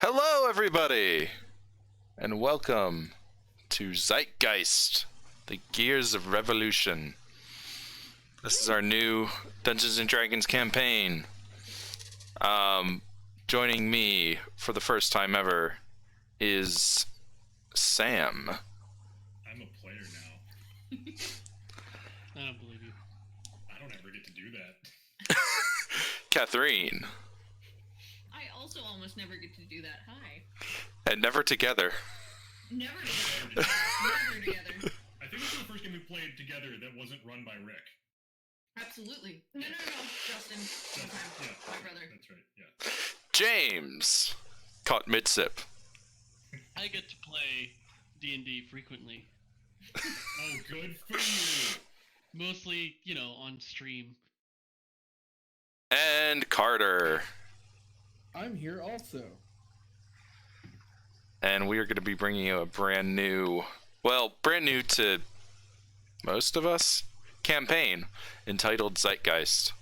Hello, everybody, and welcome to Zeitgeist, the Gears of Revolution. This is our new Dungeons and Dragons campaign. Joining me for the first time ever is Sam. I'm a player now. I don't believe you. I don't ever get to do that. Catherine. I also almost never get to do that. Hi. And never together. Never together. Never together. I think this is the first game we played together that wasn't run by Rick. Absolutely. No, Justin. My brother. That's right, yeah. James. Caught mid-sip. I get to play D&D frequently. Oh, good for you. Mostly, on stream. And Carter. I'm here also. And we are going to be bringing you a brand new to most of us, campaign entitled Zeitgeist.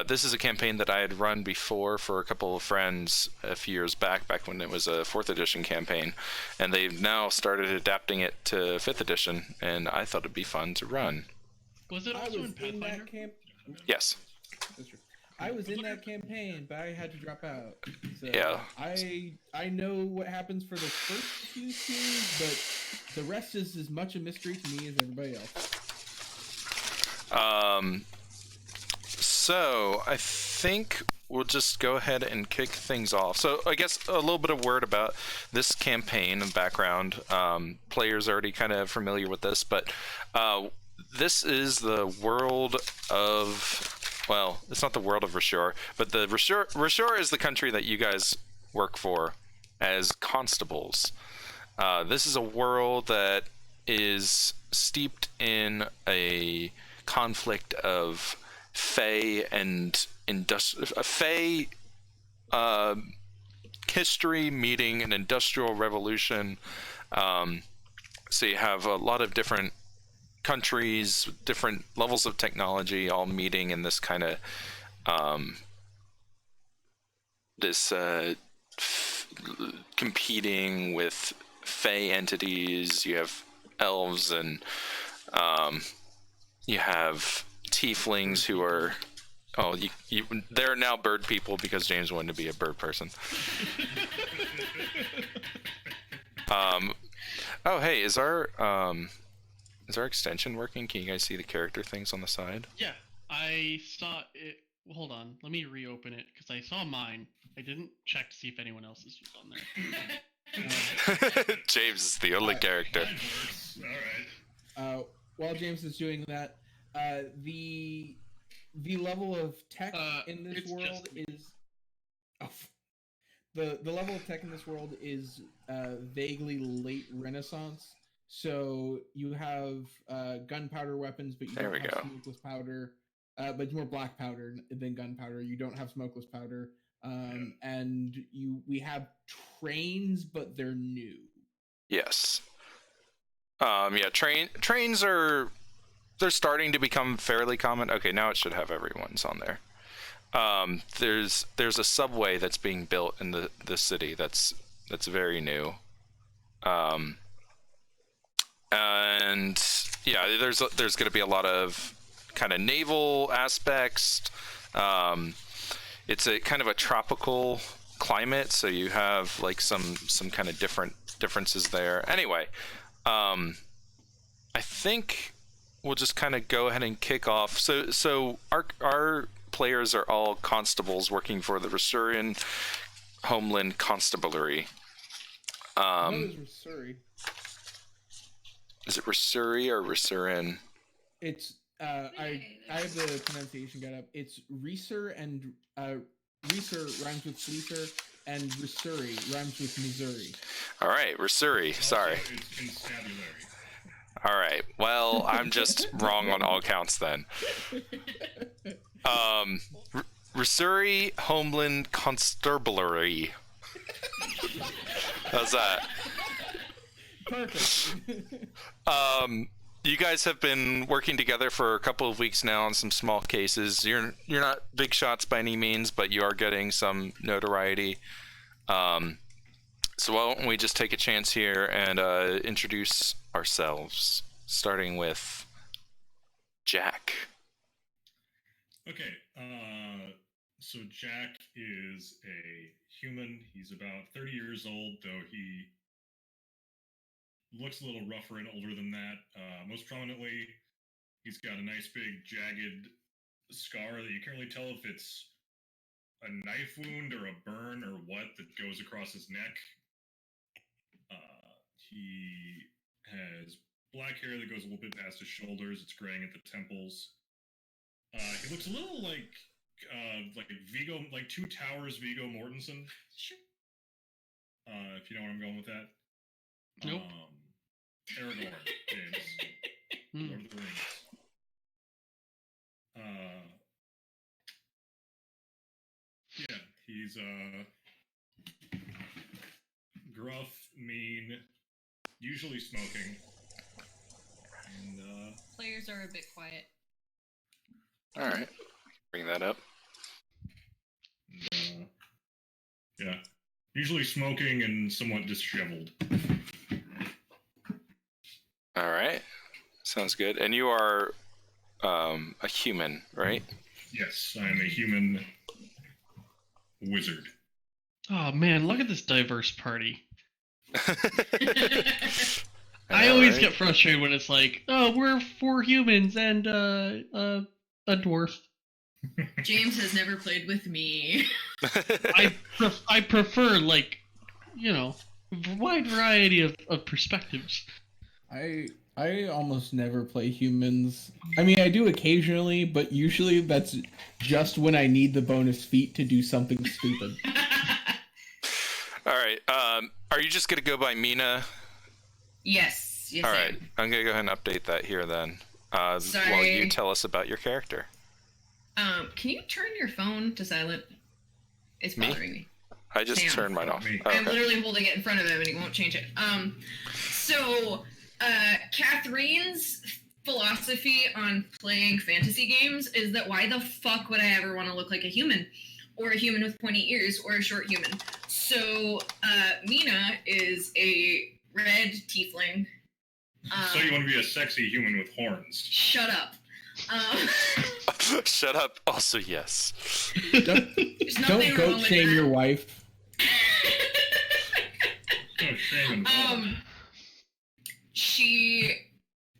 This is a campaign that I had run before for a couple of friends a few years back when it was a 4th edition campaign, and they've now started adapting it to 5th edition, and I thought it'd be fun to run. Was it also in Pathfinder? Yes. That's true. I was in that campaign, but I had to drop out. So Yeah. I know what happens for the first few scenes, but the rest is as much a mystery to me as everybody else. So I think we'll just go ahead and kick things off. So I guess a little bit of word about this campaign and background. Players are already kind of familiar with this, but this is the world of... Well, it's not the world of Rashur, but the Rashur is the country that you guys work for as constables. This is a world that is steeped in a conflict of Fae and Fae history meeting an industrial revolution. So you have a lot of different countries, different levels of technology, all meeting in this kind of competing with Fae entities. You have elves and you have tieflings who are they're now bird people because James wanted to be a bird person. Oh hey, is our extension working? Can you guys see the character things on the side? Yeah, I saw it. Hold on, let me reopen it because I saw mine. I didn't check to see if anyone else's was on there. James is the only character. All right. While James is doing that, the level of tech in this world is the level of tech in this world is vaguely late Renaissance. So you have gunpowder weapons, but you don't have smokeless powder. But it's more black powder than gunpowder. You don't have smokeless powder. And we have trains, but they're new. Yes. Trains they're starting to become fairly common. Okay, now it should have everyone's on there. There's a subway that's being built in the city that's very new. And yeah, there's going to be a lot of kind of naval aspects. It's a kind of a tropical climate, so you have like some kind of differences there. Anyway, I think we'll just kind of go ahead and kick off. So our players are all constables working for the Rasurian Homeland Constabulary. What is Rasuri? Is it Rasuri or Rasurin? It's I have the pronunciation got up. It's Reser, and Reser rhymes with Fleecer, and Rasuri rhymes with Missouri. All right, Rasuri. Sorry. It's constabulary. All right. Well, I'm just wrong on all counts then. Rasuri Homeland Constabulary. How's that? Perfect. You guys have been working together for a couple of weeks now on some small cases. You're not big shots by any means, but you are getting some notoriety. So why don't we just take a chance here and introduce ourselves, starting with Jack. Okay, so Jack is a human. He's about 30 years old, though he looks a little rougher and older than that. Most prominently, he's got a nice big jagged scar that you can't really tell if it's a knife wound or a burn or what that goes across his neck. He has black hair that goes a little bit past his shoulders. It's graying at the temples. He looks a little like Viggo, like Two Towers Viggo Mortensen. Sure. If you know where I'm going with that. Nope. Aragorn, James. Lord of the Rings. Yeah, he's gruff, mean, usually smoking, and Players are a bit quiet. All right, bring that up. Yeah, usually smoking and somewhat disheveled. All right, sounds good. And you are a human, right? Yes, I am a human wizard. Oh man, look at this diverse party. I I always right? get frustrated when it's like, oh, we're 4 humans and a dwarf. James has never played with me. I prefer, like, you know, a wide variety of perspectives. I almost never play humans. I mean, I do occasionally, but usually that's just when I need the bonus feat to do something stupid. All right. Are you just gonna go by Mina? Yes. Yes. All I right. am. I'm gonna go ahead and update that here then. While Sorry. you tell us about your character. Can you turn your phone to silent? It's Me? bothering me. I just Sam. turned mine off. Me. Oh, I'm okay. literally holding it in front of him and he won't change it. So Catherine's philosophy on playing fantasy games is that why the fuck would I ever want to look like a human? Or a human with pointy ears, or a short human. So Mina is a red tiefling. So you want to be a sexy human with horns? Shut up. Shut up. Also, yes. Don't, There's don't nothing wrong goat with shame that. your wife. Oh, shame and She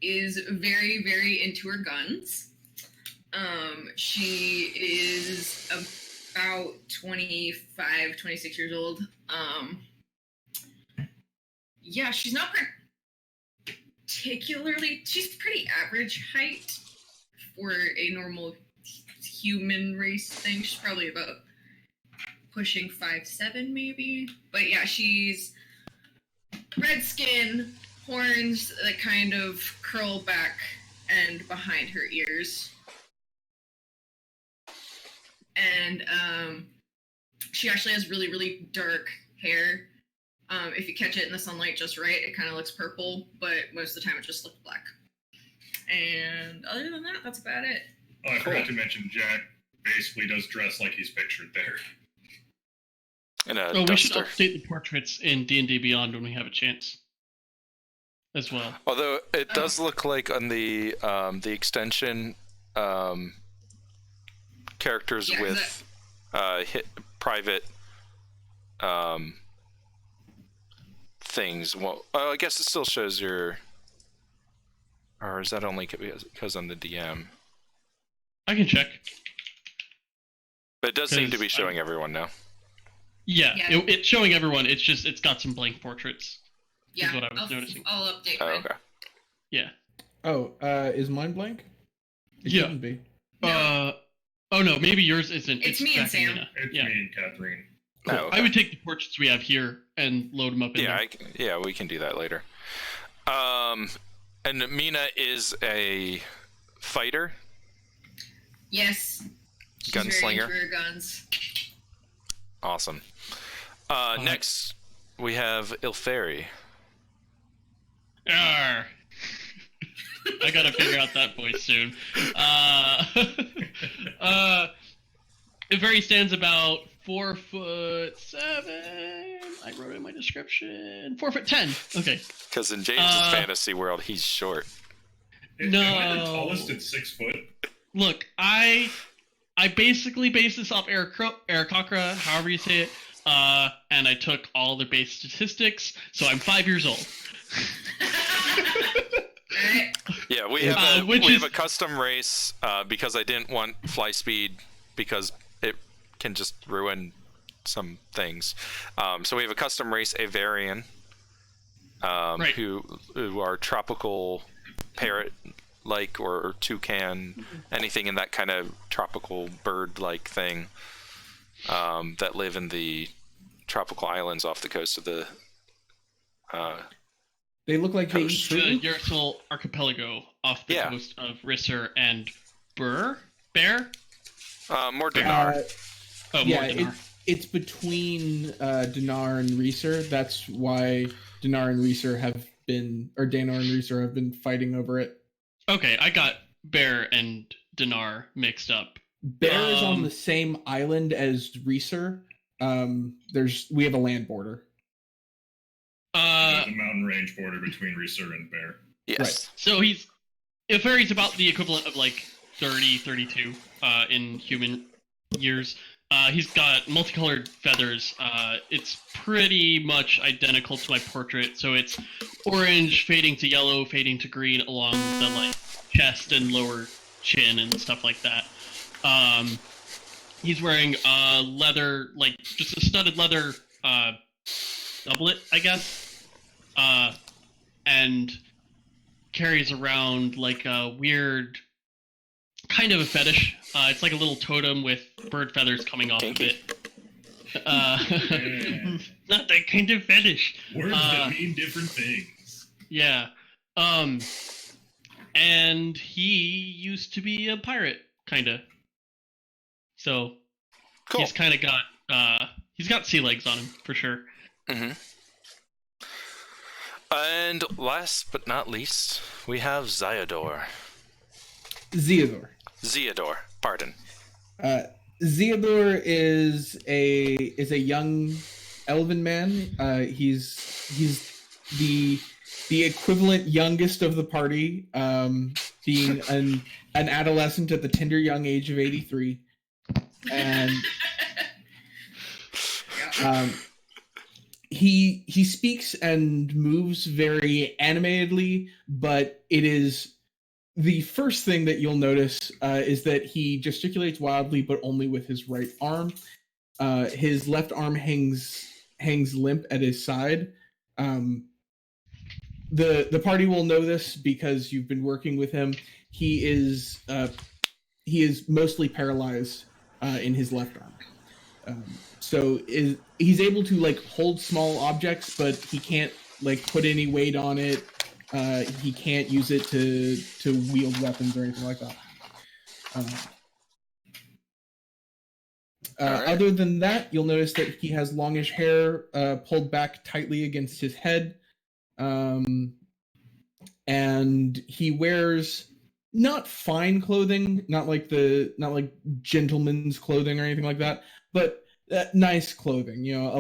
is very, very into her guns. She is about 25, 26 years old. Yeah, she's not particularly, she's pretty average height for a normal human race thing. She's probably about pushing 5'7" maybe. But yeah, she's red skin, horns that kind of curl back and behind her ears. And she actually has really, really dark hair. If you catch it in the sunlight just right, it kind of looks purple, but most of the time it just looks black. And other than that, that's about it. Oh, I forgot to mention Jack basically does dress like he's pictured there. And a Oh, we should duster. update the portraits in D&D Beyond when we have a chance, as well. Although it does look like on the extension, characters Yeah, with private things. Well, I guess it still shows your. Or is that only because I'm the DM? I can check. But it does seem to 'Cause be showing everyone now. Yeah, Yeah. it's showing everyone. It's just it's got some blank portraits. Yeah, what I was noticing. I'll update Oh, mine. okay. Yeah. Oh, is mine blank? It Yeah. shouldn't be. No. Oh no, maybe yours isn't. It's me and Jack Sam. Mina. It's Yeah. me and Catherine. Oh, okay. I would take the portraits we have here and load them up in Yeah, there. we can do that later. And Mina is a fighter. Yes. She's Gunslinger. Very into her guns. Awesome. Next, we have Ilferi. Arr. I gotta figure out that voice soon. It very stands about 4'7", I wrote in my description 4'10". Okay. Because in James's fantasy world, he's short. No. Am I the tallest at 6 foot? Look, I basically based this off Aarakocra, however you say it, and I took all the base statistics, so I'm 5 years old. Yeah, we have a custom race because I didn't want fly speed because it can just ruin some things. So we have a custom race, Avarian, Right. who are tropical parrot-like or toucan, anything in that kind of tropical bird-like thing that live in the tropical islands off the coast of the. They look like they eat The fruit. Yurtsal Archipelago off the coast of Risser and Bear? More Dinar. More Dinar. It's between Dinar and Reeser. That's why Dinar and Reeser have been fighting over it. Okay, I got Bear and Dinar mixed up. Bear is on the same island as Reeser. We have a land border. There's a mountain range border between Reeser and Bear. Yes. Right. So he's about the equivalent of like 30, 32 in human years. He's got multicolored feathers. It's pretty much identical to my portrait. So it's orange fading to yellow, fading to green along the like chest and lower chin and stuff like that. He's wearing leather, like just a studded leather doublet, I guess. And carries around like a weird kind of a fetish. It's like a little totem with bird feathers coming off of it. Not that kind of fetish. Words that mean different things. Yeah. And he used to be a pirate, kinda. So Cool. he's kind of got he's got sea legs on him for sure. Mm-hmm. And last but not least, we have Zeodor. Zeodor, pardon. Zeodor is a young elven man. He's the equivalent youngest of the party, being an adolescent at the tender young age of 83, and he speaks and moves very animatedly, but it is the first thing that you'll notice is that he gesticulates wildly, but only with his right arm. His left arm hangs limp at his side. The party will know this because you've been working with him. He is mostly paralyzed in his left arm. So he's able to like hold small objects, but he can't like put any weight on it. He can't use it to wield weapons or anything like that. Right. Other than that, you'll notice that he has longish hair pulled back tightly against his head, and he wears not fine clothing, not like gentleman's clothing or anything like that, but nice clothing. You know,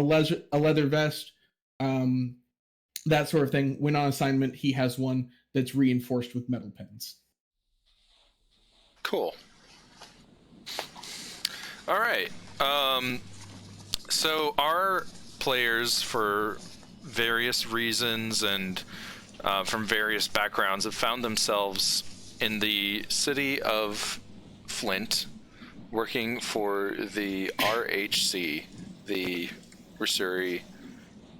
a leather vest. That sort of thing. When on assignment, he has one that's reinforced with metal pins. Cool. All right. So our players, for various reasons and from various backgrounds, have found themselves in the city of Flint, working for the RHC, the Risuri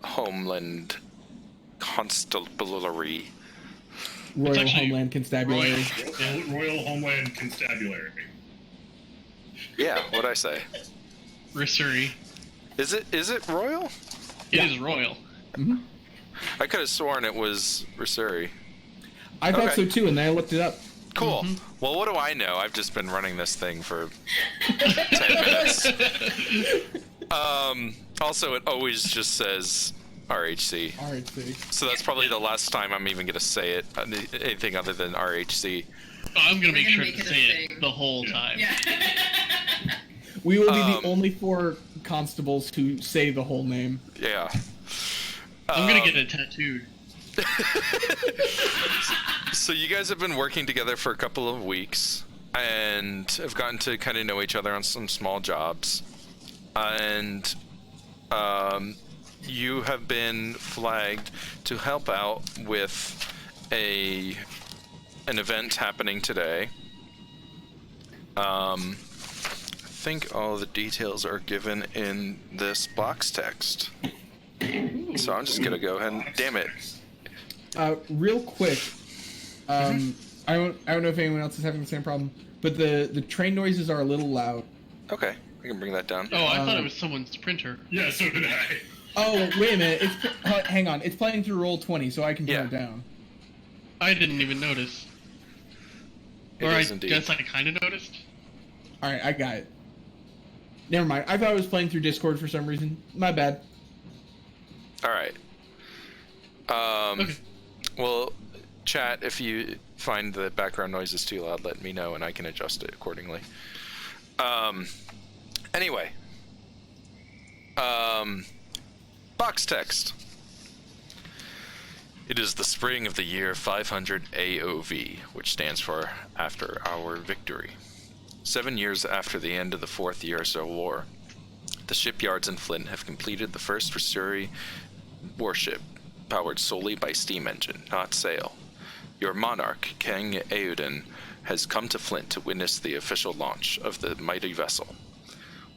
Homeland Constabulary. Royal Homeland Constabulary. Royal Homeland Constabulary. Yeah, what'd I say? Risuri. Is it royal? It is royal. Mm-hmm. I could have sworn it was Risuri. I thought so too, and then I looked it up. Cool. Mm-hmm. Well, what do I know? I've just been running this thing for 10 minutes. Also, it always just says RHC. So that's probably the last time I'm even going to say it, anything other than RHC. Oh, I'm going to make sure to say it the whole time. Yeah. We will be the only 4 constables who say the whole name. Yeah. I'm gonna get it tattooed. So you guys have been working together for a couple of weeks and have gotten to kind of know each other on some small jobs. And you have been flagged to help out with an event happening today. I think all the details are given in this box text. So I'm just gonna go ahead and damn it. Real quick, I don't know if anyone else is having the same problem, but the train noises are a little loud. Okay, I can bring that down. Oh, I thought it was someone's printer. Yeah, so did I. Oh, wait a minute. Hang on. It's playing through Roll20, so I can turn it down. I didn't even notice. It or is I indeed. guess I kind of noticed. All right, I got it. Never mind. I thought it was playing through Discord for some reason. My bad. All right. Okay. Well, chat, if you find the background noise is too loud, let me know and I can adjust it accordingly. Anyway. Box text. It is the spring of the year 500 AOV, which stands for After Our Victory. 7 years after the end of the Fourth Year-So War, the shipyards in Flint have completed the first Versuri warship, powered solely by steam engine, not sail. Your monarch, King Euden, has come to Flint to witness the official launch of the mighty vessel.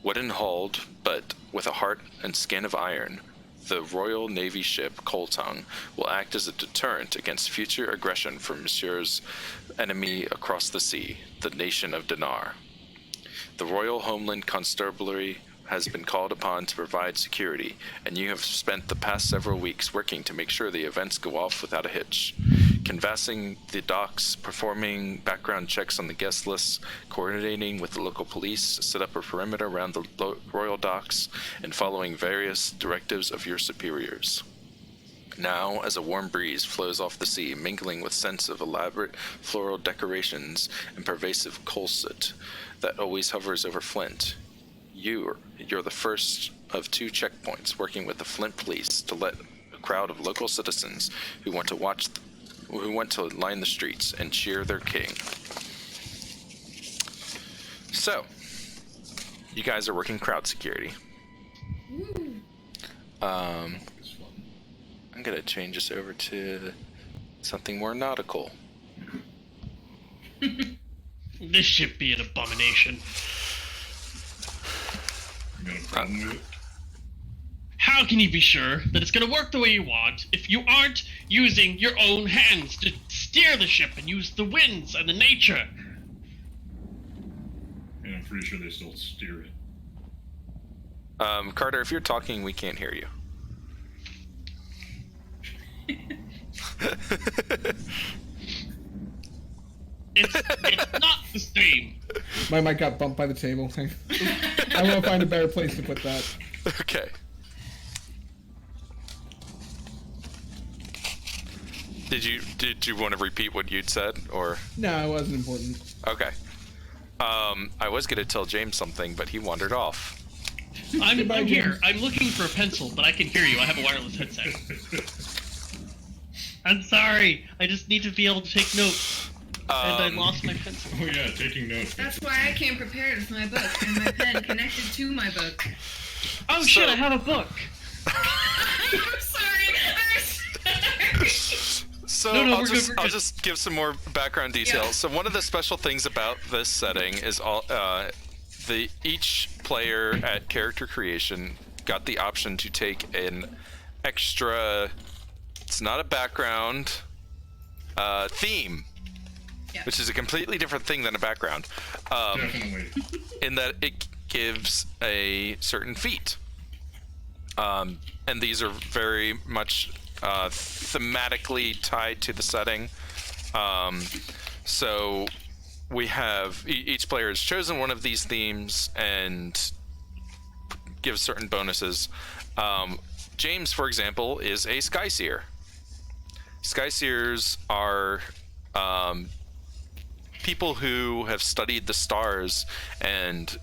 Wooden-hulled, but with a heart and skin of iron, the Royal Navy ship Coltung will act as a deterrent against future aggression from Monsieur's enemy across the sea, the nation of Dinar. The Royal Homeland Constabulary has been called upon to provide security, and you have spent the past several weeks working to make sure the events go off without a hitch. Canvassing the docks, performing background checks on the guest lists, coordinating with the local police, set up a perimeter around the royal docks, and following various directives of your superiors. Now, as a warm breeze flows off the sea, mingling with scents of elaborate floral decorations and pervasive coal soot that always hovers over Flint, you're the first of two checkpoints working with the Flint police to let a crowd of local citizens who want to line the streets and cheer their king. So, you guys are working crowd security. I'm gonna change this over to something more nautical. This ship be an abomination. You got a problem with it? How can you be sure that it's gonna work the way you want if you aren't using your own hands to steer the ship and use the winds and the nature? And I'm pretty sure they still steer it. Carter, if you're talking, we can't hear you. It's not the same. My mic got bumped by the table. I want to find a better place to put that. Okay. Did you want to repeat what you'd said, or? No, it wasn't important. Okay. I was gonna tell James something, but he wandered off. I'm Goodbye, here. James. I'm looking for a pencil, but I can hear you. I have a wireless headset. I'm sorry. I just need to be able to take notes. And I lost my pencil. Oh yeah, taking notes. That's why I came prepared with my book and my pen connected to my book. Oh shit, I have a book. I'm sorry. I'm sorry. So No, I'll we're just good, we're I'll good. just give some more background details. Yeah. So one of the special things about this setting is each player at character creation got the option to take an extra. It's not a background theme, Yeah. which is a completely different thing than a background. Definitely. In that it gives a certain feat. And these are very much thematically tied to the setting. So we have each player has chosen one of these themes and gives certain bonuses. James, for example, is a Skyseer. Skyseers are people who have studied the stars and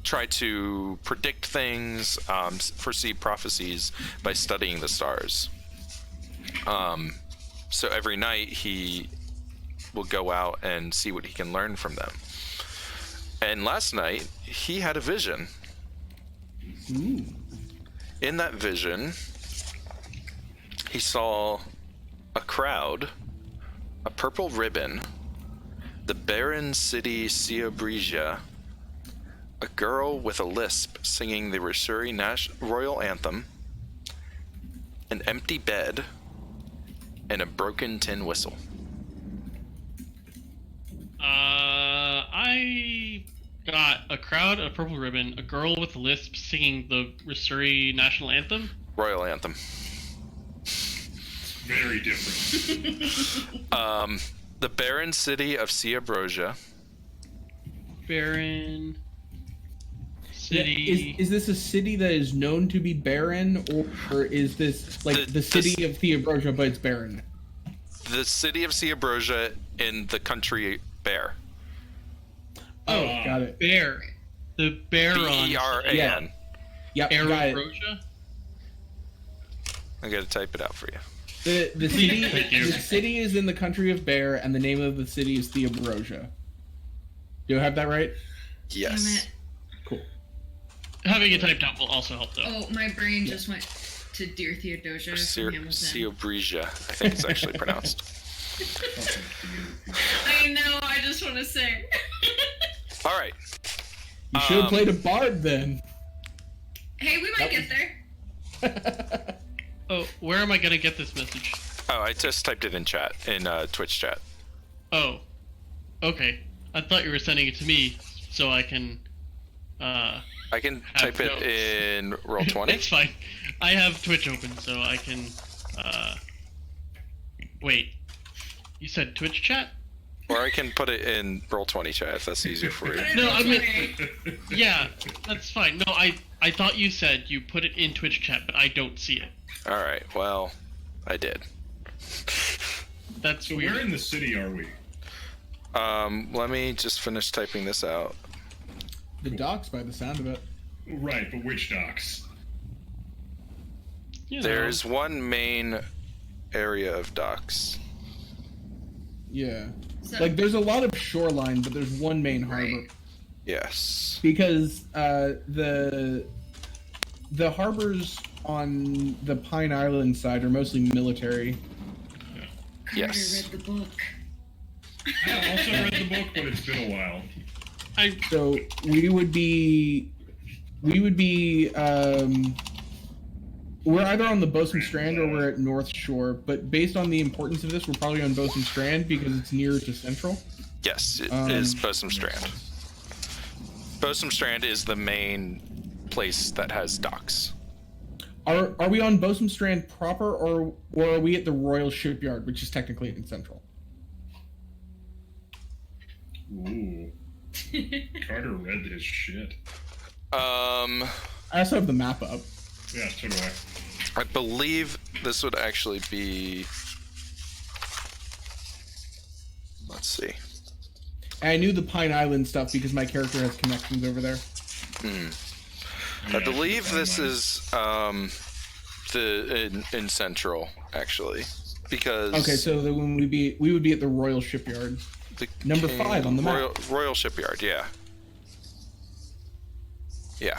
try to predict things, foresee prophecies by studying the stars. So every night he will go out and see what he can learn from them. And last night he had a vision. Ooh. In that vision, he saw a crowd, a purple ribbon, the barren city Seobregia, a girl with a lisp singing the Risuri royal anthem, an empty bed, and a broken tin whistle. I got a crowd, a purple ribbon, a girl with a lisp singing the Risuri national anthem. Royal anthem. Very different. The barren city of Seobregia. Barren Yeah, city. is this a city that is known to be barren, or is this like the city of Theobrosia, but it's barren? The city of Seobregia in the country Bear. Oh, got it. Bear. The Baron. B-E-R-A-N. Yep, got it. Aeroprosia? I gotta type it out for you. The city Thank you. the city is in the country of Bear, and the name of the city is Theobrosia. Do I have that right? Yes. Damn it. Cool. Having it typed out will also help, though. Oh, my brain just went to Dear Theodosia from Hamilton. Seobregia, I think it's actually pronounced. I know, I just want to say. All right. You should have played a bard then. Hey, we might get there. Oh, where am I gonna get this message? Oh, I just typed it in chat, in Twitch chat. Oh, okay. I thought you were sending it to me so I can. I can Have type it notes. in Roll20. It's fine. I have Twitch open, so I can. Wait. You said Twitch chat? Or I can put it in Roll20 chat if that's easier for you. No, I mean, Sorry. yeah, that's fine. No, I thought you said you put it in Twitch chat, but I don't see it. All right, well, I did. That's So weird. where in the city are we? Let me just finish typing this out. The docks, by the sound of it. Right, but which docks? You know. There's one main area of docks. Yeah. So, Like, there's a lot of shoreline, but there's one main harbor. Right. Yes. Because the harbors on the Pine Island side are mostly military. Carter Yes. read the book. I also read the book, but it's been a while. So we would be we're either on the Bosun Strand or we're at North Shore, but based on the importance of this, we're probably on Bosun Strand because it's nearer to Central. Yes, it is Bosun Strand. Bosun Strand is the main place that has docks. Are we on Bosun Strand proper, or are we at the Royal Shipyard, which is technically in Central? Ooh. Carter read his shit. I I also have the map up. Yeah, so do I. believe this would actually be. Let's see. And I knew the Pine Island stuff because my character has connections over there. I believe this is in Central actually, because Okay, so then when we would be at the Royal Shipyard. the Number 5 on the map. Royal Shipyard, yeah. Yeah.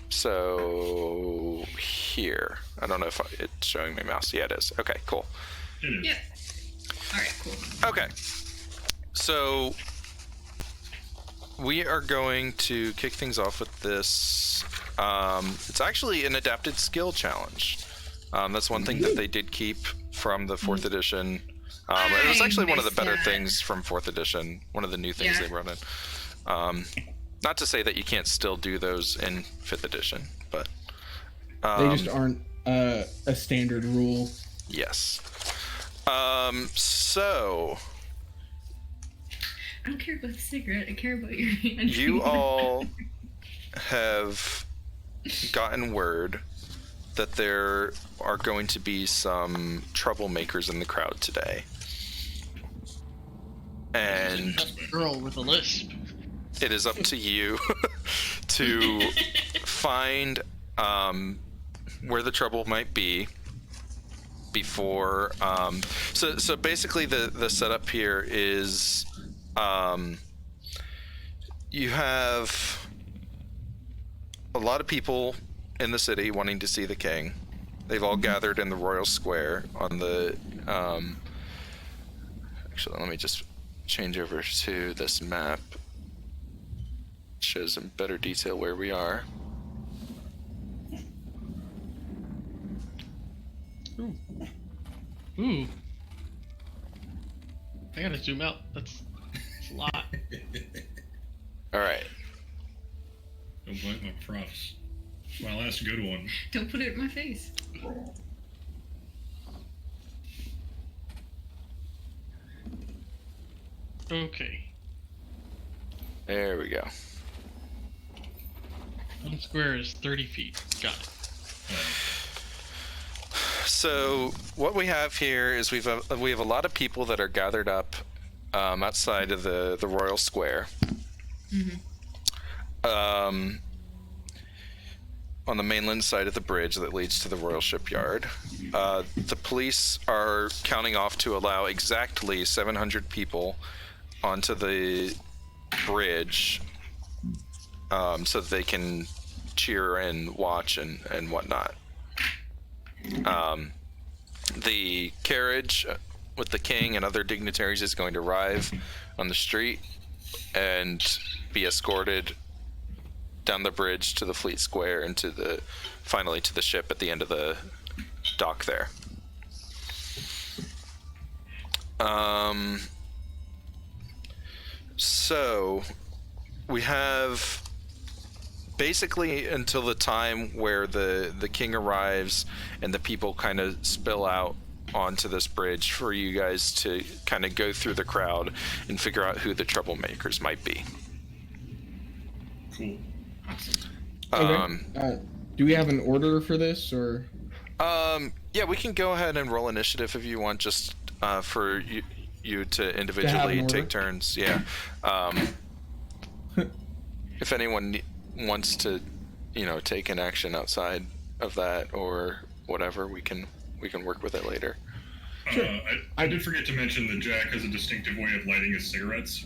So here, I don't know if it's showing my mouse. Yeah, it is. Okay, cool. It is. Yep. Alright, cool. Okay, so we are going to kick things off with this. It's actually an adapted skill challenge. That's one thing that they did keep from the 4th edition. It was actually one of the better things from 4th edition, one of the new things they brought in. Not to say that you can't still do those in 5th edition, but... They just aren't a standard rule. Yes. So... I don't care about the cigarette, I care about your hand. You all have gotten word that there are going to be some troublemakers in the crowd today. And Girl with a lisp. it is up to you to find where the trouble might be before. So basically, the setup here is you have a lot of people in the city wanting to see the king. They've all gathered in the royal square on the. Actually, let me just change over to this map. It shows in better detail where we are. Ooh. I gotta zoom out. That's a lot. All right. Don't bite my profs. Well, that's a good one. Don't put it in my face. Okay. There we go. One square is 30 feet. Got it. So what we have here is we have a lot of people that are gathered up outside of the royal square. On the mainland side of the bridge that leads to the royal shipyard. The police are counting off to allow exactly 700 people onto the bridge so that they can cheer and watch and whatnot. The carriage with the king and other dignitaries is going to arrive on the street and be escorted down the bridge to the fleet square and finally to the ship at the end of the dock there. So we have basically until the time where the king arrives and the people kind of spill out onto this bridge for you guys to kind of go through the crowd and figure out who the troublemakers might be. Cool. Okay. Do we have an order for this, or? Yeah, we can go ahead and roll initiative if you want, just for you to individually take turns. Yeah. If anyone wants to, take an action outside of that or whatever, we can work with it later. Sure. I did forget to mention that Jack has a distinctive way of lighting his cigarettes.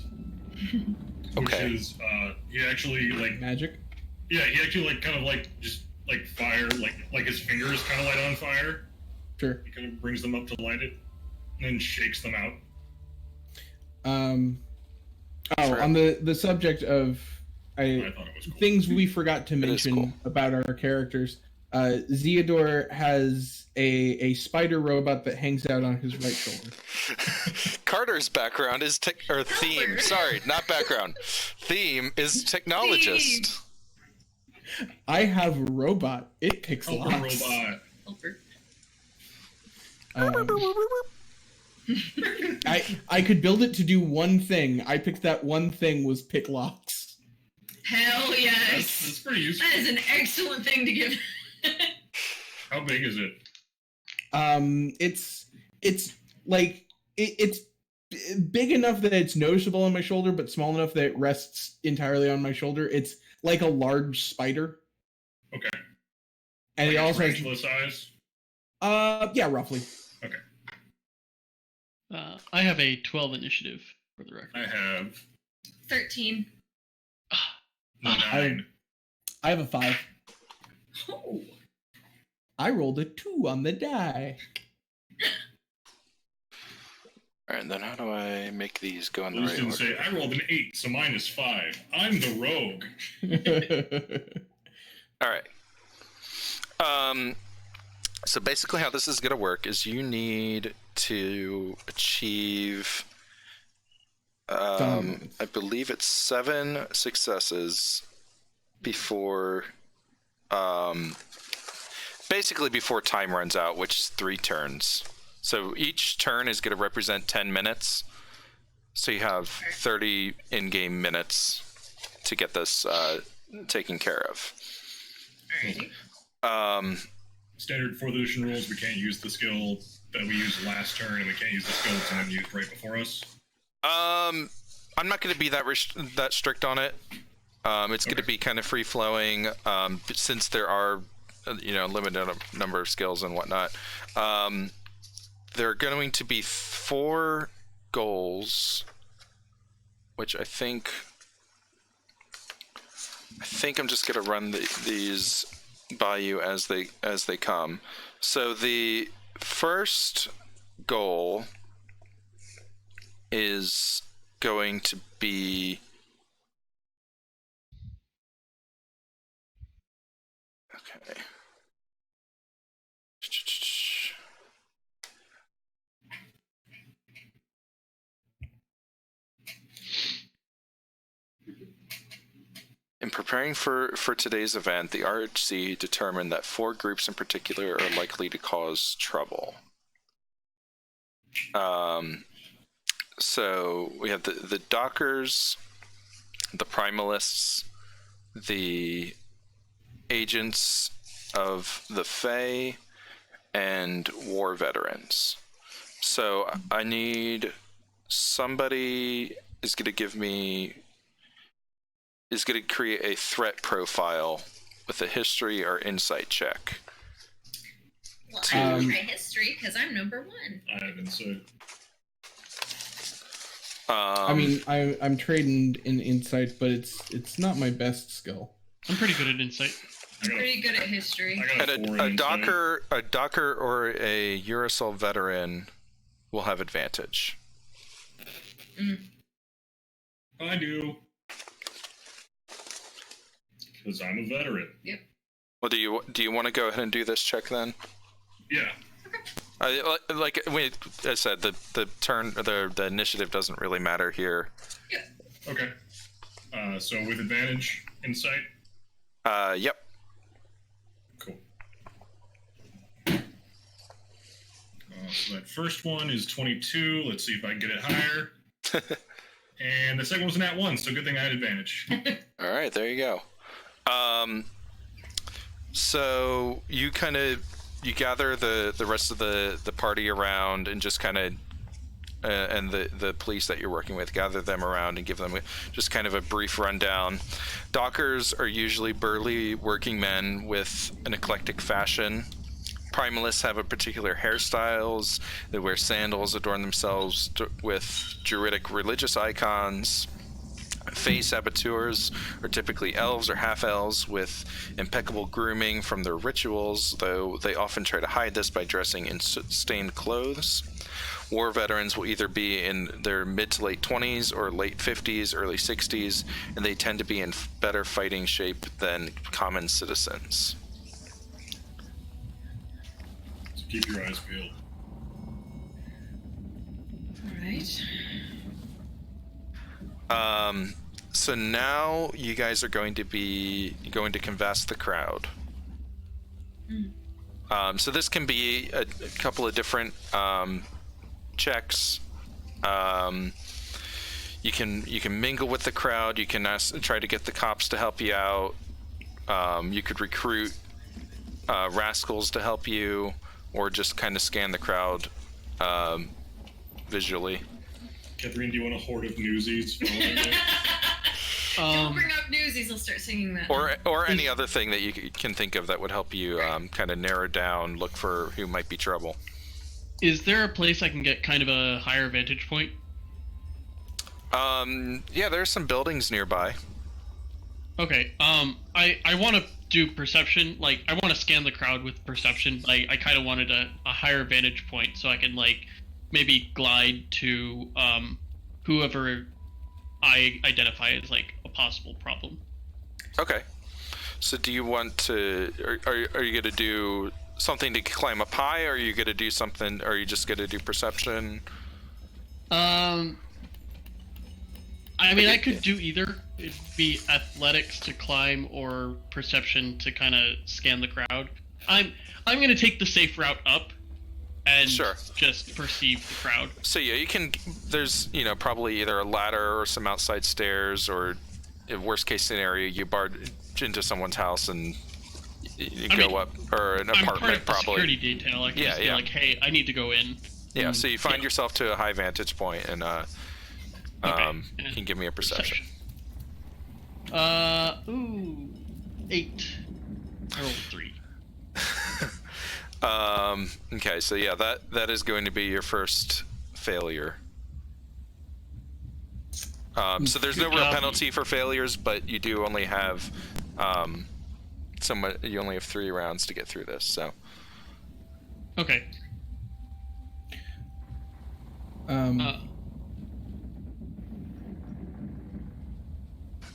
Okay. Which is, he actually Magic? Yeah, he actually just fire, like his fingers kind of light on fire. Sure. He kind of brings them up to light it, and then shakes them out. On the subject of I thought it was cool. things we forgot to mention cool. about our characters. Zeodor has a spider robot that hangs out on his right shoulder. Carter's background is theme. Sorry, not background. Theme is technologist. I have a robot. It picks locks. Robot. I could build it to do one thing. I picked that one thing was pick locks. Hell yes. That's pretty useful. That is an excellent thing to give. How big is it? It's big enough that it's noticeable on my shoulder, but small enough that it rests entirely on my shoulder. It's like a large spider. Okay. And like it also has size? yeah, roughly. Okay. I have a 12 initiative for the record. I have 13. 9. I have a 5. Oh. I rolled a 2 on the die. Alright, then how do I make these go in the I right was going order? to say, I rolled an 8, so mine is 5. I'm the rogue. Alright. So basically how this is going to work is you need to achieve, I believe it's 7 successes before, basically before time runs out, which is 3 turns. So each turn is going to represent 10 minutes. So you have 30 in-game minutes to get this taken care of. Alrighty. Standard 4th edition rules, we can't use the skill that we used last turn, and we can't use the skill that's been used right before us. I'm not going to be that strict on it. It's going to be kind of free flowing, since there are, limited number of skills and whatnot. There are going to be 4 goals, which I think I'm just going to run these by you as they come. So the first goal is going to be okay. In preparing for today's event, the RHC determined that 4 groups in particular are likely to cause trouble. So we have the Dockers, the Primalists, the Agents of the Fae, and War Veterans. So I need somebody is going to create a threat profile with a history or insight check. Well, I have my history because I'm number 1. I have insight. I mean, I'm trained in insight, but it's not my best skill. I'm pretty good at insight. I'm pretty good at history. And a Docker or a Eurosol veteran will have advantage. I do. Because I'm a veteran. Yep. Well, do you want to go ahead and do this check then? Yeah. Like I said, the initiative doesn't really matter here. Yeah. Okay. So with advantage, insight. Yep. Cool. So that first one is 22. Let's see if I can get it higher. And the second one's an @1, so good thing I had advantage. All right, there you go. So you gather the rest of the party around and just kind of and the police that you're working with, gather them around and give them just kind of a brief rundown. Dockers are usually burly working men with an eclectic fashion. Primalists have a particular hairstyles. They wear sandals, adorn themselves with druidic religious icons. Fae saboteurs are typically elves or half-elves with impeccable grooming from their rituals, though they often try to hide this by dressing in stained clothes. War veterans will either be in their mid to late 20s or late 50s, early 60s, and they tend to be in better fighting shape than common citizens. So keep your eyes peeled. All right. So now you guys are going to canvass the crowd. So this can be a couple of different checks. You can mingle with the crowd. You can try to get the cops to help you out. You could recruit rascals to help you, or just kind of scan the crowd visually. Catherine, do you want a horde of newsies? Don't bring up Newsies, I'll start singing that. Or any other thing that you can think of that would help you kind of narrow down, look for who might be trouble. Is there a place I can get kind of a higher vantage point? Yeah, there's some buildings nearby. Okay, I want to do perception, like, I want to scan the crowd with perception. I kind of wanted a higher vantage point so I can, like, maybe glide to whoever I identify as, like, a possible problem. Okay. So do you want to, are you going to do something to climb up high, or are you going to do something, or are you just going to do perception? I mean, I could do either. It'd be athletics to climb or perception to kind of scan the crowd. I'm going to take the safe route up and just perceive the crowd. So yeah, you can, there's, probably either a ladder or some outside stairs, or in worst case scenario, you barge into someone's house and you go up, or an apartment, I'm part of the probably. Security detail. I can just be like, hey, I need to go in. Yeah, so you find yourself to a high vantage point, and you can give me a perception. 8. I rolled 3. Okay, so yeah, that is going to be your first failure. So there's no real penalty for failures, but you do only have, you only have 3 rounds to get through this, so. Okay.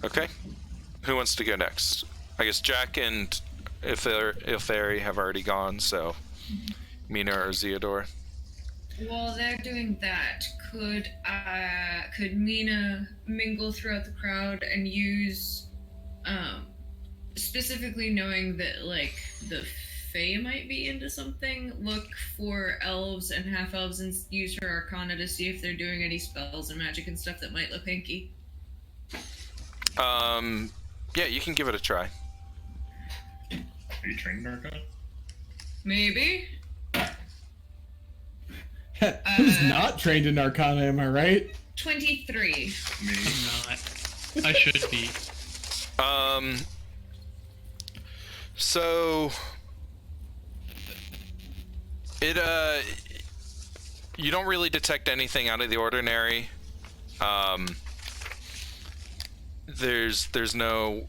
Okay. Who wants to go next? I guess Jack and Ilferi have already gone, so Mina or Zeodor. While they're doing that, could Mina mingle throughout the crowd and use, specifically knowing that like the Fae might be into something, look for elves and half elves and use her Arcana to see if they're doing any spells and magic and stuff that might look hinky? Yeah, you can give it a try. Are you trained in Arcana? Maybe. Who's not trained in Arcana, am I right? 23. Me. I'm not. I should be. So it you don't really detect anything out of the ordinary. There's no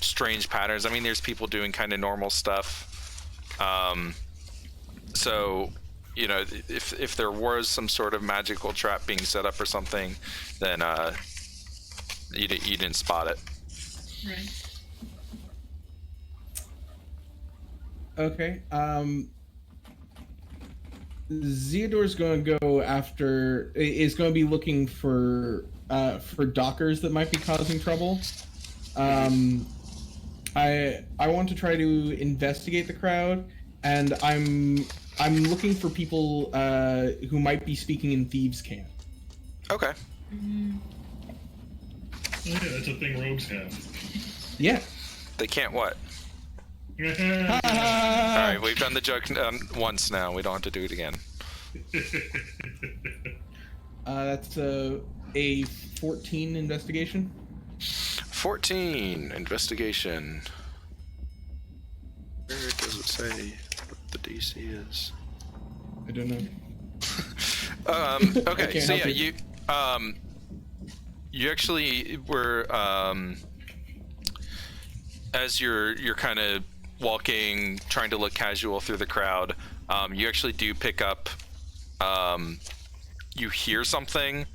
strange patterns. I mean, there's people doing kind of normal stuff. So, you know, if there was some sort of magical trap being set up or something, then you didn't spot it. Right. Okay. Zeodor's going to go after. Is going to be looking for dockers that might be causing trouble. I want to try to investigate the crowd, and I'm looking for people who might be speaking in thieves' cant. Okay. Oh yeah, that's a thing rogues have. Yeah. They can't what? All Ah! right, we've done the joke once now. We don't have to do it again. That's a 14 investigation. 14 investigation. Where does it say what the DC is? I don't know. Okay, so yeah, you actually were as you're kind of walking, trying to look casual through the crowd. You actually do pick up. You hear something.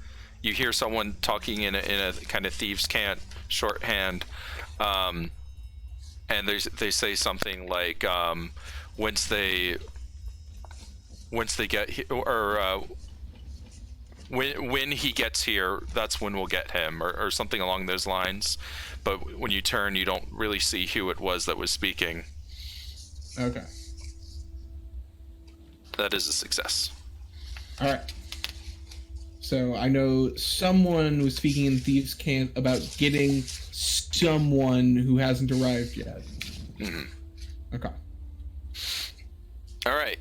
You hear someone talking in a kind of thieves' cant shorthand, and they say something like once they get or when he gets here, that's when we'll get him, or something along those lines. But when you turn, you don't really see who it was that was speaking. Okay. That is a success. All right. So I know someone was speaking in thieves' cant about getting someone who hasn't arrived yet. Mm-hmm. Okay. All right.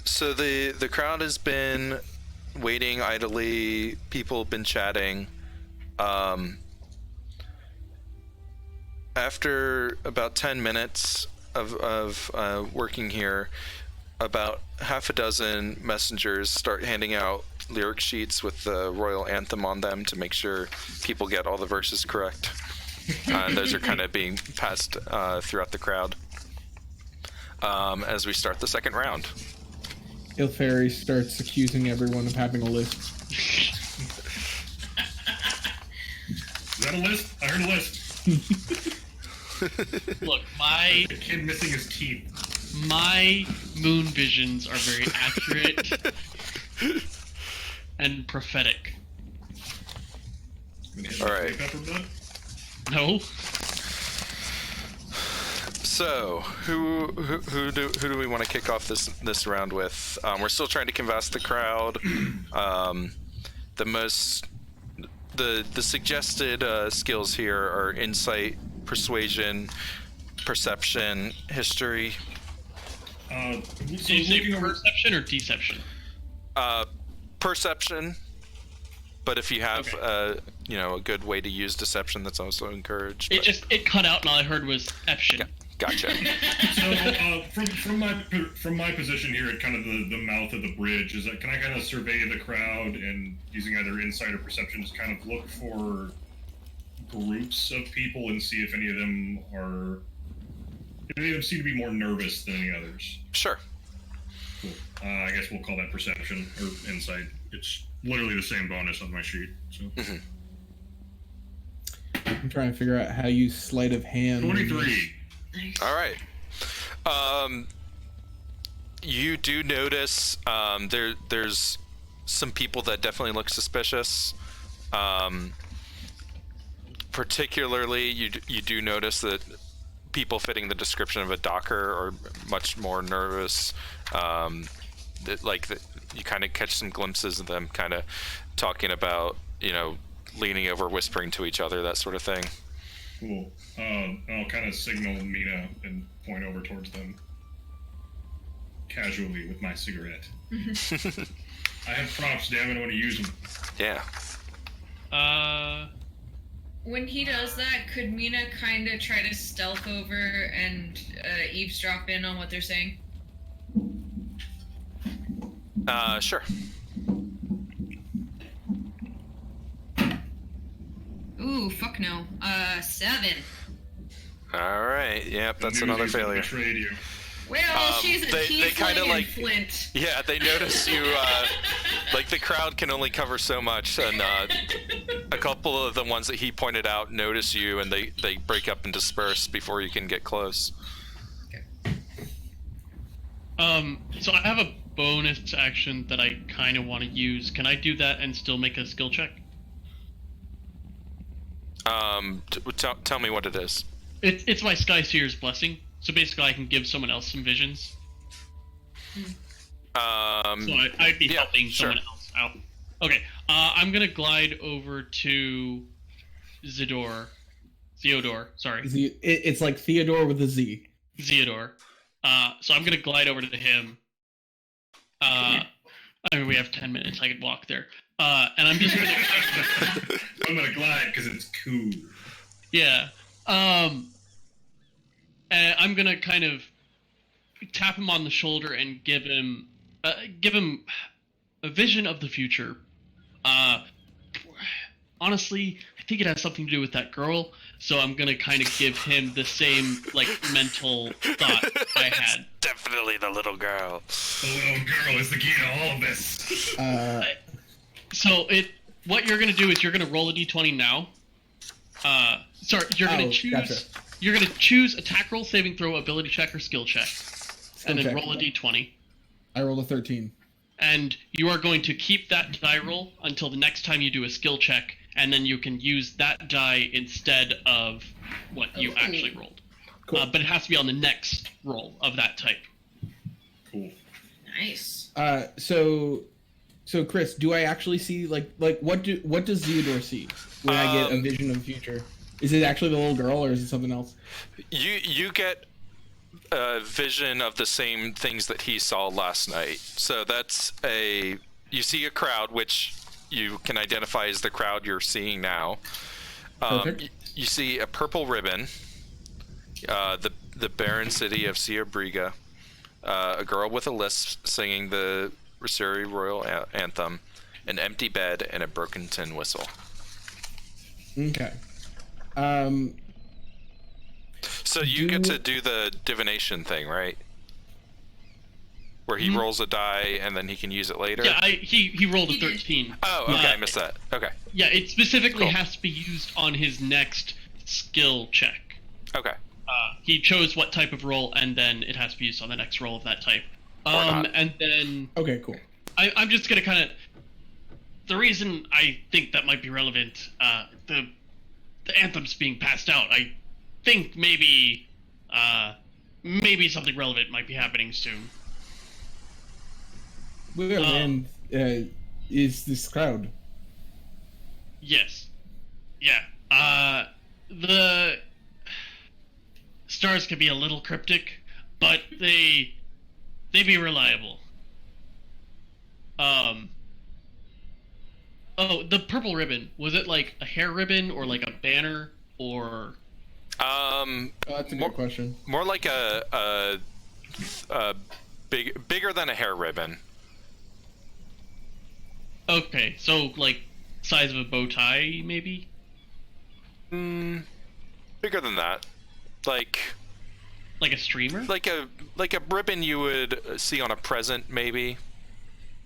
So the crowd has been waiting idly. People have been chatting. After about 10 minutes of working here, about half a dozen messengers start handing out lyric sheets with the royal anthem on them to make sure people get all the verses correct. And those are kind of being passed throughout the crowd as we start the second round. Ilferi starts accusing everyone of having a list. Is that a list? I heard a list. Look, my The kid missing his teeth. my moon visions are very accurate and prophetic. All right. Pepper butt? No. So, who do we want to kick off this round with? We're still trying to convince the crowd. The suggested skills here are insight, persuasion, perception, history. So you say perception or deception? Perception. But if you have, a good way to use deception, that's also encouraged. It cut out, and all I heard was "eption." Gotcha. So, from my position here at kind of the mouth of the bridge, can I kind of survey the crowd and using either insight or perception, just kind of look for groups of people and see if any of them seem to be more nervous than any others? Sure. Cool. I guess we'll call that perception or insight. It's literally the same bonus on my sheet. So. Mm-hmm. I'm trying to figure out how you sleight of hand. 23. Nice. All right. You do notice there's some people that definitely look suspicious. Particularly, you do notice that people fitting the description of a docker are much more nervous. You kind of catch some glimpses of them kind of talking about, leaning over, whispering to each other, that sort of thing. Cool. I'll kind of signal Mina and point over towards them casually with my cigarette. I have props, damn it, I want to use them. Yeah. When he does that, could Mina kind of try to stealth over and eavesdrop in on what they're saying? Sure. Ooh, fuck no. 7. All right. Yep, that's another failure. Betrayed you. Well, she's a they kinda tiefling like- in Flint. Yeah, they notice you. The crowd can only cover so much, and a couple of the ones that he pointed out notice you, and they break up and disperse before you can get close. So I have a bonus action that I kind of want to use. Can I do that and still make a skill check? Tell me what it is. It's my Sky Seer's blessing. So basically, I can give someone else some visions. So I'd be helping someone else out. Okay, I'm gonna glide over to Theodore. Sorry, It's like Theodore with a Z. Theodore. So I'm gonna glide over to him. We have 10 minutes. I could walk there. And I'm just gonna. I'm gonna glide because it's cool. Yeah. And I'm gonna kind of tap him on the shoulder and give him a vision of the future. Honestly, I think it has something to do with that girl. So I'm gonna kind of give him the same mental thought I had. Definitely the little girl. The little girl is the key to all of this. So what you're gonna do is you're gonna roll a d20 now. You're gonna choose. Gotcha. You're gonna choose attack roll, saving throw, ability check, or skill check, and then roll a d20. I rolled a 13. And you are going to keep that die roll until the next time you do a skill check, and then you can use that die instead of what you actually rolled. Cool. But it has to be on the next roll of that type. Cool. Nice. So Chris, do I actually see what does Theodore see when I get a vision of the future? Is it actually the little girl, or is it something else? You get a vision of the same things that he saw last night. So you see a crowd, which you can identify as the crowd you're seeing now. Perfect. You see a purple ribbon, the barren city of Briga, a girl with a lisp singing the Rosary Royal Anthem, an empty bed, and a broken tin whistle. Okay. So you get to do the divination thing, right? Where he rolls a die and then he can use it later? Yeah, he rolled a 13. Oh, okay, I missed that. Okay. Yeah, it specifically Cool. has to be used on his next skill check. Okay. He chose what type of roll, and then it has to be used on the next roll of that type. And then Okay, cool. I'm just gonna kind of. The reason I think that might be relevant, the anthem's being passed out. I think maybe something relevant might be happening soon. Where then is this crowd? Yes. Yeah. The stars can be a little cryptic, but they be reliable. Oh, the purple ribbon, was it like a hair ribbon or like a banner or? That's a good question. More like a bigger than a hair ribbon. Okay, so like size of a bow tie, maybe? Bigger than that. Like a streamer? Like a ribbon you would see on a present, maybe.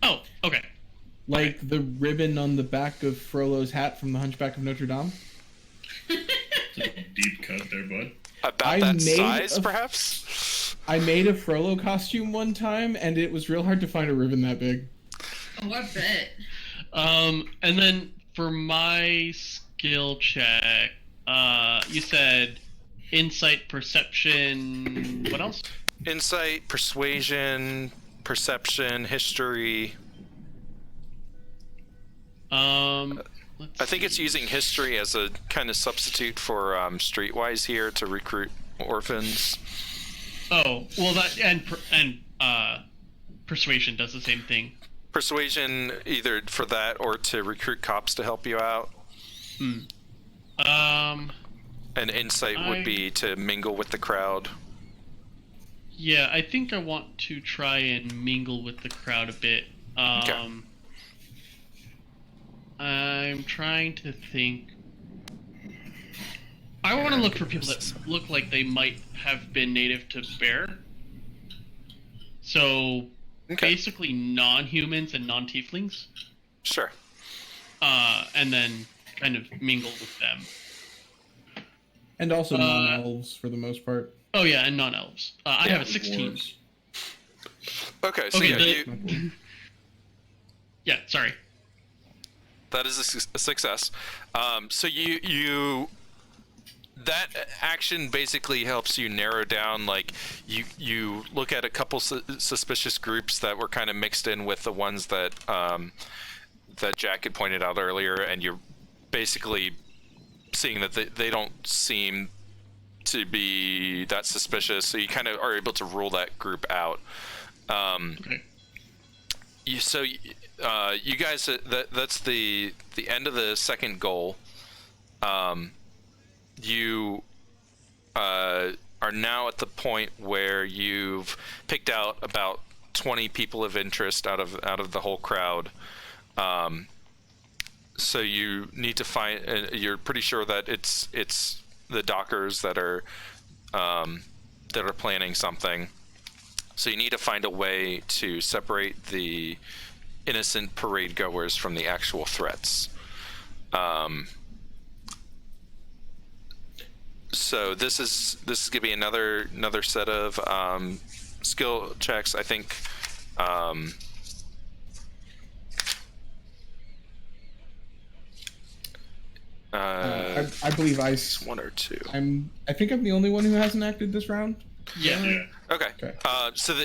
Oh, okay. Like the ribbon on the back of Frollo's hat from The Hunchback of Notre Dame? Deep cut there, bud. About that size, perhaps? I made a Frollo costume one time, and it was real hard to find a ribbon that big. Oh, I bet. And then for my skill check, you said insight, perception, what else? Insight, persuasion, perception, history. I think it's using history as a kind of substitute for Streetwise here to recruit orphans. Oh, well, that and persuasion does the same thing. Persuasion either for that or to recruit cops to help you out. And insight would be to mingle with the crowd. Yeah, I think I want to try and mingle with the crowd a bit. Okay. I'm trying to think. I want to look for people that look like they might have been native to Bear. So, basically non-humans and non-tieflings. Sure. And then kind of mingle with them. And also non-elves for the most part. Oh yeah, and non-elves. I have a 16. Okay, so yeah, sorry. That is a success. So you that action basically helps you narrow down, like, you look at a couple suspicious groups that were kind of mixed in with the ones that that Jack had pointed out earlier, and you're basically seeing that they don't seem to be that suspicious, so you kind of are able to rule that group out. Okay. You guys, that's the end of the second goal. You are now at the point where you've picked out about 20 people of interest out of the whole crowd. So you need to find. You're pretty sure that it's the dockers that are planning something. So you need to find a way to separate the innocent parade goers from the actual threats. So this is gonna be another set of skill checks. I think. I believe one or two. I think I'm the only one who hasn't acted this round. Yeah. Okay. So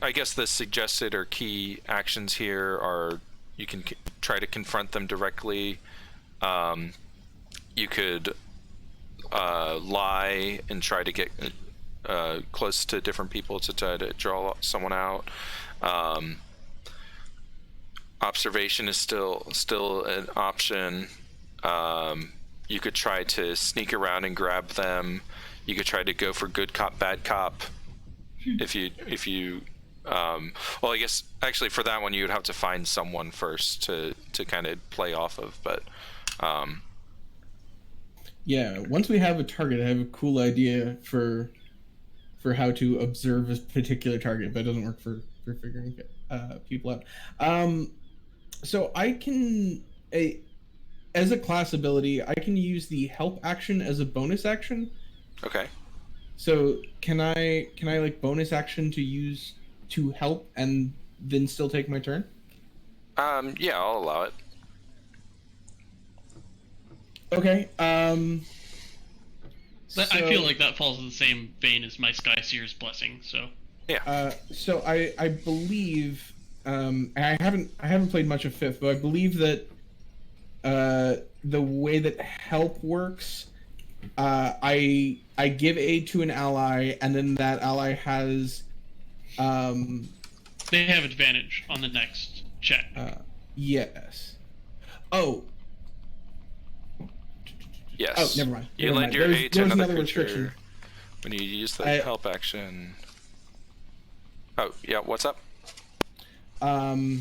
I guess the suggested or key actions here are you can try to confront them directly. You could lie and try to get close to different people to try to draw someone out. Observation is still an option. You could try to sneak around and grab them. You could try to go for good cop, bad cop. If you well, I guess actually for that one you would have to find someone first to kind of play off of, but yeah, once we have a target, I have a cool idea for how to observe a particular target, but it doesn't work for figuring people out. So I can, as a class ability, I can use the help action as a bonus action. Okay. So can I like bonus action to help and then still take my turn? Yeah, I'll allow it. Okay. I feel like that falls in the same vein as my Sky Seer's blessing. So. Yeah. So I believe I haven't played much of Fifth, but I believe that the way that help works I give aid to an ally, and then that ally has They have advantage on the next check. yes. Oh. Yes. Oh, never mind. You lend your aid to there's another creature restriction. when you use the help action. Oh, yeah, what's up? No,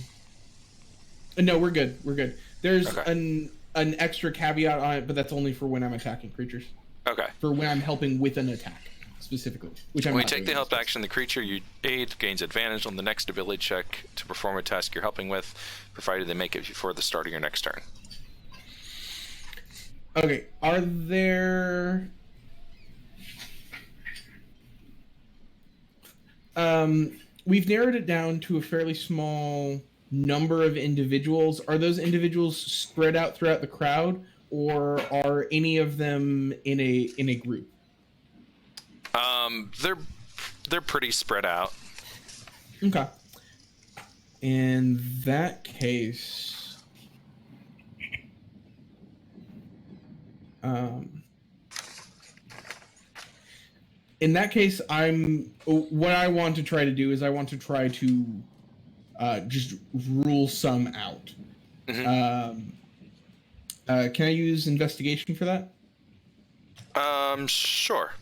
we're good. We're good. There's Okay. an extra caveat on it, but that's only for when I'm attacking creatures. Okay. For when I'm helping with an attack, specifically. Which I'm When you not take doing the in help this case. action, the creature you aid gains advantage on the next ability check to perform a task you're helping with, provided they make it before the start of your next turn. Okay, are there... we've narrowed it down to a fairly small number of individuals. Are those individuals spread out throughout the crowd, or are any of them in a group? They're pretty spread out. Okay. In that case, what I want to try to do is I want to try to just rule some out. Mm-hmm. Can I use investigation for that? Sure.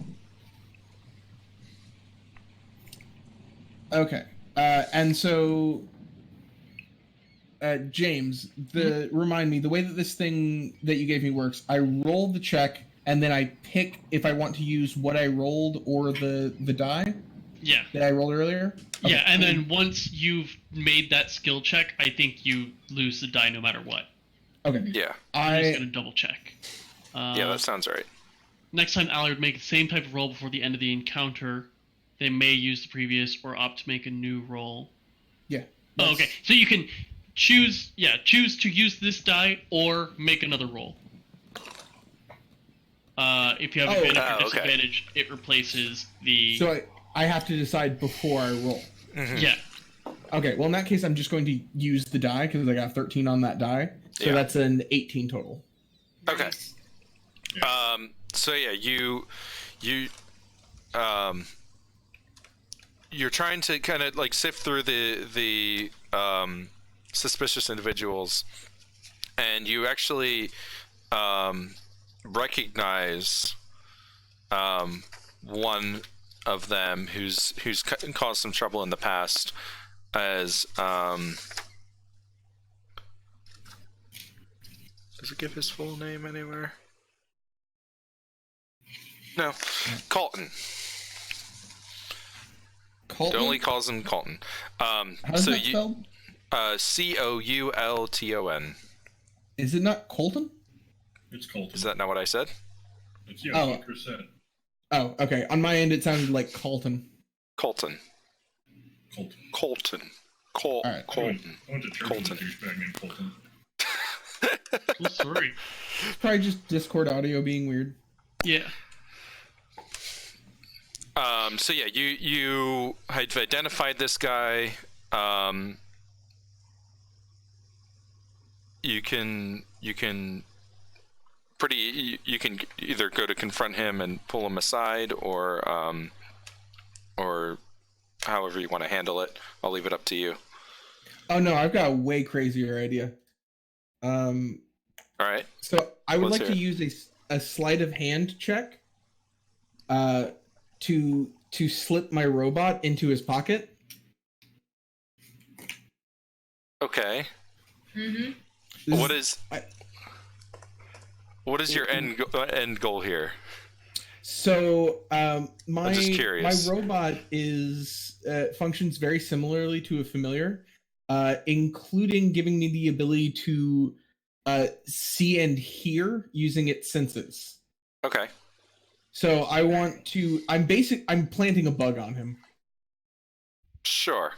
Okay. And so, James, remind me, the way that this thing that you gave me works, I roll the check, and then I pick if I want to use what I rolled or the die? Yeah. That I rolled earlier? Okay. Yeah, and then once you've made that skill check, I think you lose the die no matter what. Okay. Yeah. I'm just going to double check. Yeah, that sounds right. Next time, ally would make the same type of roll before the end of the encounter. They may use the previous or opt to make a new roll. Yeah. Oh, okay. So you can choose to use this die or make another roll. If you have advantage or disadvantage, it replaces the... So I have to decide before I roll. Mm-hmm. Yeah. Okay, well in that case I'm just going to use the die because I got 13 on that die. So that's an 18 total. Okay. So yeah, you're trying to kind of like sift through the suspicious individuals, and you actually recognize one of them who's caused some trouble in the past as does it give his full name anywhere? No, Colton. Colton? It only calls him Colton. How's that spelled? Coulton. Is it not Colton? It's Colton. Is that not what I said? It's what Chris said. Oh, okay. On my end, it sounded like Colton. Colton. Colton. Right. Colton. I went to church with a douchebag named Colton. Cool story. Probably just Discord audio being weird. Yeah. So yeah, you have identified this guy. You can either go to confront him and pull him aside, or however you want to handle it. I'll leave it up to you. Oh no, I've got a way crazier idea. All right. So I would like to use a sleight of hand check to slip my robot into his pocket. Okay. Mm-hmm. What is your end goal here? So my robot is functions very similarly to a familiar, including giving me the ability to see and hear using its senses. Okay. So I'm planting a bug on him. Sure.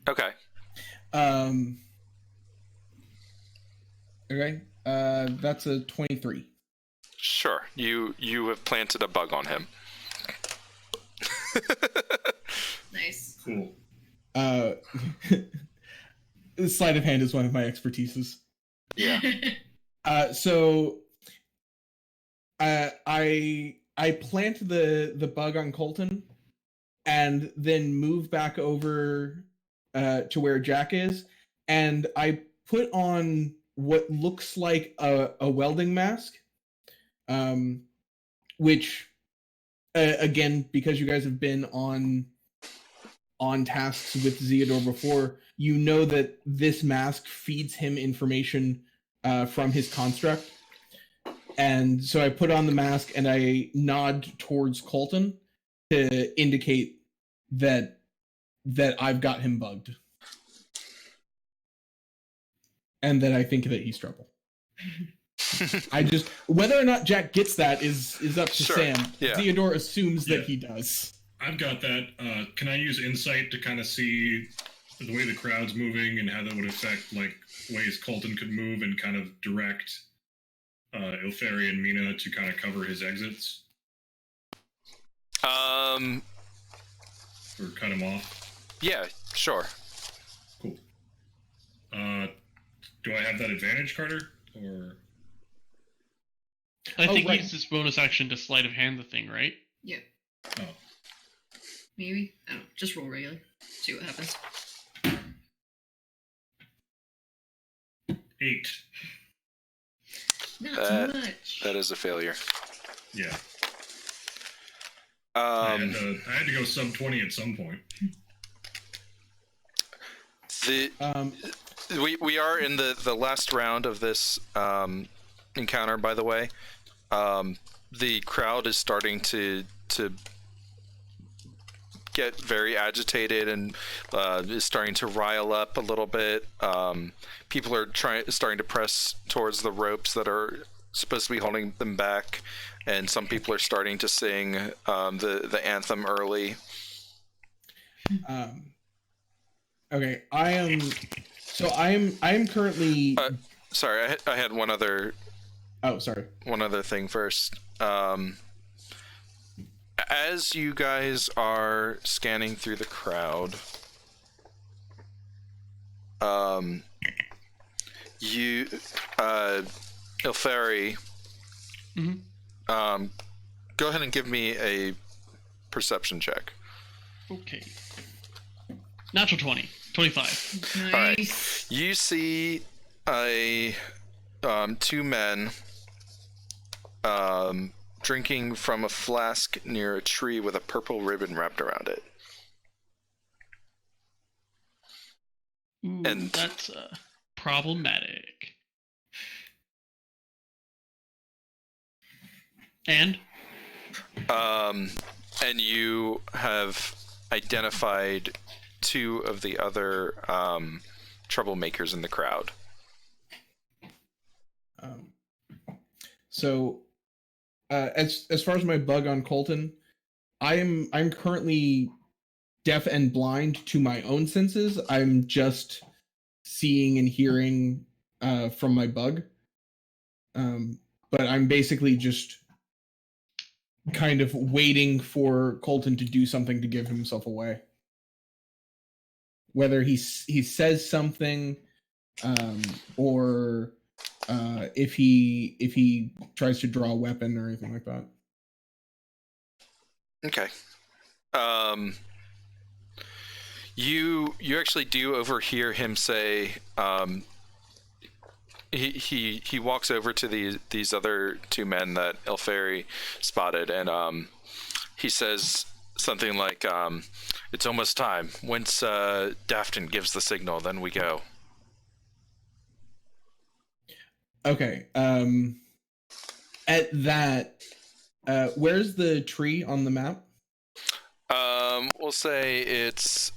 Okay. Okay. That's a 23. Sure. You have planted a bug on him. Nice. Cool. Sleight of hand is one of my expertises. Yeah. So I plant the bug on Colton, and then move back over to where Jack is, and I put on what looks like a welding mask, which again, because you guys have been on tasks with Zeodor before, you know that this mask feeds him information from his construct. And so I put on the mask and I nod towards Colton to indicate that I've got him bugged. And that I think that he's trouble. I just, whether or not Jack gets that is up to Sam. Yeah. Theodore assumes that he does. I've got that. Can I use insight to kind of see the way the crowd's moving and how that would affect like ways Colton could move and kind of direct Ilferi and Mina to kind of cover his exits? Or cut him off? Yeah, sure. Cool. Do I have that advantage, Carter? Or I think he uses his bonus action to sleight of hand the thing, right? Yeah. Oh. Maybe. I don't know. Just roll regular. See what happens. 8. Not too much. That is a failure. Yeah. I had to go sub 20 at some point. We are in the last round of this encounter, by the way. The crowd is starting to get very agitated and is starting to rile up a little bit. People are starting to press towards the ropes that are supposed to be holding them back, and some people are starting to sing the anthem early. Okay, I am currently. Sorry, I had one other. Oh, sorry. One other thing first. As you guys are scanning through the crowd, you, Ilferi, go ahead and give me a perception check. Okay. Natural 20. 25. Nice. All right. You see two men drinking from a flask near a tree with a purple ribbon wrapped around it. Ooh, and that's problematic. And you have identified two of the other troublemakers in the crowd. So as far as my bug on Colton, I'm currently deaf and blind to my own senses. I'm just seeing and hearing from my bug. But I'm basically just kind of waiting for Colton to do something to give himself away. Whether he says something, or if he tries to draw a weapon or anything like that. Okay. You actually do overhear him say, he walks over to these other two men that Ilferi spotted, and he says something like, "It's almost time. Once Dafton gives the signal, then we go." Okay. At that, where's the tree on the map? We'll say it's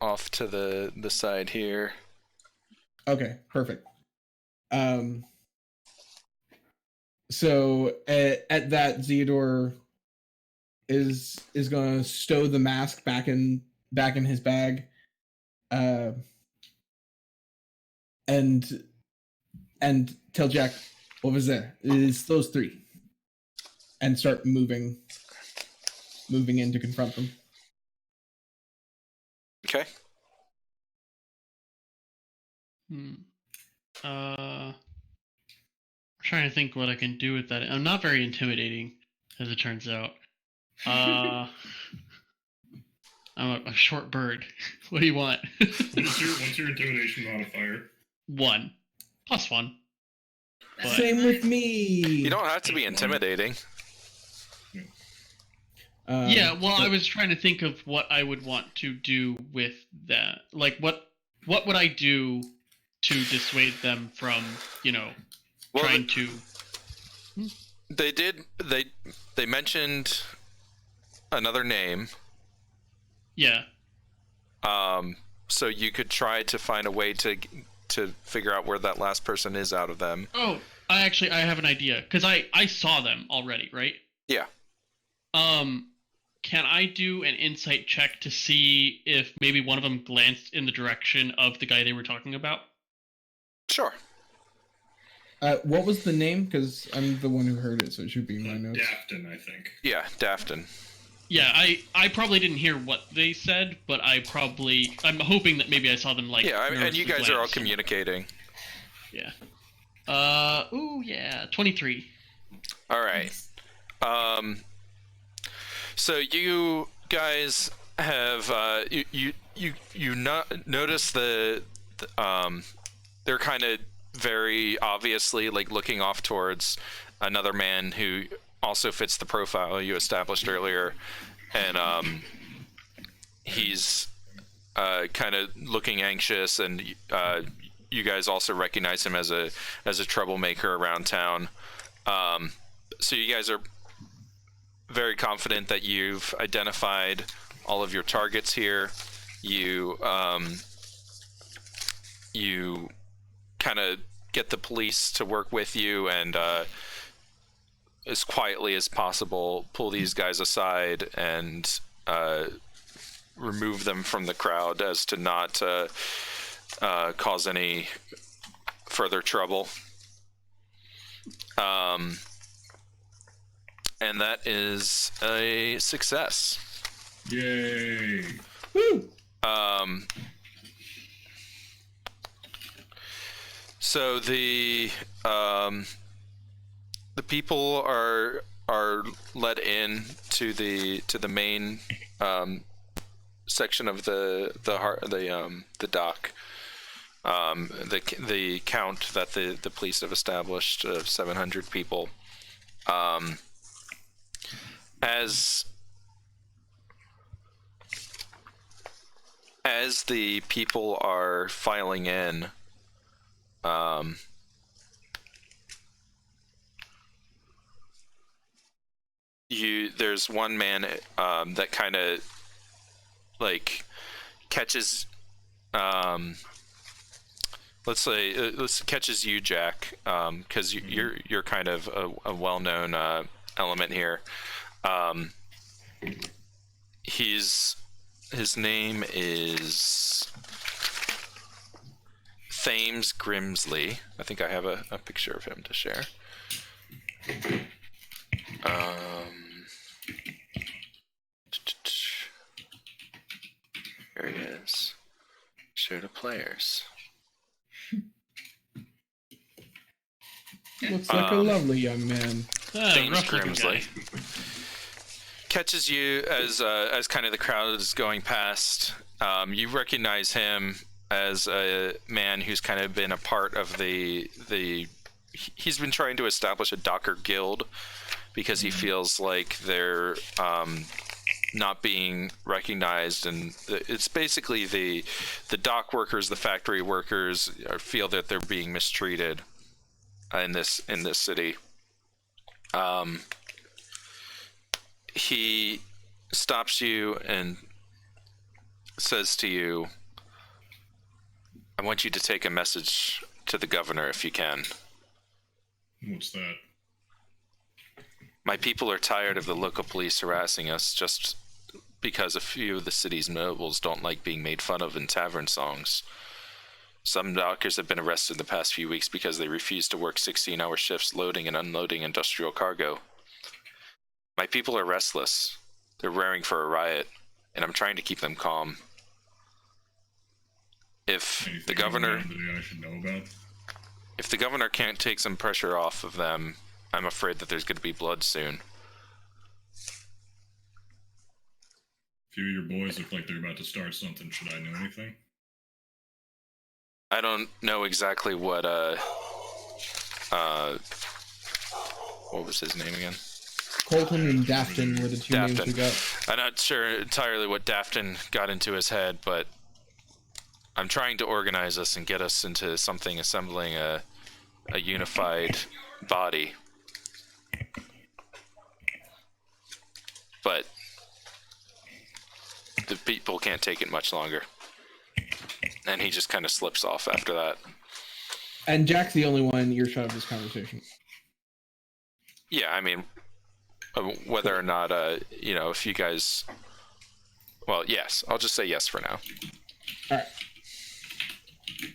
off to the side here. Okay, perfect. So at that, Zeodor is going to stow the mask back in his bag, and tell Jack, over there, it's those three, and start moving in to confront them. Okay. trying to think what I can do with that. I'm not very intimidating, as it turns out. I'm a short bird. What do you want? What's your intimidation modifier? 1 + 1. But Same with me. You don't have to be intimidating. Yeah, well, I was trying to think of what I would want to do with that. Like, what would I do to dissuade them from, trying to... They mentioned another name. Yeah. So you could try to find a way to figure out where that last person is out of them. Oh, I have an idea, because I saw them already, right? Yeah. Can I do an insight check to see if maybe one of them glanced in the direction of the guy they were talking about? Sure. What was the name? Because I'm the one who heard it, so it should be in my notes. Dafton, I think. Yeah, Dafton. Yeah, I probably didn't hear what they said, but I'm hoping that maybe I saw them like... Yeah, and you guys are all communicating. Yeah. 23. All right. So you guys have notice they're kind of very obviously like looking off towards another man who also fits the profile you established earlier, and he's kind of looking anxious, and you guys also recognize him as a troublemaker around town. So you guys are very confident that you've identified all of your targets here. You kind of get the police to work with you, and as quietly as possible pull these guys aside and remove them from the crowd as to not cause any further trouble. And that is a success. Yay! Woo! So the people are let in to the main section of the dock. The count that the police have established of 700 people. As the people are filing in, there's one man that kind of like catches catches you, Jack, because you're kind of a well-known element here. His name is Thames Grimsley. I think I have a picture of him to share. Here he is. Show to players. Looks like a lovely young man. Thames Grimsley catches you as kind of the crowd is going past. You recognize him as a man who's kind of been a part of he's been trying to establish a docker guild because he feels like they're not being recognized, and it's basically the dock workers, the factory workers feel that they're being mistreated in this city. He stops you and says to you, I want you to take a message to the governor if you can. What's that? My people are tired of the local police harassing us just because a few of the city's nobles don't like being made fun of in tavern songs. Some dockers have been arrested the past few weeks because they refuse to work 16-hour shifts loading and unloading industrial cargo. My people are restless. They're raring for a riot, and I'm trying to keep them calm. If Anything the governor... that I should know about? if the governor can't take some pressure off of them, I'm afraid that there's going to be blood soon. A few of your boys look like they're about to start something. Should I know anything? I don't know exactly what was his name again? Colton and Dafton were the two names we got. I'm not sure entirely what Dafton got into his head, but I'm trying to organize us and get us into something assembling a unified body. But the people can't take it much longer. And he just kind of slips off after that. And Jack's the only one earshot of this conversation. Yeah, I mean, whether or not, if you guys... Well, yes. I'll just say yes for now. All right.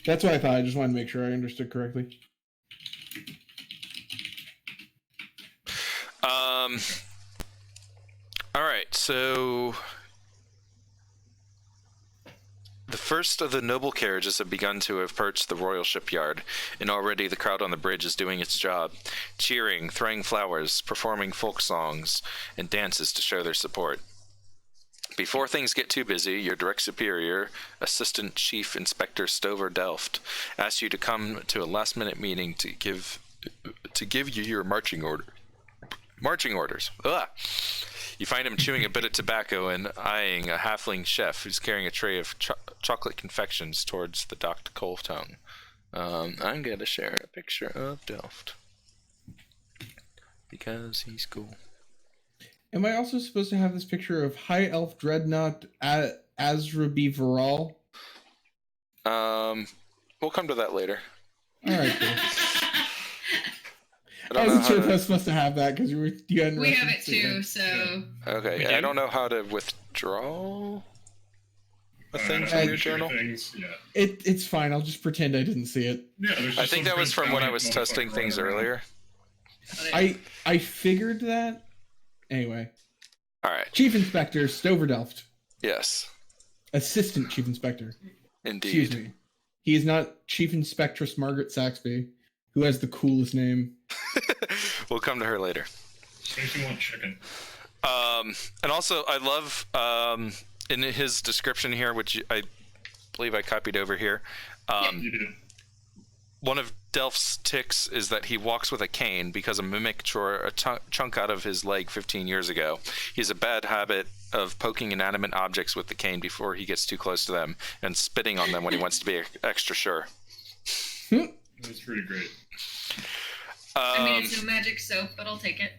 That's what I thought. I just wanted to make sure I understood correctly. All right, so... The first of the noble carriages have begun to approach the royal shipyard, and already the crowd on the bridge is doing its job, cheering, throwing flowers, performing folk songs, and dances to show their support. Before things get too busy, your direct superior, Assistant Chief Inspector Stover Delft, asks you to come to a last-minute meeting to give you your marching orders. Ugh. You find him chewing a bit of tobacco and eyeing a halfling chef who's carrying a tray of chocolate confections towards the docked coal tongue. I'm going to share a picture of Delft. Because he's cool. Am I also supposed to have this picture of High Elf Dreadnought Azrabi Viral? We'll come to that later. All right, cool. I wasn't sure if I was supposed to have that because you hadn't. We have it too, so. Okay, yeah, I don't know how to withdraw a thing from your journal. Things, yeah. It's fine. I'll just pretend I didn't see it. Yeah, I think that was from when I was testing things earlier. I figured that. Anyway. All right. Chief Inspector Stover Delft. Yes. Assistant Chief Inspector. Indeed. Excuse me. He is not Chief Inspectress Margaret Saxby, who has the coolest name. We'll come to her later. Makes you want chicken. And also, I love in his description here, which I believe I copied over here. You did. One of Delft's tics is that he walks with a cane because a mimic tore a chunk out of his leg 15 years ago. He has a bad habit of poking inanimate objects with the cane before he gets too close to them and spitting on them when he wants to be extra sure. That's pretty great. I mean, it's no magic soap, but I'll take it.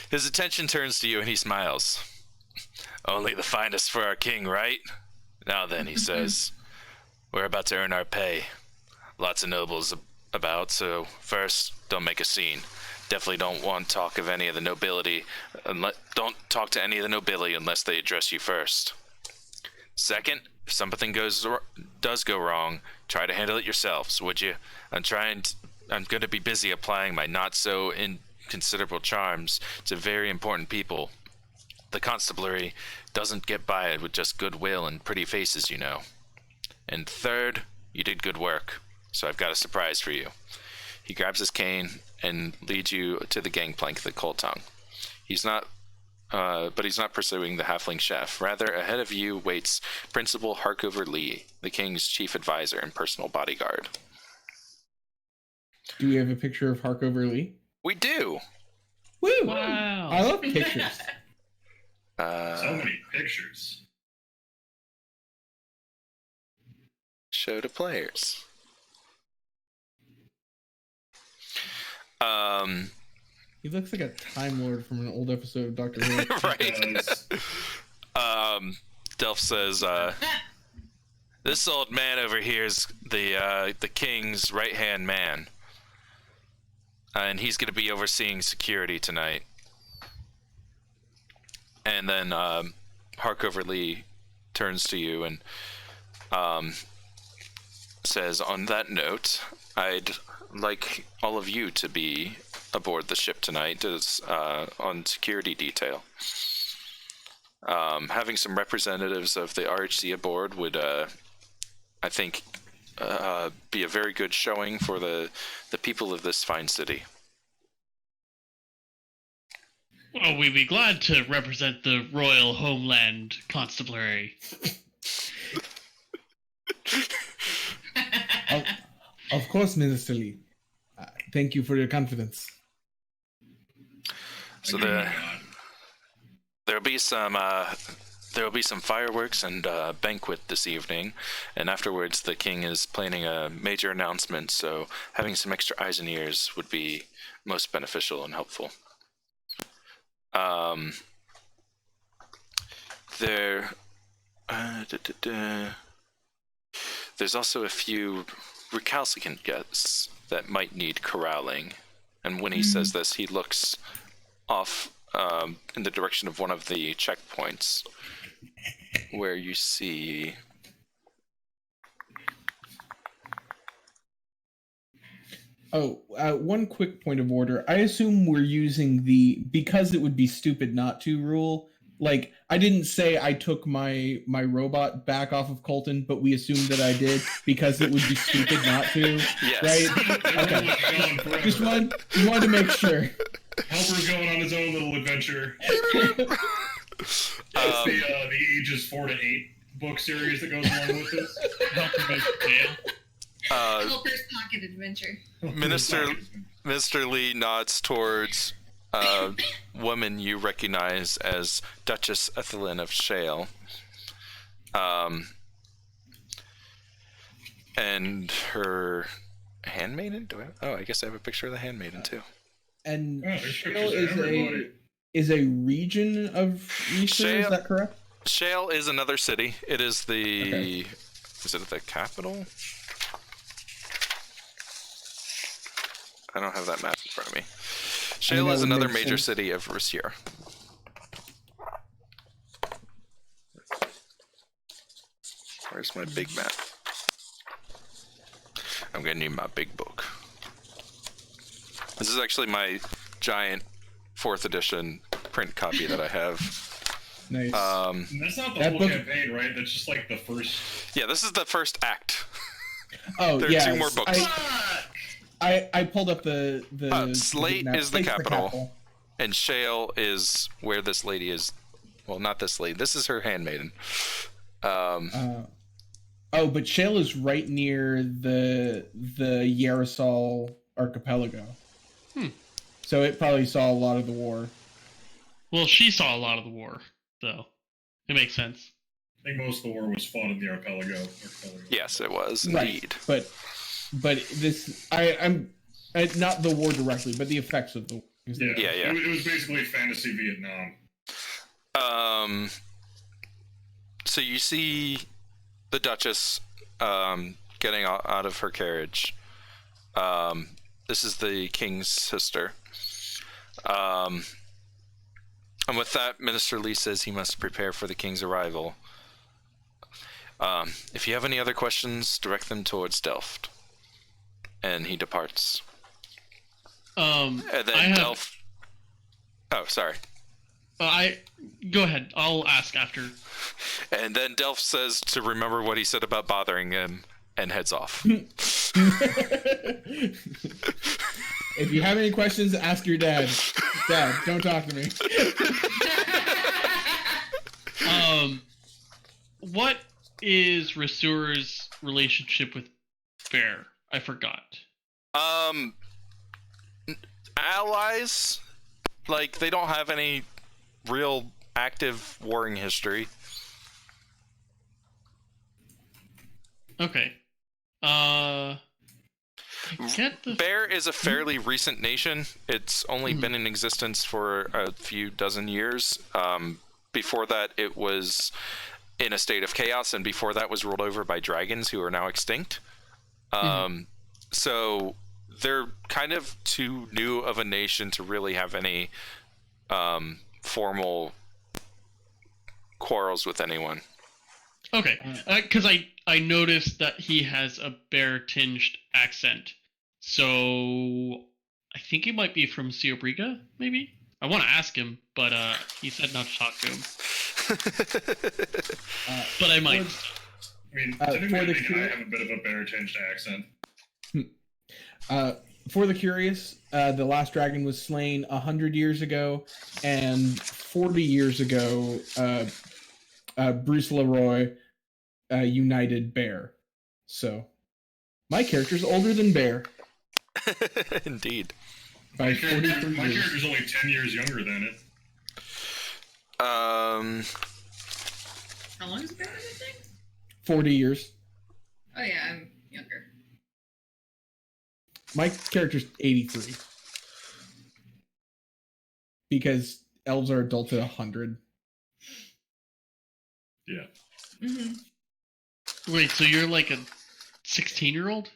His attention turns to you and he smiles. Only the finest for our king, right? Now then, he says, we're about to earn our pay. Lots of nobles about, so first, don't make a scene. Definitely don't want talk of any of the nobility. Don't talk to any of the nobility unless they address you first. Second, if something does go wrong, try to handle it yourselves, would you? I'm going to be busy applying my not-so-inconsiderable charms to very important people. The constabulary doesn't get by with just goodwill and pretty faces, you know. And third, you did good work, so I've got a surprise for you. He grabs his cane and leads you to the gangplank of the Cold Tongue. But he's not pursuing the halfling chef. Rather, ahead of you waits Principal Harkover Lee, the king's chief advisor and personal bodyguard. Do we have a picture of Harkover Lee? We do. Woo! Wow. I love pictures. So many pictures. Show to players. He looks like a Time Lord from an old episode of Doctor Who. Right. Delft says, this old man over here is the king's right-hand man. And he's going to be overseeing security tonight. And then Harkover Lee turns to you and says, on that note, I'd like all of you to be aboard the ship tonight on security detail. Having some representatives of the RHC aboard would, I think, be a very good showing for the people of this fine city. Well, we'd be glad to represent the Royal Homeland Constabulary. Of course, Minister Lee. Thank you for your confidence. So there'll be some fireworks and banquet this evening, and afterwards the king is planning a major announcement. So having some extra eyes and ears would be most beneficial and helpful. There's also a few recalcitrant guests that might need corralling, and when he says this, he looks off in the direction of one of the checkpoints, where you see one quick point of order. I assume we're using because it would be stupid not to rule. Like, I didn't say I took my robot back off of Colton, but we assumed that I did because it would be stupid not to. Yes. Right? Okay. Just wanted to make sure. Helper's going on his own little adventure. It's the ages 4 to 8 book series that goes along with this. Helper's Pocket Adventure. Mr. Lee nods towards a woman you recognize as Duchess Ethelyn of Shale. And her handmaiden? I guess I have a picture of the handmaiden too. And Shale is a region of Easter, is that correct? Shale is another city. It is the... Okay. Is it the capital? I don't have that map in front of me. Shale is another major city of Russia. Where's my big map? I'm gonna need my big book. This is actually my giant 4th edition print copy that I have. Nice. That's not the whole campaign, right? That's just like the first... Yeah, this is the first act. Oh, there are 2 more books. I pulled up the Slate is the capital, and Shale is where this lady is. Well, not this lady. This is her handmaiden. But Shale is right near the Yarosol archipelago. So it probably saw a lot of the war. Well, she saw a lot of the war, so it makes sense. I think most of the war was fought in the archipelago. Yes, it was indeed. Right. But this, I'm not the war directly, but the effects of the war. Yeah. It was basically fantasy Vietnam. So you see the Duchess getting out of her carriage. This is the king's sister. And with that, Minister Lee says he must prepare for the king's arrival. If you have any other questions, direct them towards Delft. And he departs. And then Delft... Oh, sorry. Go ahead. I'll ask after. And then Delft says to remember what he said about bothering him and heads off. If you have any questions, ask your dad. Dad, don't talk to me. What is Rasur's relationship with Bear? I forgot. Allies. Like, they don't have any real active warring history. Okay. Bear is a fairly recent nation. It's only been in existence for a few dozen years. Before that, it was in a state of chaos, and before that was ruled over by dragons who are now extinct. So they're kind of too new of a nation to really have any formal quarrels with anyone. Okay, because I noticed that he has a bear-tinged accent, so I think he might be from Siobriga, maybe? I want to ask him, but he said not to talk to him. But I might. I mean, For typically I the think I curious, have a bit of a bear-tinged accent. for the curious, the last dragon was slain 100 years ago, and 40 years ago, Bruce Leroy united Bear. So, my character's older than Bear. Indeed. By My 43 years. character's only 10 years younger than it. How long has it been in this thing? 40 years. Oh yeah, I'm younger. My character's 83. Because elves are adults at 100. Yeah. Wait, so you're like a 16-year-old?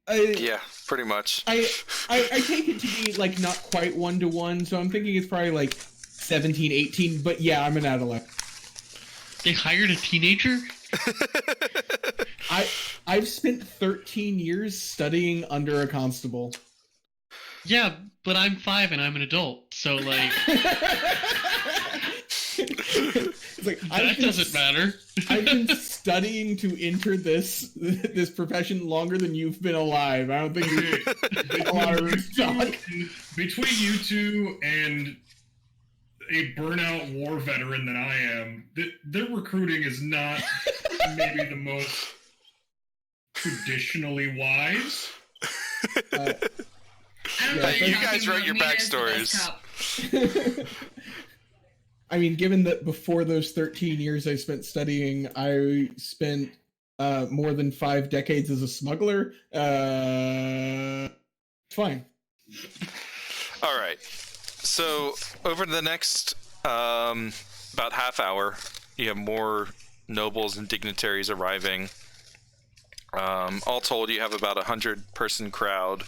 Yeah, pretty much. I take it to be like not quite 1-to-1, so I'm thinking it's probably like 17, 18, but yeah, I'm an adolescent. They hired a teenager? I've spent 13 years studying under a constable. Yeah, but I'm 5 and I'm an adult, so like It's like that doesn't matter. I've been studying to enter this profession longer than you've been alive. I don't think there's a lot of room to talk. Between you two and a burnout war veteran that I am, their recruiting is not maybe the most traditionally wise. I don't know. You guys wrote your backstories. I mean, given that before those 13 years I spent studying, I spent more than 5 decades as a smuggler. Fine. All right. So over the next about half hour, you have more nobles and dignitaries arriving. All told, you have about 100-person crowd,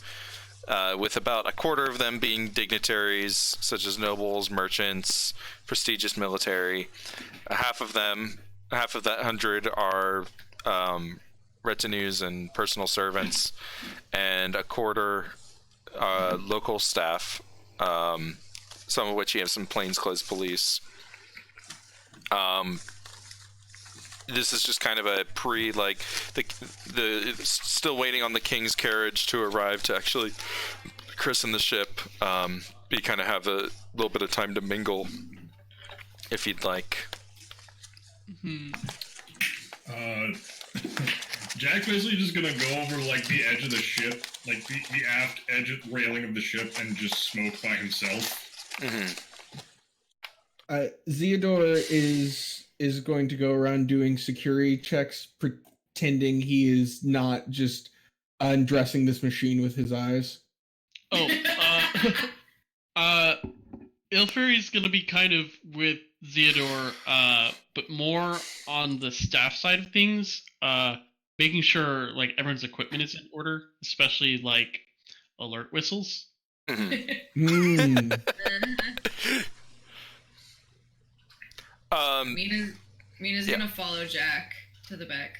with about a quarter of them being dignitaries, such as nobles, merchants, prestigious military. Half of that 100 are retinues and personal servants, and a quarter local staff, some of which you have some plainclothes police. This is just kind of a the still waiting on the king's carriage to arrive to actually christen the ship. You kind of have a little bit of time to mingle if you'd like. Jack's basically just gonna go over like the edge of the ship, like the aft edge railing of the ship, and just smoke by himself. Zeodor is going to go around doing security checks, pretending he is not just undressing this machine with his eyes. Ilfuri's gonna be kind of with Zeodor, but more on the staff side of things, making sure like everyone's equipment is in order, especially like alert whistles. Mina's gonna follow Jack to the back.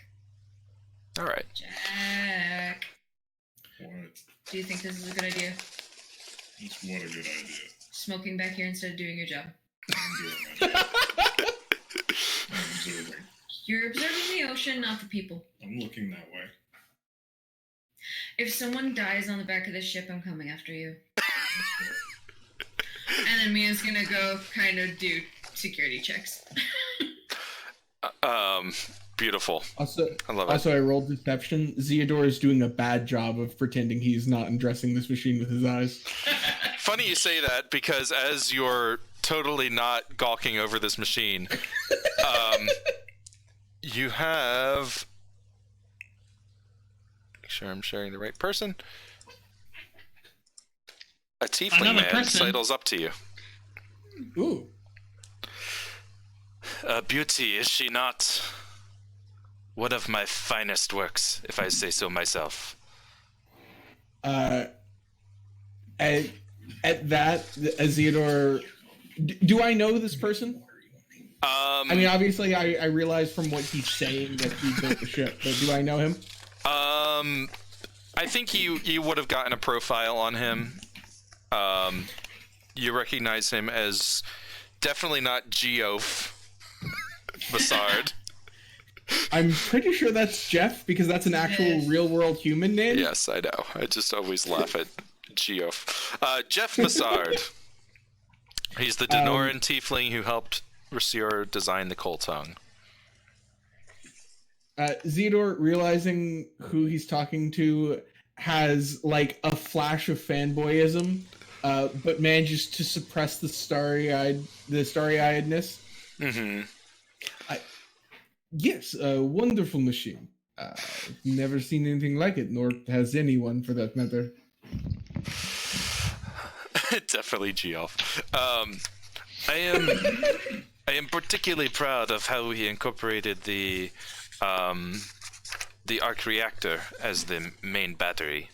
All right. Jack. What? Do you think this is a good idea? It's what a good idea. Smoking back here instead of doing your job. I'm doing my job. I'm observing. You're observing the ocean, not the people. I'm looking that way. If someone dies on the back of the ship, I'm coming after you. And then Mina's gonna go kind of do security checks. Beautiful. Also, I love it. Also, I rolled deception. Zeodor is doing a bad job of pretending he's not undressing this machine with his eyes. Funny you say that, because as you're totally not gawking over this machine, you have... Make sure I'm sharing the right person. A tiefling man sidles up to you. Ooh. A beauty, is she not? One of my finest works, if I say so myself. At that, Zeodor... Do I know this person? I mean, obviously, I realize from what he's saying that he built the ship, but do I know him? I think you would have gotten a profile on him. You recognize him as definitely not Geoff Bassard. I'm pretty sure that's Jeff, because that's an actual real-world human name. Yes, I know. I just always laugh at Geoff. Jeff Massard. He's the Denoran tiefling who helped Rasior design the Coal Tongue. Zeodor, realizing who he's talking to, has like a flash of fanboyism, but manages to suppress the starry-eyedness. Mm-hmm. Yes, a wonderful machine. I've never seen anything like it, nor has anyone, for that matter. Definitely Geoff. I am particularly proud of how he incorporated the arc reactor as the main battery.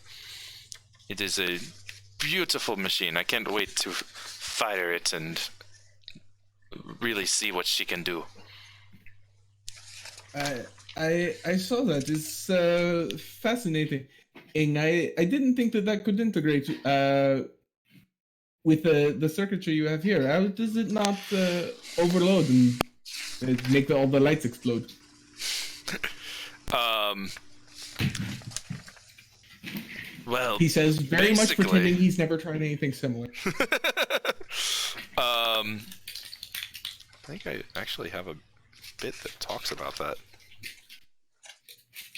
It is a beautiful machine. I can't wait to fire it and really see what she can do. I saw that. It's fascinating. And I didn't think that could integrate with the circuitry you have here. How does it not overload and make all the lights explode? Well, he says, very much pretending he's never tried anything similar. I think I actually have a bit that talks about that.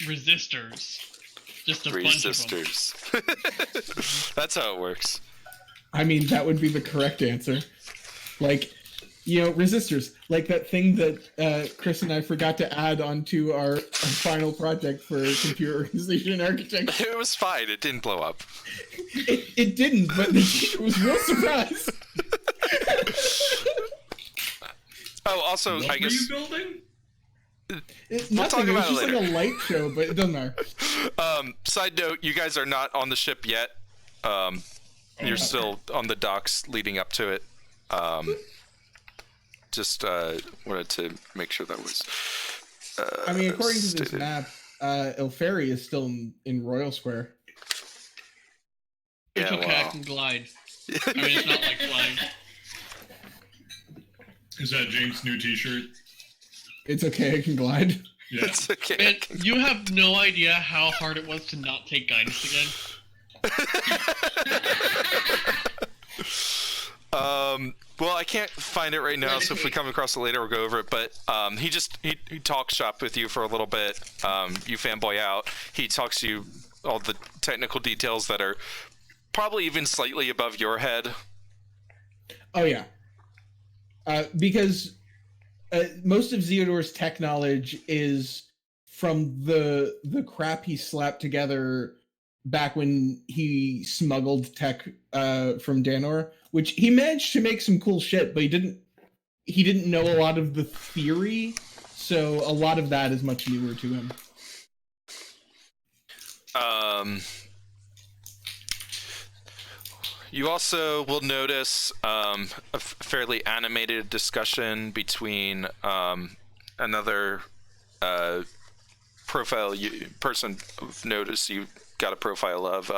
Resistors. Just a bunch of them. That's how it works. I mean, that would be the correct answer. Like, resistors. Like that thing that Chris and I forgot to add onto our final project for computer organization and architecture. It was fine. It didn't blow up. It didn't, but the teacher was real surprised. Oh, also, what I guess... were you building? We'll talk about it later. It's just like a light show, but it doesn't matter. Side note, you guys are not on the ship yet. You're still on the docks leading up to it. Just wanted to make sure that was I mean, according to this stated. map, Ilferi is still in Royal Square. It's Yeah, okay, wow. I can glide. I mean, it's not like flying. Is that James' new T-shirt? It's okay, I can glide. Yeah. It's okay. Man, you have no idea how hard it was to not take guidance again. Well, I can't find it right now, so if we come across it later, we'll go over it. But he talks shop with you for a little bit. You fanboy out. He talks to you all the technical details that are probably even slightly above your head. Oh yeah, because most of Zeodor's tech knowledge is from the crap he slapped together back when he smuggled tech from Danor, which he managed to make some cool shit, but he didn't know a lot of the theory, so a lot of that is much newer to him. You also will notice a fairly animated discussion between another person of notice you got a profile of,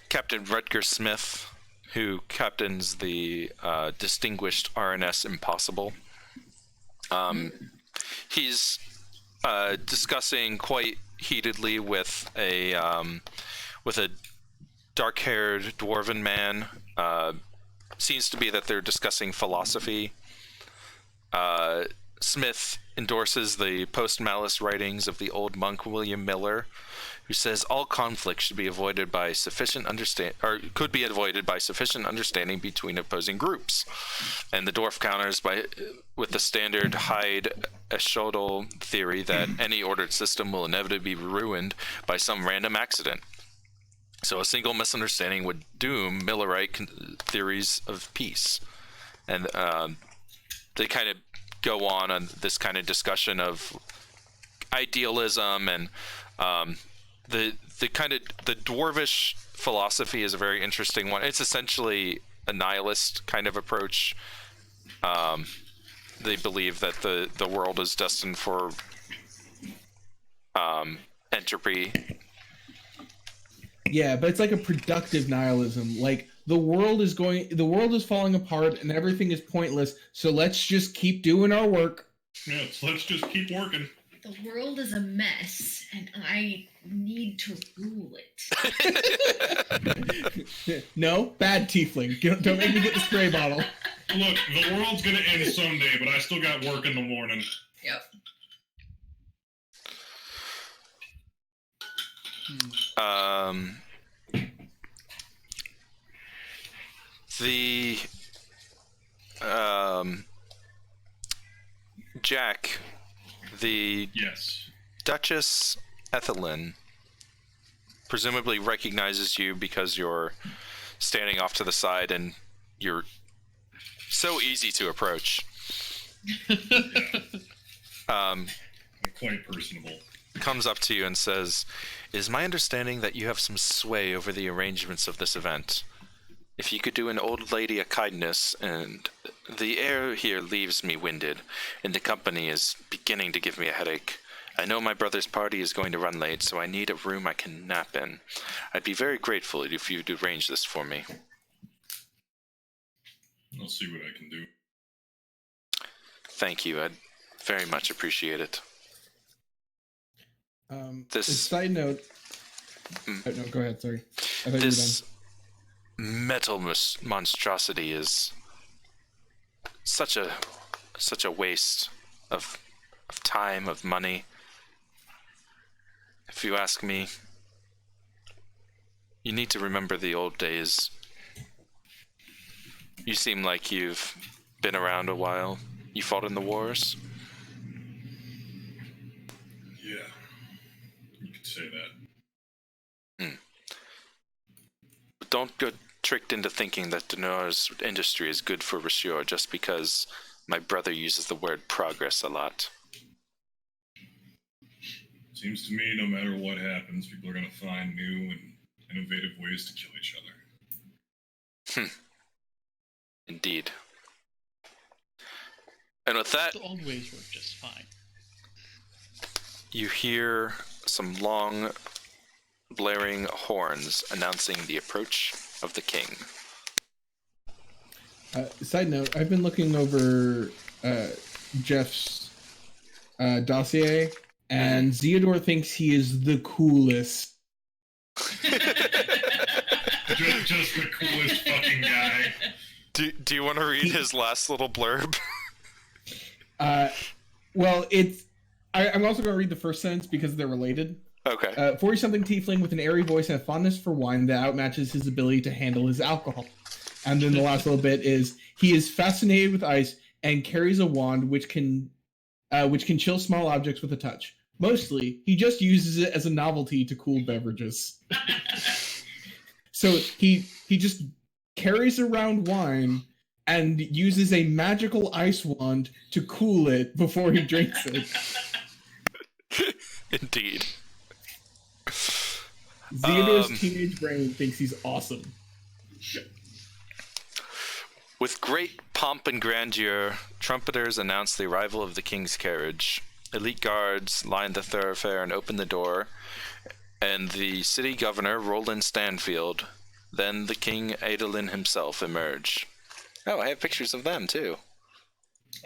Captain Rutger Smith, who captains the distinguished RNS Impossible. He's discussing quite heatedly with a dark-haired dwarven man. Seems to be that they're discussing philosophy. Smith endorses the post-Malice writings of the old monk William Miller, who says all conflict should be avoided by sufficient could be avoided by sufficient understanding between opposing groups. And the dwarf counters with the standard Hyde-Eschodel theory that any ordered system will inevitably be ruined by some random accident. So a single misunderstanding would doom Millerite theories of peace. And they kind of go on this kind of discussion of idealism and the dwarvish philosophy is a very interesting one. It's essentially a nihilist kind of approach. They believe that the world is destined for entropy. Yeah, but it's like a productive nihilism. Like the world is falling apart and everything is pointless. So let's just keep doing our work. Yeah, so let's just keep working. The world is a mess, and I need to rule it. No, bad tiefling. Don't make me get the spray bottle. Look, the world's gonna end someday, but I still got work in the morning. Yep. The Jack, the Yes. Duchess Ethelyn presumably recognizes you because you're standing off to the side and you're so easy to approach. I'm quite personable. Comes up to you and says, "It is my understanding that you have some sway over the arrangements of this event. If you could do an old lady a kindness, and the air here leaves me winded, and the company is beginning to give me a headache. I know my brother's party is going to run late, so I need a room I can nap in. I'd be very grateful if you'd arrange this for me." I'll see what I can do. Thank you. I'd very much appreciate it. Side note. Oh, no, go ahead. Sorry. I thought This you metal monstrosity is such a waste of time, of money. If you ask me, you need to remember the old days. You seem like you've been around a while. You fought in the wars. Yeah. You could say that. But don't get tricked into thinking that Denora's industry is good for Rashur just because my brother uses the word progress a lot. Seems to me no matter what happens, people are going to find new and innovative ways to kill each other. Indeed. And with that, The old ways work just fine. you hear some long, blaring horns announcing the approach of the king. Side note, I've been looking over Jeff's dossier, and Zeodor thinks he is the coolest. Just the coolest fucking guy. Do you want to read his last little blurb? Well, I'm also going to read the first sentence because they're related. Okay. 40-something tiefling with an airy voice and a fondness for wine that outmatches his ability to handle his alcohol. And then the last little bit is, he is fascinated with ice and carries a wand which can chill small objects with a touch. Mostly, he just uses it as a novelty to cool beverages. So he just carries around wine and uses a magical ice wand to cool it before he drinks it. Indeed. Zeodor's teenage brain thinks he's awesome. With great pomp and grandeur, trumpeters announced the arrival of the king's carriage. Elite guards lined the thoroughfare and opened the door, and the city governor, Roland Stanfield, then the King Adolin himself emerged. Oh, I have pictures of them, too.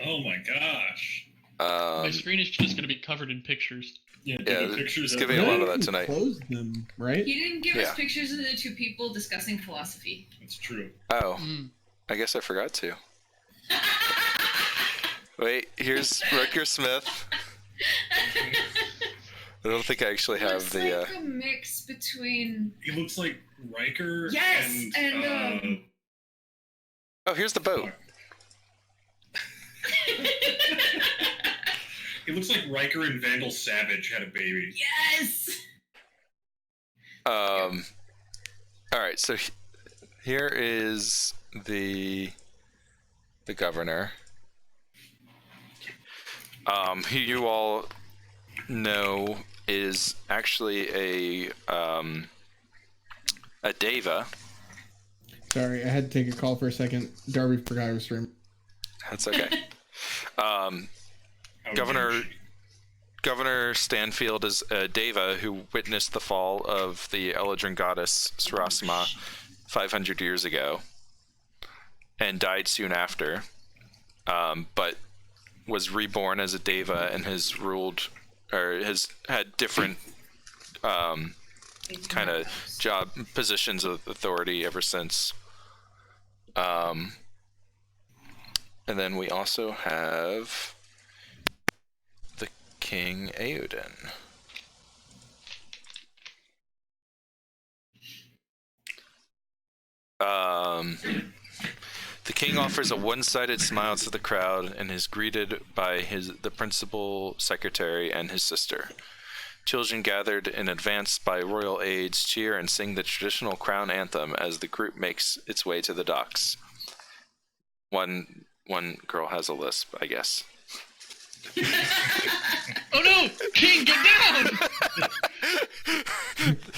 Oh my gosh. My screen is just going to be covered in pictures. Yeah, it's pictures giving a lot of that tonight. Closed them, right? He didn't give us pictures of the two people discussing philosophy. That's true. Oh, I guess I forgot to. Wait, here's Rutger Smith. I don't think I actually have Looks the... like a mix between... He looks like Riker Yes, and Oh, here's the boat. He looks like Riker and Vandal Savage had a baby. Yes! All right, so here is the governor. Who you all know is actually a Deva. Sorry, I had to take a call for a second. Darby forgot I was streaming. That's okay. Governor Stanfield is a Deva who witnessed the fall of the Eladrin goddess Sarasma 500 years ago and died soon after, but was reborn as a Deva and has ruled or has had different kind of job positions of authority ever since. And then we also have the King Eowyn. The king offers a one-sided smile to the crowd and is greeted by the principal secretary and his sister. Children gathered in advance by royal aides cheer and sing the traditional crown anthem as the group makes its way to the docks. One girl has a lisp, I guess. Oh no! King, get down!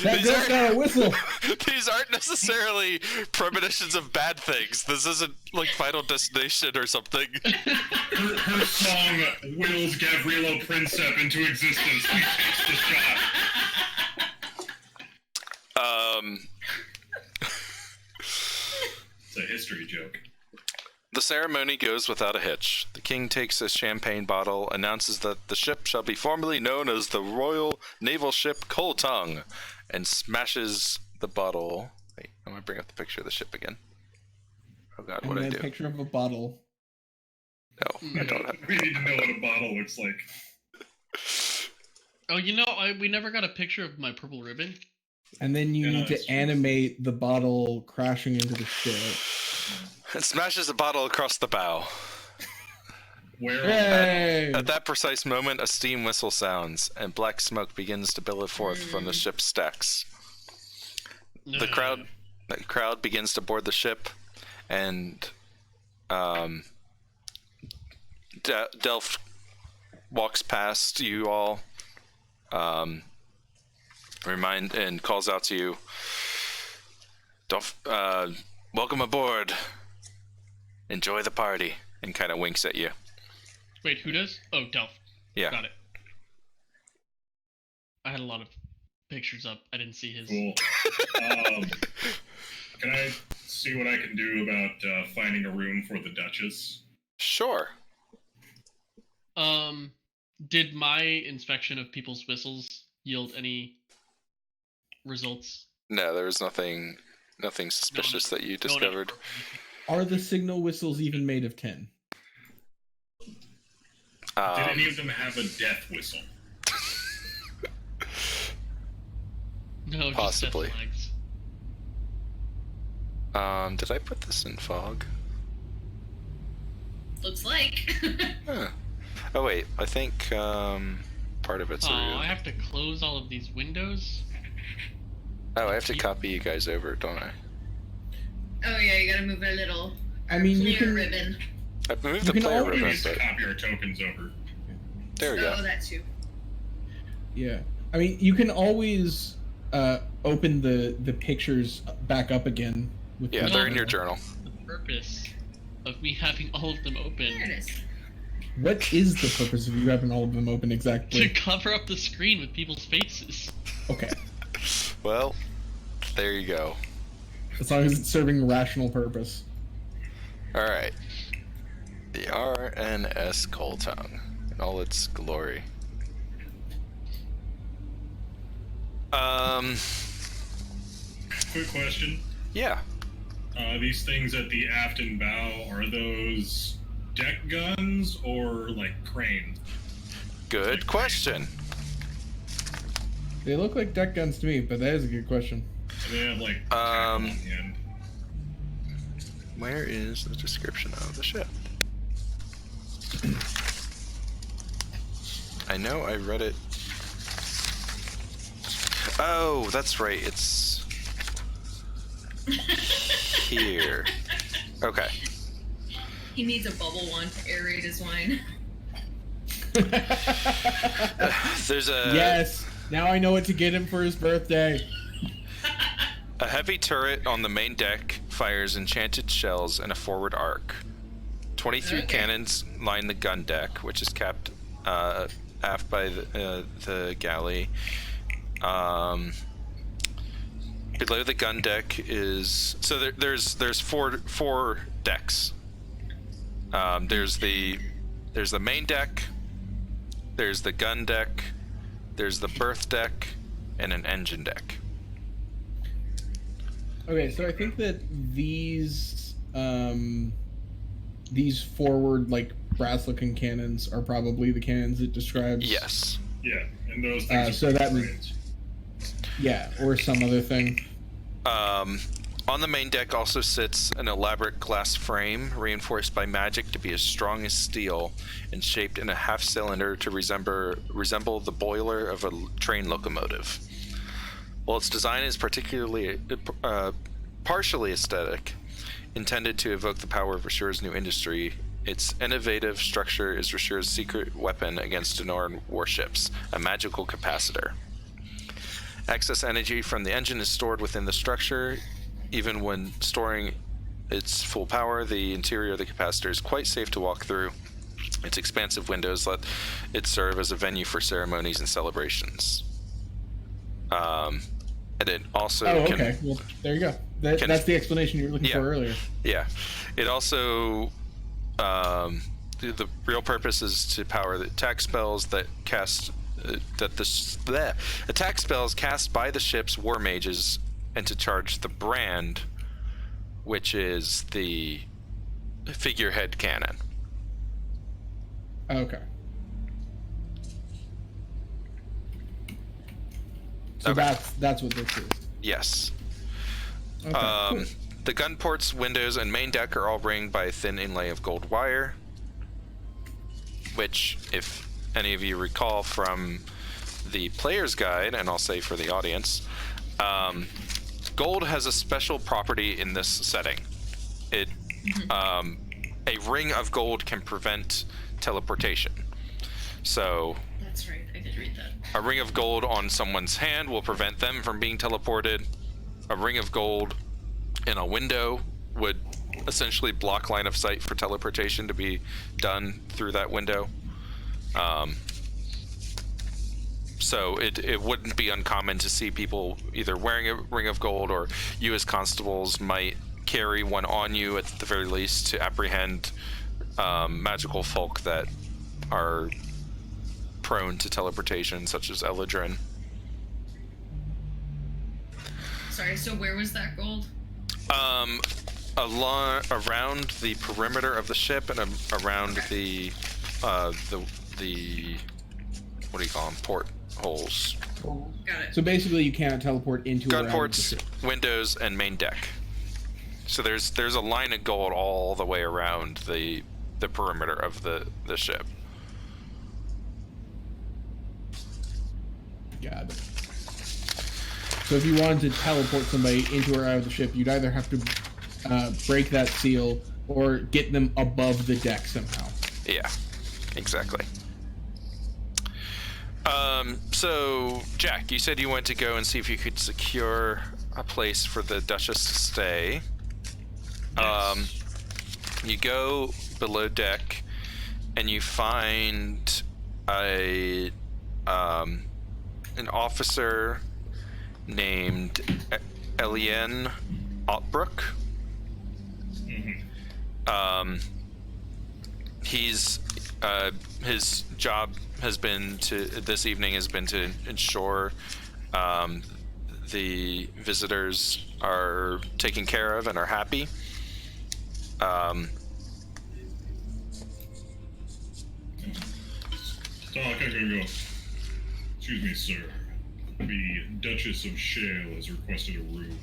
That girl's got a whistle. These aren't necessarily premonitions of bad things. This isn't like Final Destination or something. Her song wills Gavrilo Princip into existence. He takes the shot. It's a history joke. The ceremony goes without a hitch. The king takes a champagne bottle, announces that the ship shall be formally known as the Royal Naval Ship Coal Tongue, and smashes the bottle. Wait, I'm gonna bring up the picture of the ship again. Oh god, what did I do? A picture of a bottle. No, I don't have. We need to know what a bottle looks like. Oh, we never got a picture of my purple ribbon. And then you need to animate the bottle crashing into the ship. It smashes a bottle across the bow. Hey! At that precise moment, a steam whistle sounds, and black smoke begins to billow forth from the ship's decks. The crowd begins to board the ship, and Delph walks past you all, and calls out to you, Delph, welcome aboard. Enjoy the party, and kind of winks at you. Wait, who does? Oh, Delph. Yeah. Got it. I had a lot of pictures up. I didn't see his. Cool. Can I see what I can do about finding a room for the Duchess? Sure. Did my inspection of people's whistles yield any results? No, there was nothing suspicious that you discovered. Are the signal whistles even made of tin? Did any of them have a death whistle? No, possibly. Just death flags. Did I put this in fog? Looks like. Huh. Oh wait, I think part of it's. I have to close all of these windows. Oh, I have to copy you guys over, don't I? Oh yeah, you gotta move a little. I mean, you clear can. ribbon. I've moved You the can player always- We ribbon, need to but copy our tokens over. there we go. Oh, that too. Yeah, I mean, you can always open the pictures back up again. With Yeah, the- they're in your journal. The purpose of me having all of them There it open is. What is the purpose of you having all of them open to exactly? cover up the screen with people's faces. Okay, Well, there you go. as long as it's serving a rational purpose. All right. The RNS Coal Tongue in all its glory. Quick question. Yeah. These things at the aft and bow, are those deck guns or like cranes? Good question. They look like deck guns to me, but that is a good question. Do they have like tackle on the end? Where is the description of the ship? I know I read it. Oh, that's right. It's here. Okay. He needs a bubble wand to aerate his wine. There's a Yes, now I know what to get him for his birthday. A heavy turret on the main deck fires enchanted shells in a forward arc. 23 Okay. cannons line the gun deck, which is capped aft by the galley. Below the gun deck is there's four decks. There's the main deck. There's the gun deck, there's the berth deck, and an engine deck. Okay, so I think that these forward, like, brass-looking cannons are probably the cannons it describes. Yes. Yeah, and those things are so that great. was, yeah, or some other thing. On the main deck also sits an elaborate glass frame reinforced by magic to be as strong as steel and shaped in a half cylinder to resemble the boiler of a train locomotive. While its design is partially aesthetic, intended to evoke the power of Rassur's new industry, its innovative structure is Rassur's secret weapon against Denoran warships, a magical capacitor. Excess energy from the engine is stored within the structure. Even when storing its full power, the interior of the capacitor is quite safe to walk through. Its expansive windows let it serve as a venue for ceremonies and celebrations. And it also okay. Well, there you go. That's the explanation you were looking for earlier. Yeah. It also... the real purpose is to power the attack spells that cast... attack spells cast by the ship's war mages, and to charge the brand, which is the figurehead cannon. Okay. So Okay. that's what this is. Yes. Okay, cool. The gun ports, windows, and main deck are all ringed by a thin inlay of gold wire, which, if any of you recall from the player's guide, and I'll say for the audience, gold has a special property in this setting. A ring of gold can prevent teleportation. So That's right, I did read that. a ring of gold on someone's hand will prevent them from being teleported. A ring of gold in a window would essentially block line of sight for teleportation to be done through that window. So it wouldn't be uncommon to see people either wearing a ring of gold, or you as constables might carry one on you at the very least to apprehend magical folk that are prone to teleportation, such as Eladrin. Sorry, so where was that gold? Around the perimeter of the ship and around the what do you call them? Port holes. Got it. So basically, you cannot teleport into or Gun out of ports, the ship. windows, and main deck. So there's a line of gold all the way around the perimeter of the ship. Got it. So if you wanted to teleport somebody into or out of the ship, you'd either have to break that seal or get them above the deck somehow. Yeah, exactly. So, Jack, you said you went to go and see if you could secure a place for the Duchess to stay. Yes. You go below deck, and you find an officer named Elien Otbrook. Mm-hmm. He's his job this evening has been to ensure the visitors are taken care of and are happy. So I gotta go. Excuse me, sir. The Duchess of Shale has requested a room.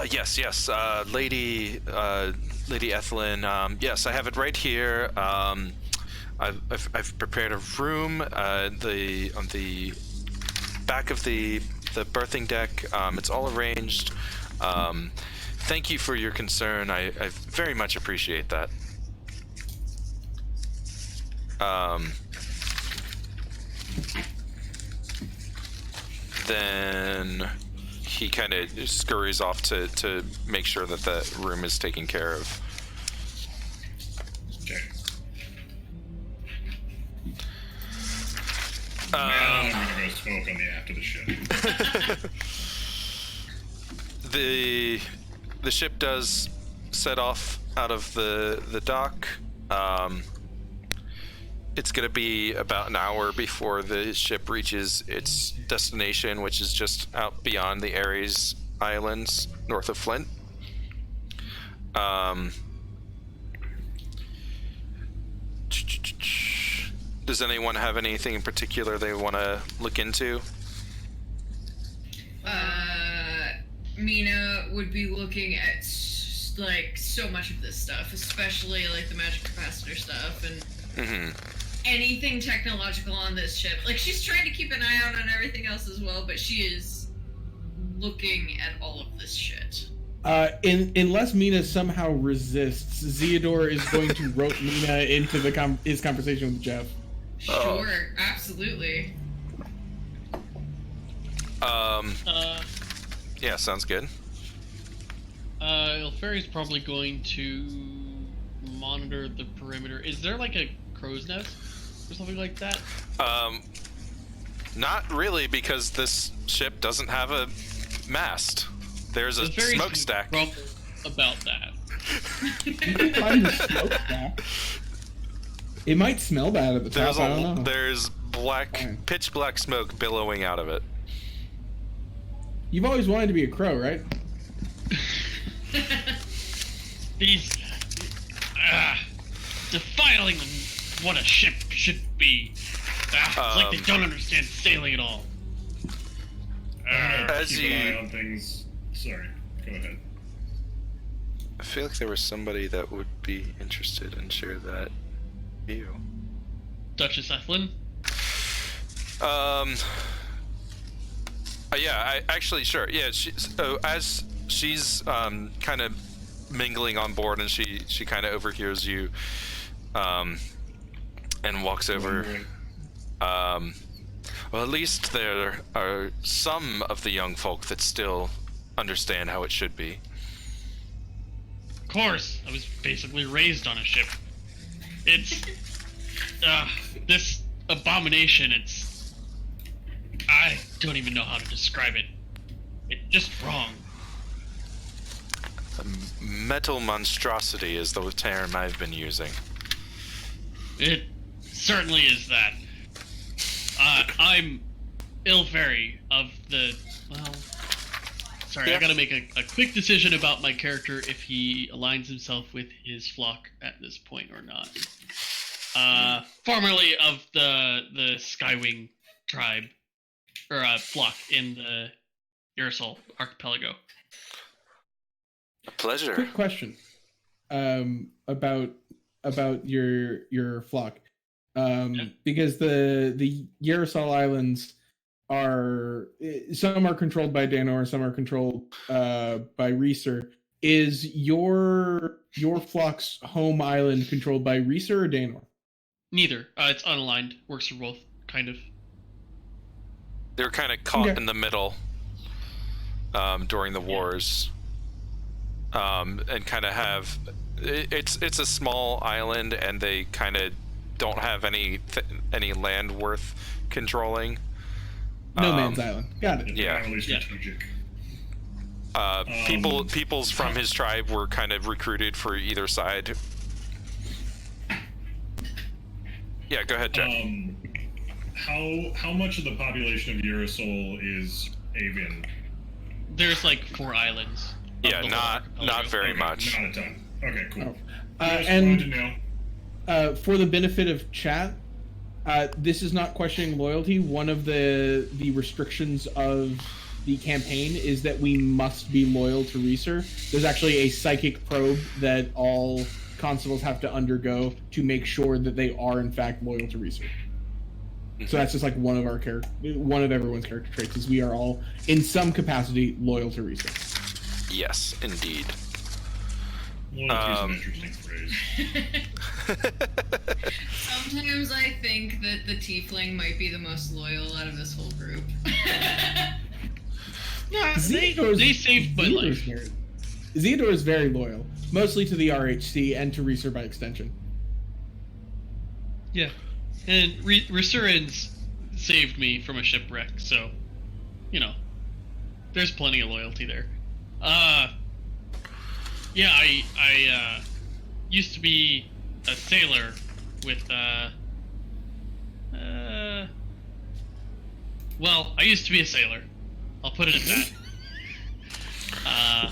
Yes, Lady Ethelyn. Yes, I have it right here. I've prepared a room. On the back of the berthing deck. It's all arranged. Thank you for your concern. I very much appreciate that. Then he kind of scurries off to make sure that the room is taken care of. Okay. Now I'm gonna go smoke on the aft of the ship. The ship does set off out of the dock. it's going to be about an hour before the ship reaches its destination, which is just out beyond the Ares Islands, north of Flint. Does anyone have anything in particular they want to look into? Mina would be looking at like so much of this stuff, especially like the magic capacitor stuff and anything technological on this ship. Like, she's trying to keep an eye out on everything else as well, but she is looking at all of this shit. Unless Mina somehow resists, Zeodor is going to rope Mina into his conversation with Jeff. Sure, absolutely. Yeah, sounds good. Ilferi's probably going to monitor the perimeter. Is there like a crow's nest or something like that? Not really, because this ship doesn't have a mast. There's a smokestack. About that. You can find the smokestack. It might smell bad at the top. I don't know. There's pitch black smoke billowing out of it. You've always wanted to be a crow, right? These defiling what a ship should be. It's like they don't understand sailing at all. As keep an eye you, on things. Sorry, go ahead. I feel like there was somebody that would be interested in share that view. Duchess Ethlyn? Yeah, sure. Yeah, as she's kind of mingling on board, and she kind of overhears you, and walks over. Well, at least there are some of the young folk that still understand how it should be. Of course, I was basically raised on a ship. It's this abomination. I don't even know how to describe it. It's just wrong. A metal monstrosity is the term I've been using. It certainly is that. I'm Ilferi of the... Well... Sorry, I gotta make a quick decision about my character if he aligns himself with his flock at this point or not. Formerly of the Skywing tribe, or flock in the Aerosol archipelago. A pleasure. Quick question about your flock, because the Aerosol Islands are, some are controlled by Danor, some are controlled by Reeser. Is your flock's home island controlled by Reeser or Danor? Neither. It's unaligned. Works for both, kind of. They're kind of caught in the middle during the wars, and kind of have it's a small island, and they kind of don't have any land worth controlling. No Man's Island. Got it. Yeah. Strategic. Peoples from his tribe were kind of recruited for either side. Yeah, go ahead, Jack. How much of the population of Eurosol is avian? There's like 4 islands. Yeah, not very much. Not a ton. Okay, cool. And for the benefit of chat, this is not questioning loyalty. One of the restrictions of the campaign is that we must be loyal to Reeser. There's actually a psychic probe that all constables have to undergo to make sure that they are in fact loyal to Reeser. So that's just like one of everyone's character traits, is we are all in some capacity loyal to Reeser. Yes, indeed. Loyalty is an interesting phrase. Sometimes I think that the tiefling might be the most loyal out of this whole group. Yeah, they saved my life. Zeodor is very loyal, mostly to the RHC and to Reeser by extension. Yeah, and Resurans saved me from a shipwreck, so, there's plenty of loyalty there. Yeah, I used to be a sailor with Well, I used to be a sailor. I'll put it at that.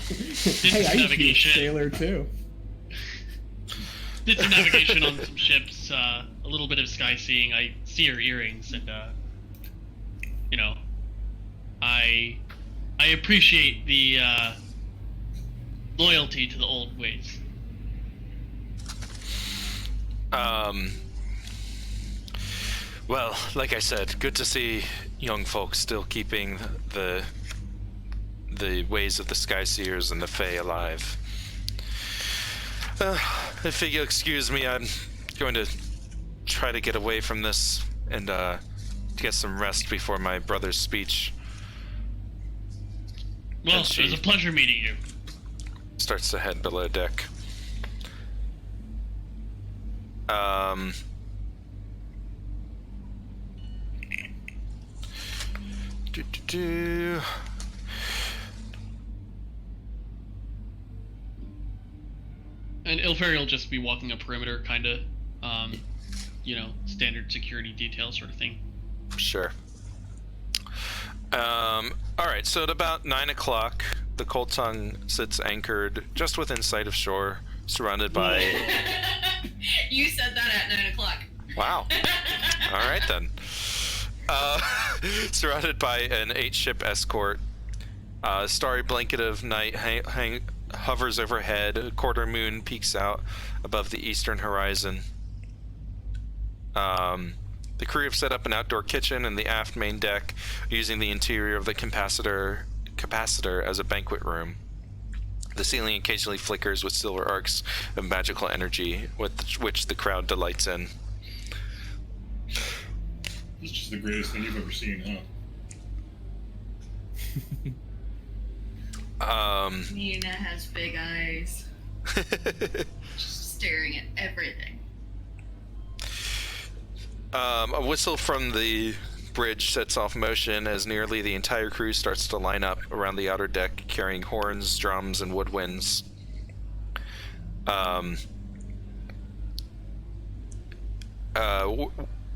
Did Hey, I some used to be a navigation. sailor too. Did some navigation on some ships. A little bit of sky seeing. I see your earrings, and you know, I appreciate the loyalty to the old ways. Well, like I said, good to see young folks still keeping the ways of the Skyseers and the Fae alive. If you'll excuse me, I'm going to try to get away from this and get some rest before my brother's speech. Well, it was a pleasure meeting you. Starts to head below deck. And Ilferi will just be walking a perimeter, kind of, standard security detail sort of thing. Sure. All right, so at about 9 o'clock, the Cold Tongue sits anchored just within sight of shore, surrounded by... You said that at 9 o'clock. Wow. All right, then. Surrounded by an 8-ship escort. A starry blanket of night hovers overhead. A quarter moon peeks out above the eastern horizon. The crew have set up an outdoor kitchen in the aft main deck, using the interior of the capacitor as a banquet room. The ceiling occasionally flickers with silver arcs of magical energy, which the crowd delights in. It's just the greatest thing you've ever seen, huh? Nina has big eyes. Just staring at everything. A whistle from the bridge sets off motion as nearly the entire crew starts to line up around the outer deck, carrying horns, drums, and woodwinds.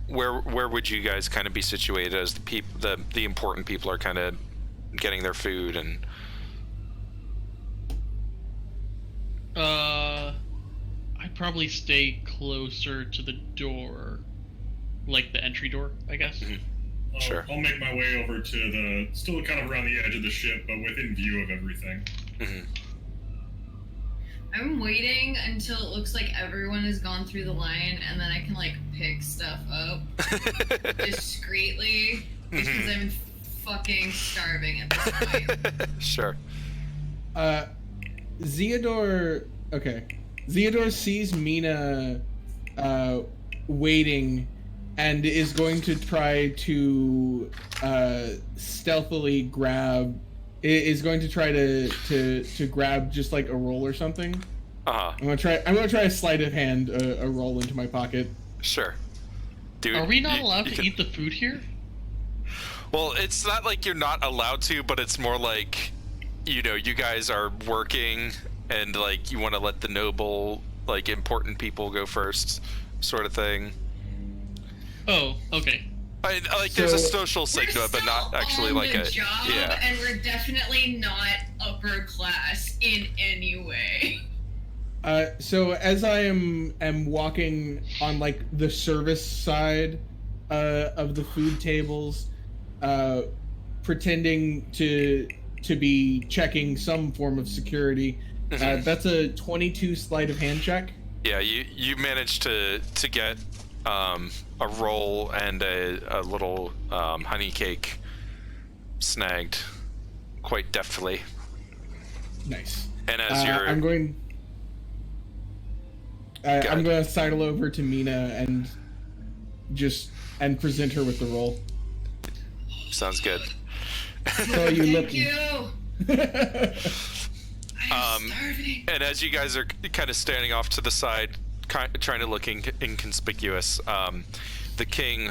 Where would you guys kind of be situated as the important people are kind of getting their food and? I'd probably stay closer to the door, like the entry door, I guess. Mm-hmm. Sure. I'll make my way over to the, still kind of around the edge of the ship, but within view of everything. Mm-hmm. I'm waiting until it looks like everyone has gone through the line, and then I can like pick stuff up discreetly because I'm fucking starving at this point. Sure. Zeodor sees Mina waiting and is going to try to stealthily grab. Is going to try to grab just like a roll or something. Uh-huh. I'm gonna try a sleight of hand a roll into my pocket. Sure. Dude, are we not allowed to eat the food here? Well, it's not like you're not allowed to, but it's more like, you guys are working and like you want to let the noble, like important people go first, sort of thing. Oh, okay. There's a social sigma, but not actually like a job, yeah. And we're definitely not upper class in any way. So as I am walking on like the service side of the food tables, pretending to be checking some form of security, that's a 22 sleight of hand check. Yeah, you managed to get a roll and a little honey cake snagged quite deftly. Nice. And as you're... I'm going to sidle over to Mina and present her with the roll. Sounds good. So you Thank you. I'm starving. And as you guys are kind of standing off to the side, trying to look inconspicuous, the king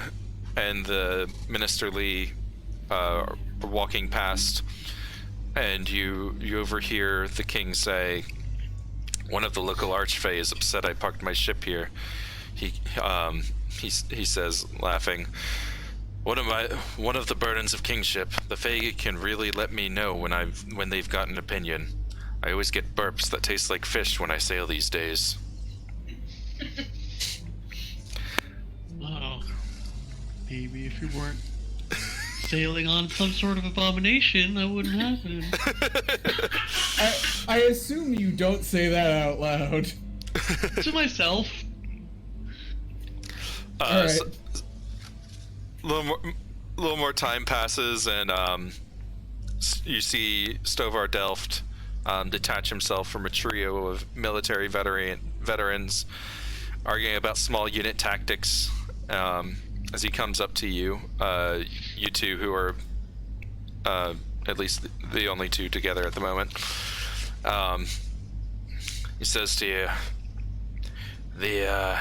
and the Minister Lee are walking past, and you overhear the king say, "One of the local archfey is upset I parked my ship here." He says, laughing, One of the burdens of kingship. The Fae can really let me know when they've got an opinion. I always get burps that taste like fish when I sail these days. Oh, maybe if you weren't sailing on some sort of abomination, that wouldn't happen. I assume you don't say that out loud. To myself. All right. So, little more time passes, and you see Stovar Delft detach himself from a trio of military veterans, arguing about small unit tactics. As he comes up to you, you two who are at least the only two together at the moment, he says to you, the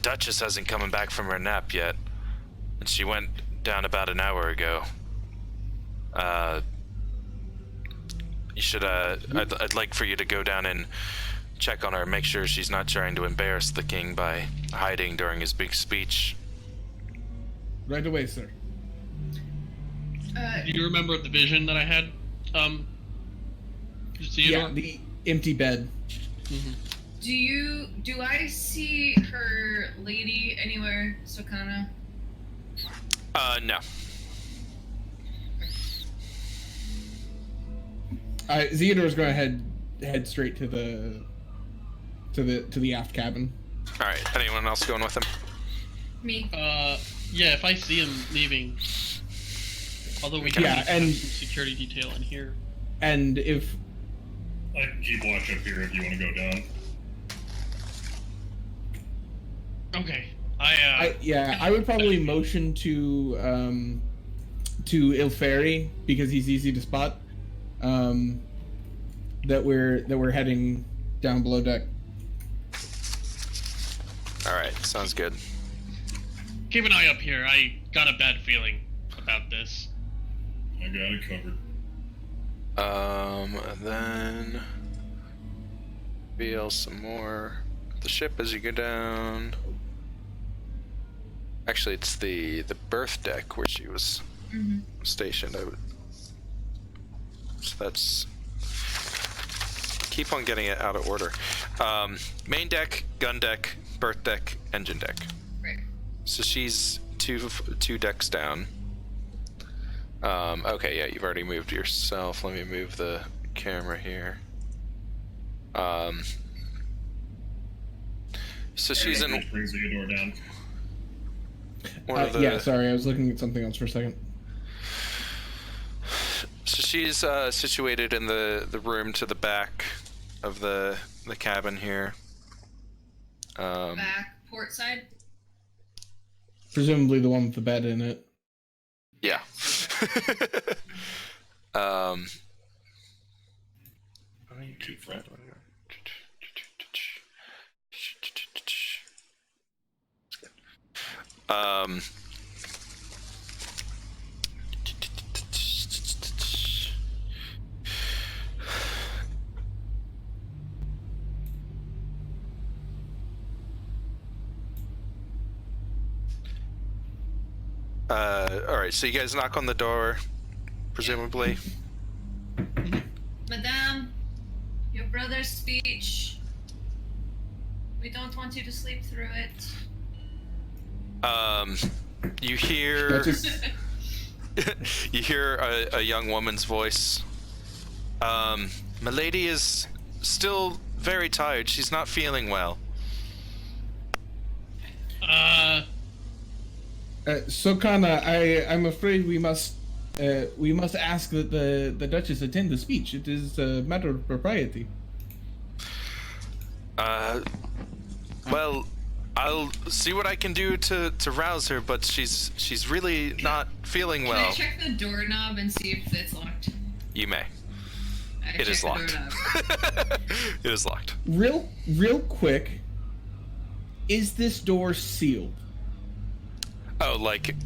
Duchess hasn't come back from her nap yet, and she went down about an hour ago. You should, I'd like for you to go down and check on her, make sure she's not trying to embarrass the king by hiding during his big speech. Right away, sir. Do you remember the vision that I had? Yeah, the empty bed. Mm-hmm. Do I see her lady anywhere, Sokana? No. Theodore's going to head straight to the aft cabin. All right. Anyone else going with him? Me. Yeah, if I see him leaving, although we can have some security detail in here. And if I can keep watch up here if you want to go down. Okay. I would probably motion to Ilferi, because he's easy to spot. That we're heading down below deck. All right. Sounds good. Keep an eye up here. I got a bad feeling about this. I got it covered. And then reveal some more the ship as you go down. Actually, it's the berth deck where she was stationed. So that's, keep on getting it out of order. Main deck, gun deck, berth deck, engine deck. Right. So she's two decks down. Okay, yeah, you've already moved yourself. Let me move the camera here. So she's in. Brings the door down. Yeah, sorry, I was looking at something else for a second. So she's situated in the room to the back of the cabin here. Back port side. Presumably the one with the bed in it. Yeah. All right, so you guys knock on the door, presumably. Madame, your brother's speech. We don't want you to sleep through it. You hear Just... you hear a young woman's voice. Milady is still very tired. She's not feeling well. Sokana, I'm afraid we must ask that the Duchess attend the speech. It is a matter of propriety. Well, I'll see what I can do to rouse her, but she's really not feeling well. Can I check the doorknob and see if it's locked? You may. It is locked. It is locked. Real quick, is this door sealed? Oh, like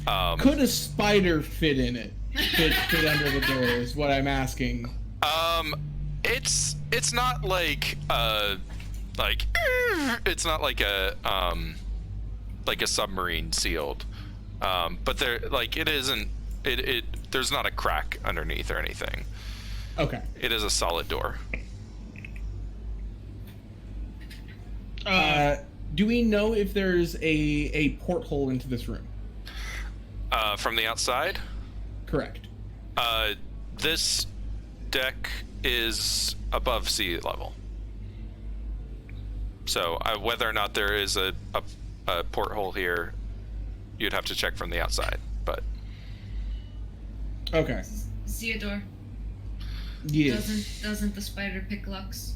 could a spider fit in it? Fit under the door is what I'm asking. It's not like it's not like a submarine sealed. But there, like, it isn't. There's not a crack underneath or anything. Okay. It is a solid door. Do we know if there's a porthole into this room? From the outside? Correct. This deck is above sea level. So whether or not there is a porthole here, you'd have to check from the outside. But okay. Theodore. Yes. Doesn't the spider pick locks?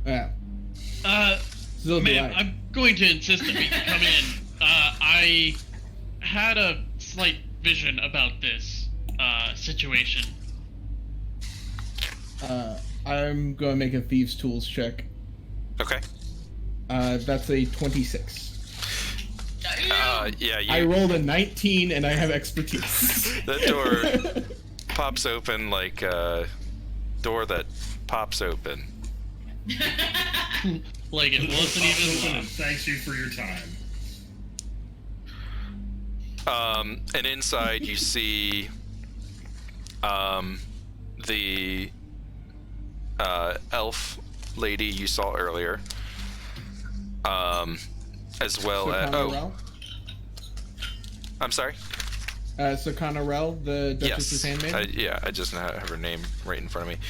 Yeah. Ma'am, I'm going to insist that we can come in. I had a slight vision about this situation. I'm going to make a thieves' tools check. okay. That's a 26. Yeah. I rolled a 19 and I have expertise. That door pops open like a door that pops open. Like it wasn't even and thanks you for your time. And inside you see the elf lady you saw earlier, as well as Rel? I'm sorry. Sakana Rel, the Duchess's Yes. handmaid. Yeah, I just have her name right in front of me.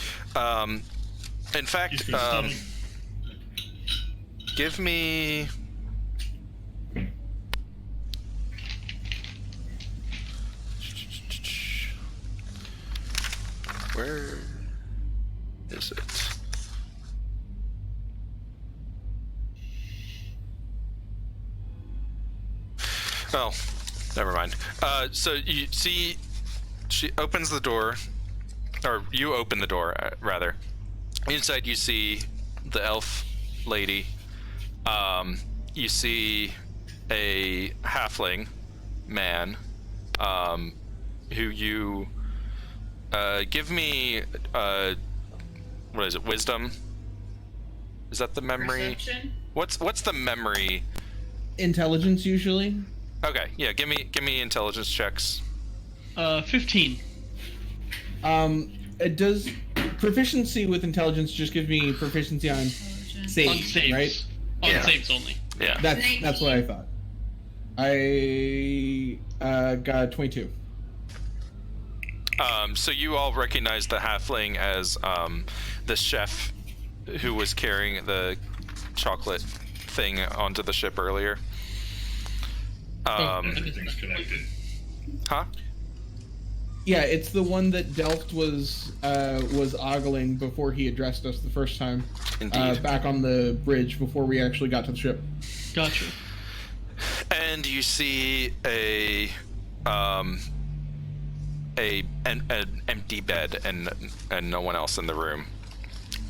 In fact, give me. Where is it? Oh, never mind. So you see, she opens the door, or you open the door, rather. Inside you see the elf lady. You see a halfling man, who you give me what is it? Wisdom? Is that the memory? Perception? What's the memory? Intelligence usually. Okay, yeah. Give me intelligence checks. 15. It does proficiency with intelligence just gives me proficiency on On save, saves. right? On Yeah. saves only. Yeah. That's what I thought. I got 22. So you all recognize the halfling as the chef who was carrying the chocolate thing onto the ship earlier. Everything's connected. Huh? Yeah, it's the one that Delft was ogling before he addressed us the first time. Indeed. Back on the bridge before we actually got to the ship. Gotcha. And you see an empty bed and no one else in the room.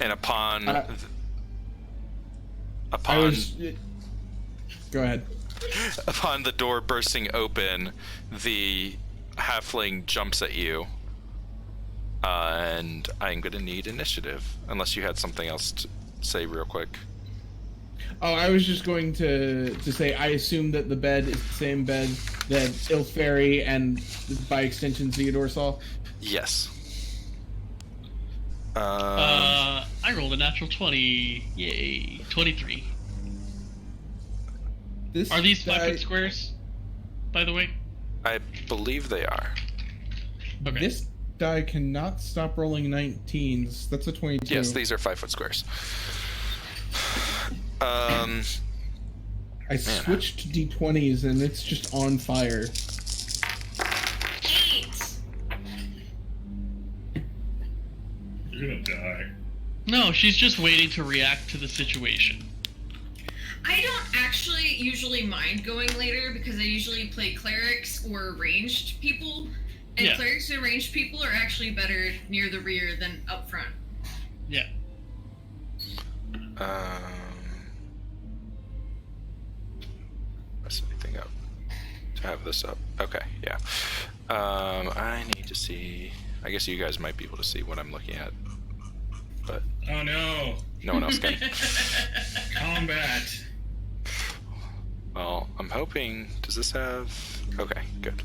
And upon Go ahead. upon the door bursting open, the halfling jumps at you. And I'm gonna need initiative, unless you had something else to say real quick. Oh, I was just going to say I assume that the bed is the same bed that Ilferi and by extension Theodore saw. Yes. I rolled a natural 20. Yay. 23. Are these 5-foot squares, by the way? I believe they are. Okay. This die cannot stop rolling 19s. That's a 22. Yes, these are 5-foot squares. I switched to D20s and it's just on fire. 8. You're gonna die. No, she's just waiting to react to the situation. I don't actually usually mind going later because I usually play clerics or ranged people, and Yeah. clerics and ranged people are actually better near the rear than up front. Yeah. Mess anything up to have this up? Okay, yeah. I need to see. I guess you guys might be able to see what I'm looking at, but Oh no! no one else can. Combat! Well, I'm hoping... Does this have... Okay, good.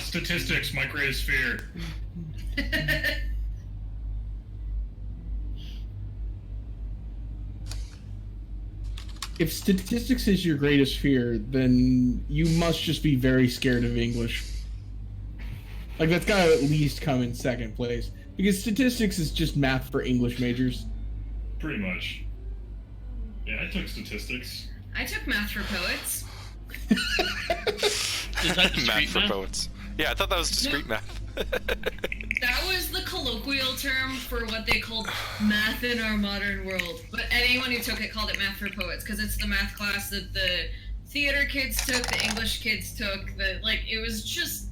Statistics, my greatest fear. If statistics is your greatest fear, then you must just be very scared of English. Like, that's gotta at least come in second place. Because statistics is just math for English majors. Pretty much. Yeah, I took statistics. I took math for poets. Is that math for poets. Yeah, I thought that was discrete math. That was the colloquial term for what they called math in our modern world. But anyone who took it called it math for poets, because it's the math class that the theater kids took, the English kids took, it was just,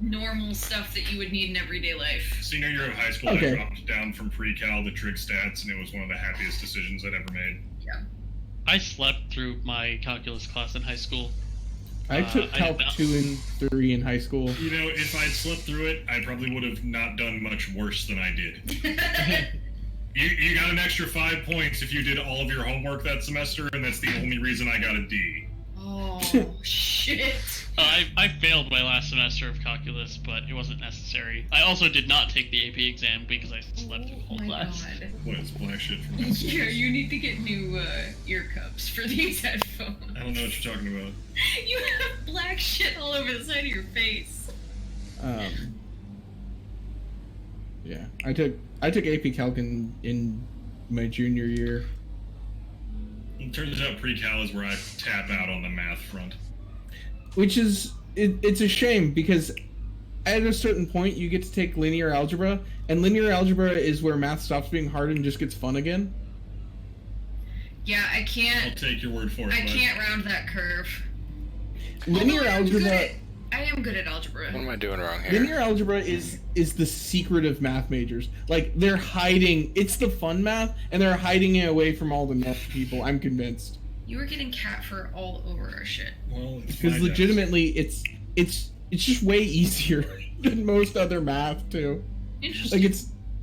normal stuff that you would need in everyday life. Senior year of high school, I dropped down from pre-cal to trig stats, and it was one of the happiest decisions I'd ever made. Yeah. I slept through my calculus class in high school. I took Calc 2 and 3 in high school. You know, if I'd slept through it, I probably would have not done much worse than I did. You got an extra 5 points if you did all of your homework that semester, and that's the only reason I got a D. Oh, shit. I failed my last semester of calculus, but it wasn't necessary. I also did not take the AP exam because I slept through the whole class. God. What is black shit from that? Yeah, you need to get new ear cups for these headphones. I don't know what you're talking about. You have black shit all over the side of your face. Yeah, I took AP Calc in my junior year. It turns out pre-cal is where I tap out on the math front. Which is, it's a shame, because at a certain point you get to take linear algebra, and linear algebra is where math stops being hard and just gets fun again. Yeah, I can't... I'll take your word for it, I can't round that curve. Linear algebra... I am good at algebra. What am I doing wrong here? Linear algebra is the secret of math majors. Like, they're hiding... It's the fun math, and they're hiding it away from all the math people, I'm convinced. You were getting cat fur all over our shit. Well, because legitimately, it's just way easier than most other math, too. Interesting. Like,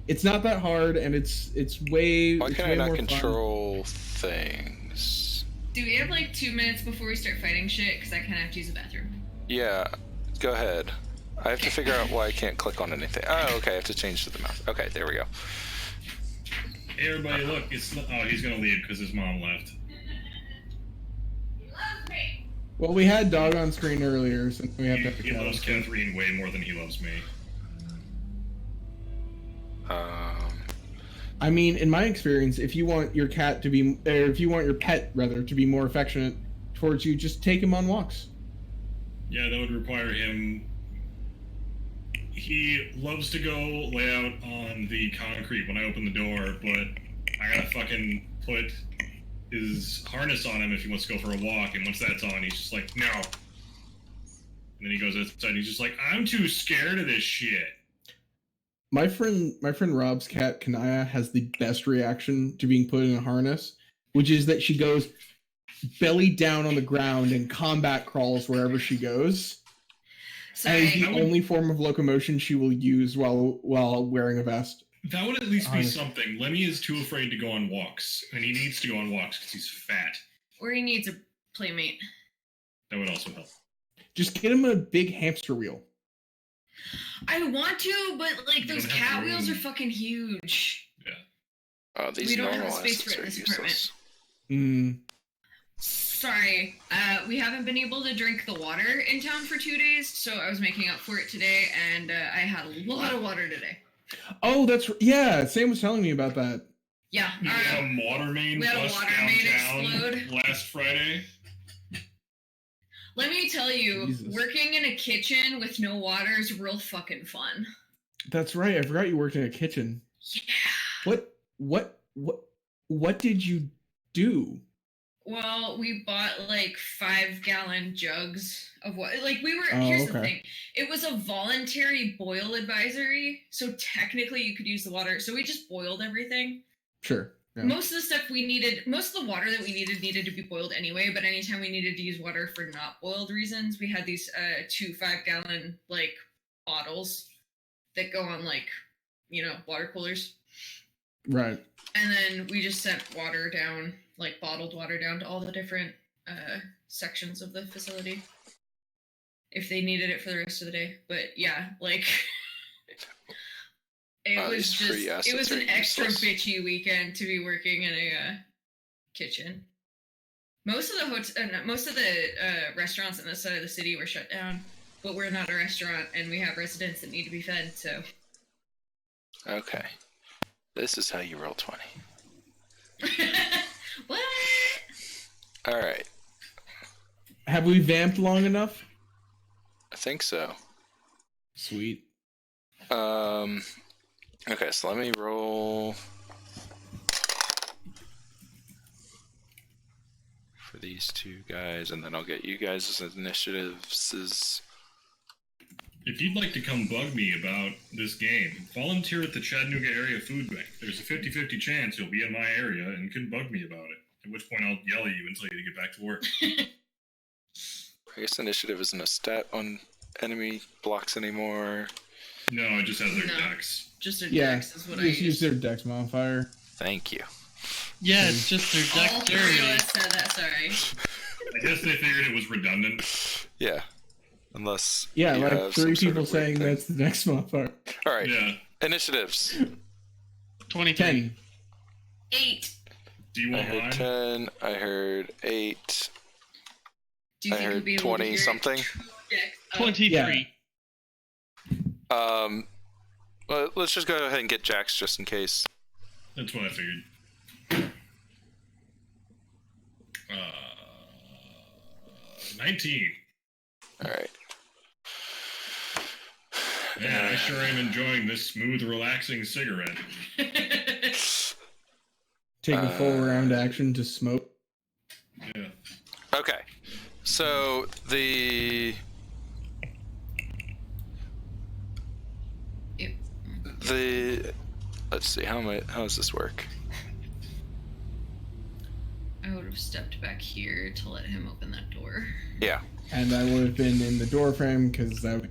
it's not that hard, and it's way... Why it's can way I not more control things? Do we have 2 minutes before we start fighting shit? Because I kind of have to use the bathroom. Yeah, go ahead. I have to figure out why I can't click on anything. Oh, okay, I have to change to the mouse. Okay, there we go. Hey, everybody, look, he's gonna leave because his mom left. Well, we had Dog on screen earlier, so we have to... He loves Catherine way more than he loves me. I mean, in my experience, if you want your cat to be... Or if you want your pet, rather, to be more affectionate towards you, just take him on walks. Yeah, that would require him... He loves to go lay out on the concrete when I open the door, but I gotta fucking put his harness on him if he wants to go for a walk, and once that's on, he's just like, no. And then he goes outside, and he's just like, I'm too scared of this shit. My friend Rob's cat, Kanaya, has the best reaction to being put in a harness, which is that she goes belly down on the ground and combat crawls wherever she goes. Sorry. And it's the only form of locomotion she will use while wearing a vest. That would at least be something. Lemmy is too afraid to go on walks, and he needs to go on walks because he's fat. Or he needs a playmate. That would also help. Just get him a big hamster wheel. I want to, but those cat wheels are fucking huge. Yeah. These we don't have normal space for it in this useless. apartment. Sorry, we haven't been able to drink the water in town for 2 days, so I was making up for it today, and I had a lot of water today. Oh, yeah. Sam was telling me about that. Yeah. We had a water main bust downtown last Friday. Let me tell you, Jesus. Working in a kitchen with no water is real fucking fun. That's right. I forgot you worked in a kitchen. Yeah. What did you do? Well, we bought 5-gallon jugs of water. Oh, here's okay. the thing. It was a voluntary boil advisory, so technically you could use the water. So we just boiled everything. Sure. Yeah. Most of the stuff we needed, most of the water that we needed to be boiled anyway, but anytime we needed to use water for not boiled reasons, we had these 2 5-gallon bottles that go on water coolers. Right. And then we just sent water down, like bottled water down to all the different sections of the facility if they needed it for the rest of the day. But yeah, like it was an extra bitchy weekend to be working in a kitchen. Most of the restaurants on this side of the city were shut down, but we're not a restaurant and we have residents that need to be fed, so. Okay. This is how you roll 20. What? All right. Have we vamped long enough? I think so. Sweet. Okay, so let me roll for these two guys, and then I'll get you guys' initiatives. If you'd like to come bug me about this game, volunteer at the Chattanooga Area Food Bank. There's a 50-50 chance you'll be in my area and can bug me about it, at which point I'll yell at you until you get back to work. I guess initiative isn't a stat on enemy blocks anymore. No, it just has their dex. Just their dex is what I use their dex modifier. Thank you. Yeah, it's just their All three of dexterity. us said that, sorry. I guess they figured it was redundant. Yeah. Unless Yeah, you like have 3 some sort people of weird saying thing. that's the dex modifier. All right. Yeah. Initiatives. 23. 10. 8. Do you I want heard mine? 10. I heard 8. Do you I think we'll heard be able 20 to hear something. dex? 23. Yeah. Well, let's just go ahead and get Jax just in case. That's what I figured. 19. All right. Man, I sure am enjoying this smooth, relaxing cigarette. Take a full round action to smoke. Yeah. Okay. So the Yep. let's see, how does this work? I would have stepped back here to let him open that door. Yeah. And I would have been in the door frame because that would...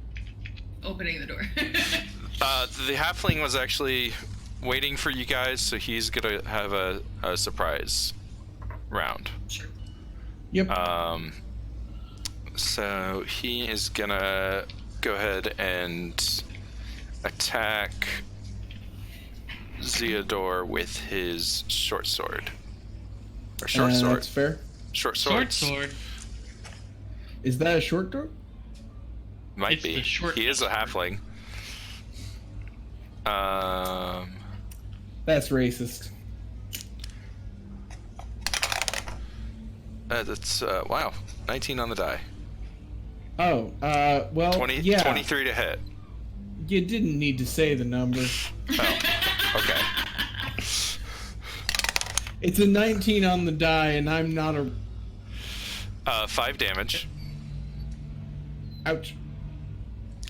Opening the door. The halfling was actually waiting for you guys, so he's gonna have a surprise round. Sure. Yep. So he is gonna go ahead and attack Zeodor with his short sword. Or short sword. That's fair. Short sword. Sword. Is that a short door? Might It's be. the short He is a sword. halfling. That's racist. That's wow. 19 on the die. Oh, well, 20, yeah. 23 to hit. You didn't need to say the number. Oh, okay. It's a 19 on the die, and I'm not a... 5 damage. Ouch.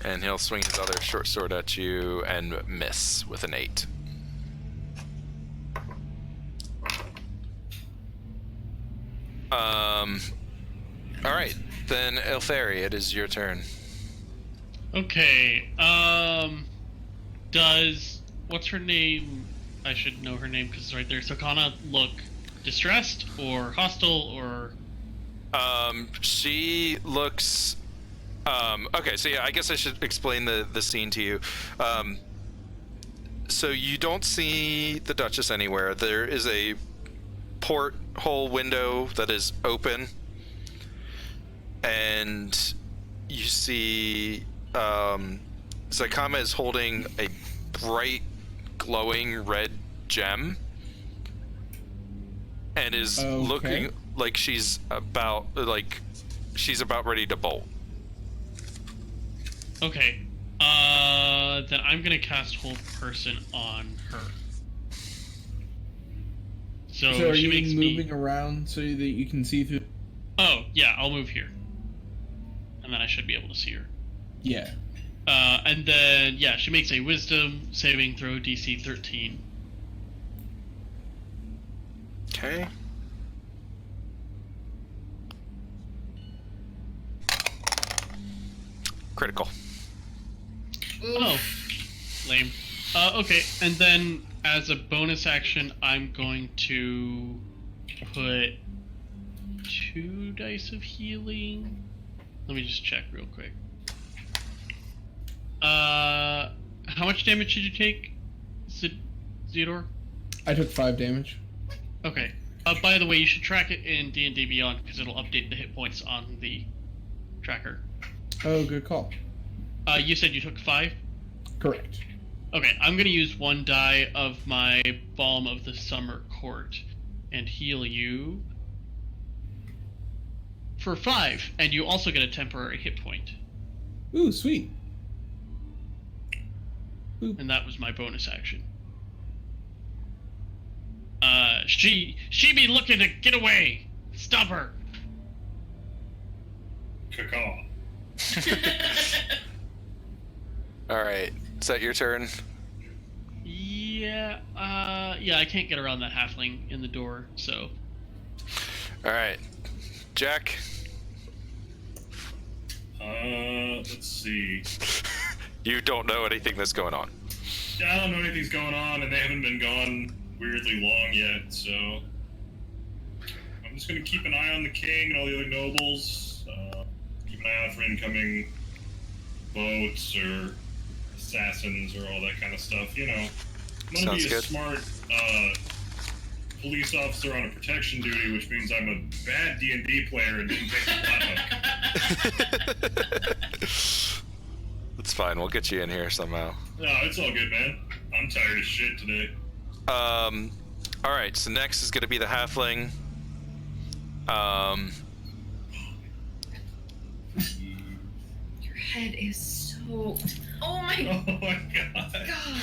And he'll swing his other short sword at you and miss with an 8. Alright, then Elthari, it is your turn. Okay. Does what's her name? I should know her name because it's right there. Sakana look distressed or hostile or? She looks. Okay, so yeah, I guess I should explain the scene to you. So you don't see the Duchess anywhere. There is a porthole window that is open, and you see Zakama is holding a bright, glowing red gem, and is looking like she's about ready to bolt. Okay. Then I'm gonna cast Hold Person on her. So are she you makes moving around so that you can see through? Oh yeah, I'll move here, and then I should be able to see her. Yeah. And then yeah, she makes a Wisdom saving throw DC 13. Okay. Critical. Oh, lame. Okay, and then as a bonus action, I'm going to put 2 dice of healing. Let me just check real quick. How much damage did you take, Theodore? I took 5 damage. Okay. By the way, you should track it in D&D Beyond because it'll update the hit points on the tracker. Oh, good call. You said you took 5? Correct. Okay, I'm going to use 1 die of my Balm of the Summer Court and heal you for 5, and you also get a temporary hit point. Ooh, sweet. And that was my bonus action. She be looking to get away. Stop her. Cacaw. All right, is that your turn? Yeah, I can't get around that halfling in the door, so. All right, Jack. Let's see. You don't know anything that's going on. Yeah, I don't know anything's going on, and they haven't been gone weirdly long yet, so I'm just gonna keep an eye on the king and all the other nobles. Keep an eye out for incoming boats or assassins or all that kind of stuff. You know, I'm gonna Sounds be a good. smart police officer on a protection duty, which means I'm a bad D&D player and didn't take the flat hook. That's fine. We'll get you in here somehow. No, it's all good, man. I'm tired of shit today. All right. So next is going to be the halfling. Your head is soaked. Oh my Oh my god. god.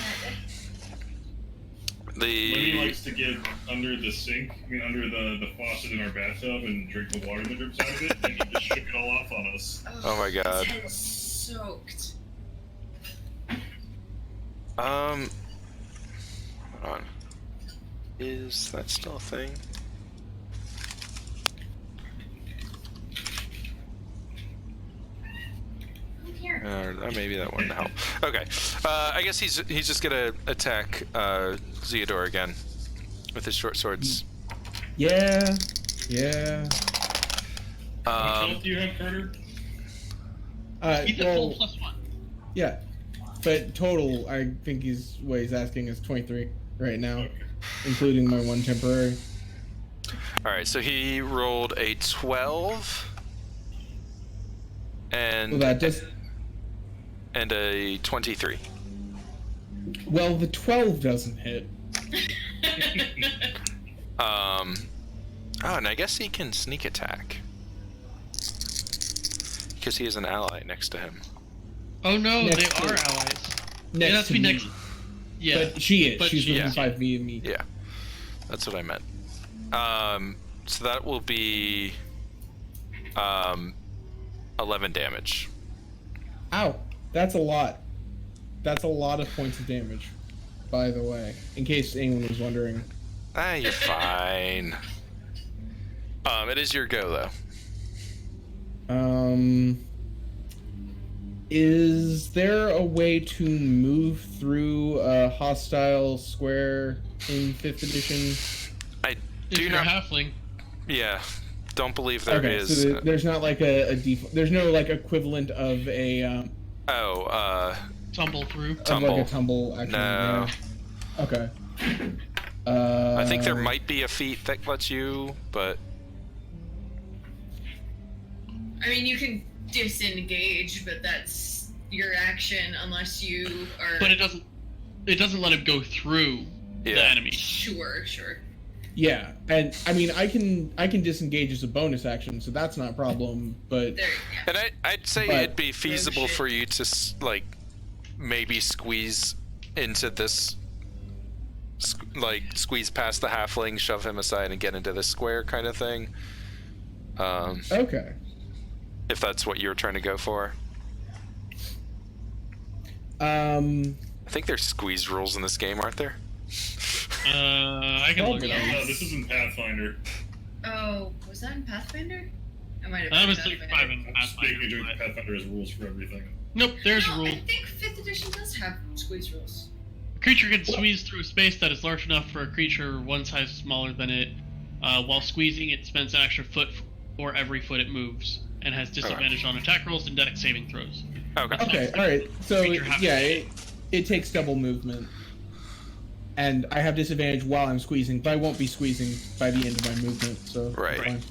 Lenny likes to get under the sink, under the faucet in our bathtub and drink the water that drips out of it, and he just shook it all off on us. Oh my god. His head is soaked. Hold on. Is that still a thing? Come here. Maybe that wouldn't help. Okay. I guess he's just gonna attack Zeodor again with his short swords. Yeah. What health do you have, Carter? He's at full +1. Yeah. But total, I think what he's asking is 23 right now, Okay. including my 1 temporary. All right. So he rolled a 12 and Well, that just and a 23. the 12 doesn't hit. Oh, and I guess he can sneak attack because he has an ally next to him. Oh no, Next they to- are allies. Next It has to be me. next. Yeah. But she is. But She's she- within yeah. 5 feet of me. Yeah, that's what I meant. So that will be 11 damage. Ow. That's a lot. That's a lot of points of damage, by the way, in case anyone was wondering. You're fine. It is your go though. Is there a way to move through a hostile square in 5th edition? I If do you're not. a halfling, Yeah, don't believe there Okay, is. so there's not like a default. There's no like equivalent of a tumble through. of like Tumble. a tumble action. No. Yeah. Okay. I think there might be a feat that lets you, but I mean, you can disengage, but that's your action unless you are. But it doesn't let him go through the Yeah. enemy. Sure. Yeah, and I mean I can disengage as a bonus action, so that's not a problem. But There. Yeah. and I'd say But- it'd be feasible shit. for you to like maybe squeeze into this, squeeze past the halfling, shove him aside, and get into this square kind of thing. okay. If that's what you were trying to go for. Um. I think there's squeeze rules in this game, aren't there? I can look it yeah. up. No, this isn't Pathfinder. Oh, was that in Pathfinder? I might have. That been was Pathfinder. 3.5 in I'm just making a Pathfinder. joke that Pathfinder has rules for everything. Nope, there's a No, rule. I think 5th edition does have squeeze rules. A creature can squeeze through a space that is large enough for a creature one size smaller than it. While squeezing, it spends an extra foot for every foot it moves, and has disadvantage on attack rolls and dex saving throws. Okay, alright. So, yeah, it takes double movement. And I have disadvantage while I'm squeezing, but I won't be squeezing by the end of my movement, so Right.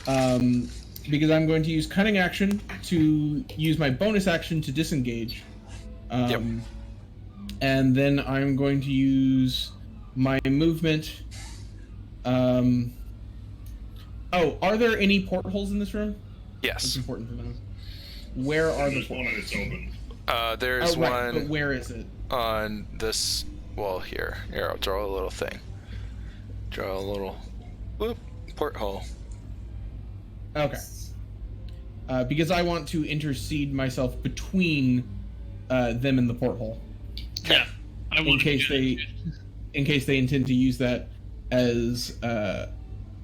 fine. Because I'm going to use cunning action to use my bonus action to disengage. And then I'm going to use my movement. Oh, are there any portholes in this room? Yes. It's important to know. Where are the There's one and it's open. There's one. But where is it? On this wall here. Here, I'll draw a little thing. Draw a little porthole. Okay. Because I want to intercede myself between them and the porthole. Yeah. In case they intend to use that as a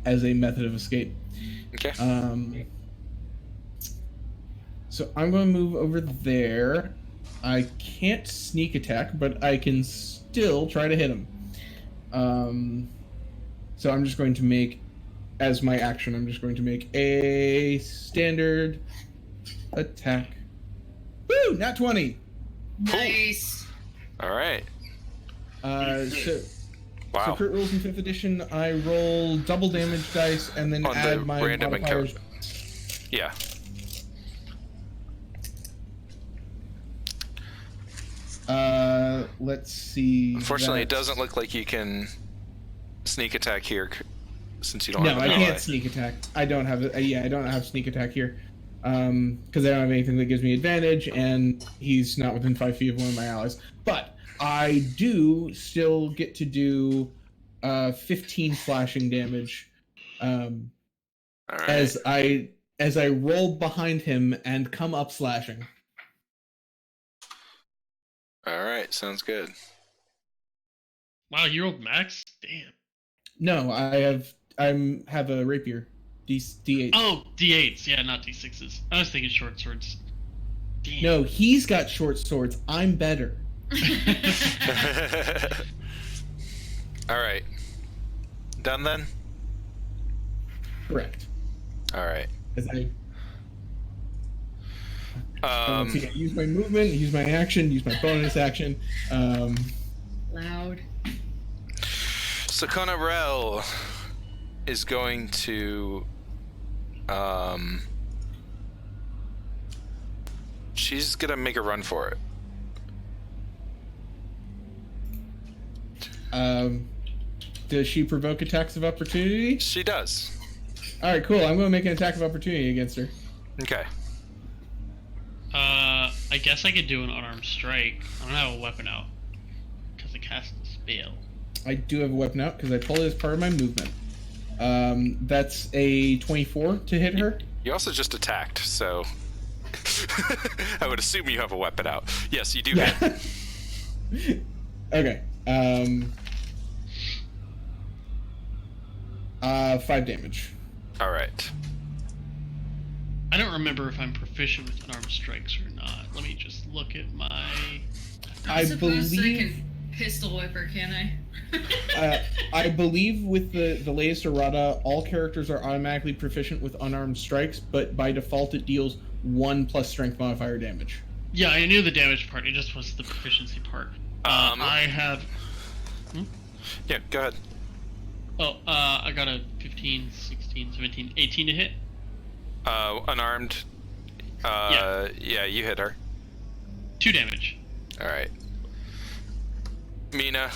method of escape. Okay. So I'm going to move over there. I can't sneak attack, but I can still try to hit him. So I'm just going to make, as my action, I'm just going to make a standard attack. Woo! Nat 20! Nice. All right. So Wow. crit rules in 5th edition, I roll double damage dice and then On the add my random modifiers. Yeah. Let's see. Unfortunately, it doesn't look like you can sneak attack here since you don't No, have I an can't ally. sneak attack. I don't have it. Yeah, I don't have sneak attack here. Because I don't have anything that gives me advantage, and he's not within 5 feet of one of my allies. But I do still get to do 15 slashing damage All right. as I roll behind him and come up slashing. All right. Sounds good. Wow, you rolled max? Damn. No, I have a rapier. D8. Oh, D8s, yeah, not D6s. I was thinking short swords. Damn. No, he's got short swords. I'm better. All right. Done then? Correct. All right. As I use my movement, use my action, use my bonus action. Loud. Sakana Rel is going to she's gonna make a run for it. Does she provoke attacks of opportunity? She does. All right, cool. I'm going to make an attack of opportunity against her. Okay. I guess I could do an unarmed strike. I don't have a weapon out because I cast the spell. I do have a weapon out because I pulled it as part of my movement. That's a 24 to hit her. You also just attacked, so I would assume you have a weapon out. Yes, you do hit. Okay. 5 damage. All right. I don't remember if I'm proficient with unarmed strikes or not. Let me just look at my... I suppose believe- I can pistol whip her, can I? I believe with the latest errata, all characters are automatically proficient with unarmed strikes, but by default it deals 1 plus strength modifier damage. Yeah, I knew the damage part. It just was the proficiency part. I have... Yeah, go ahead. Oh, I got a 15, 16, 17, 18 to hit. Unarmed. Yeah, you hit her. 2 damage. All right. Mina.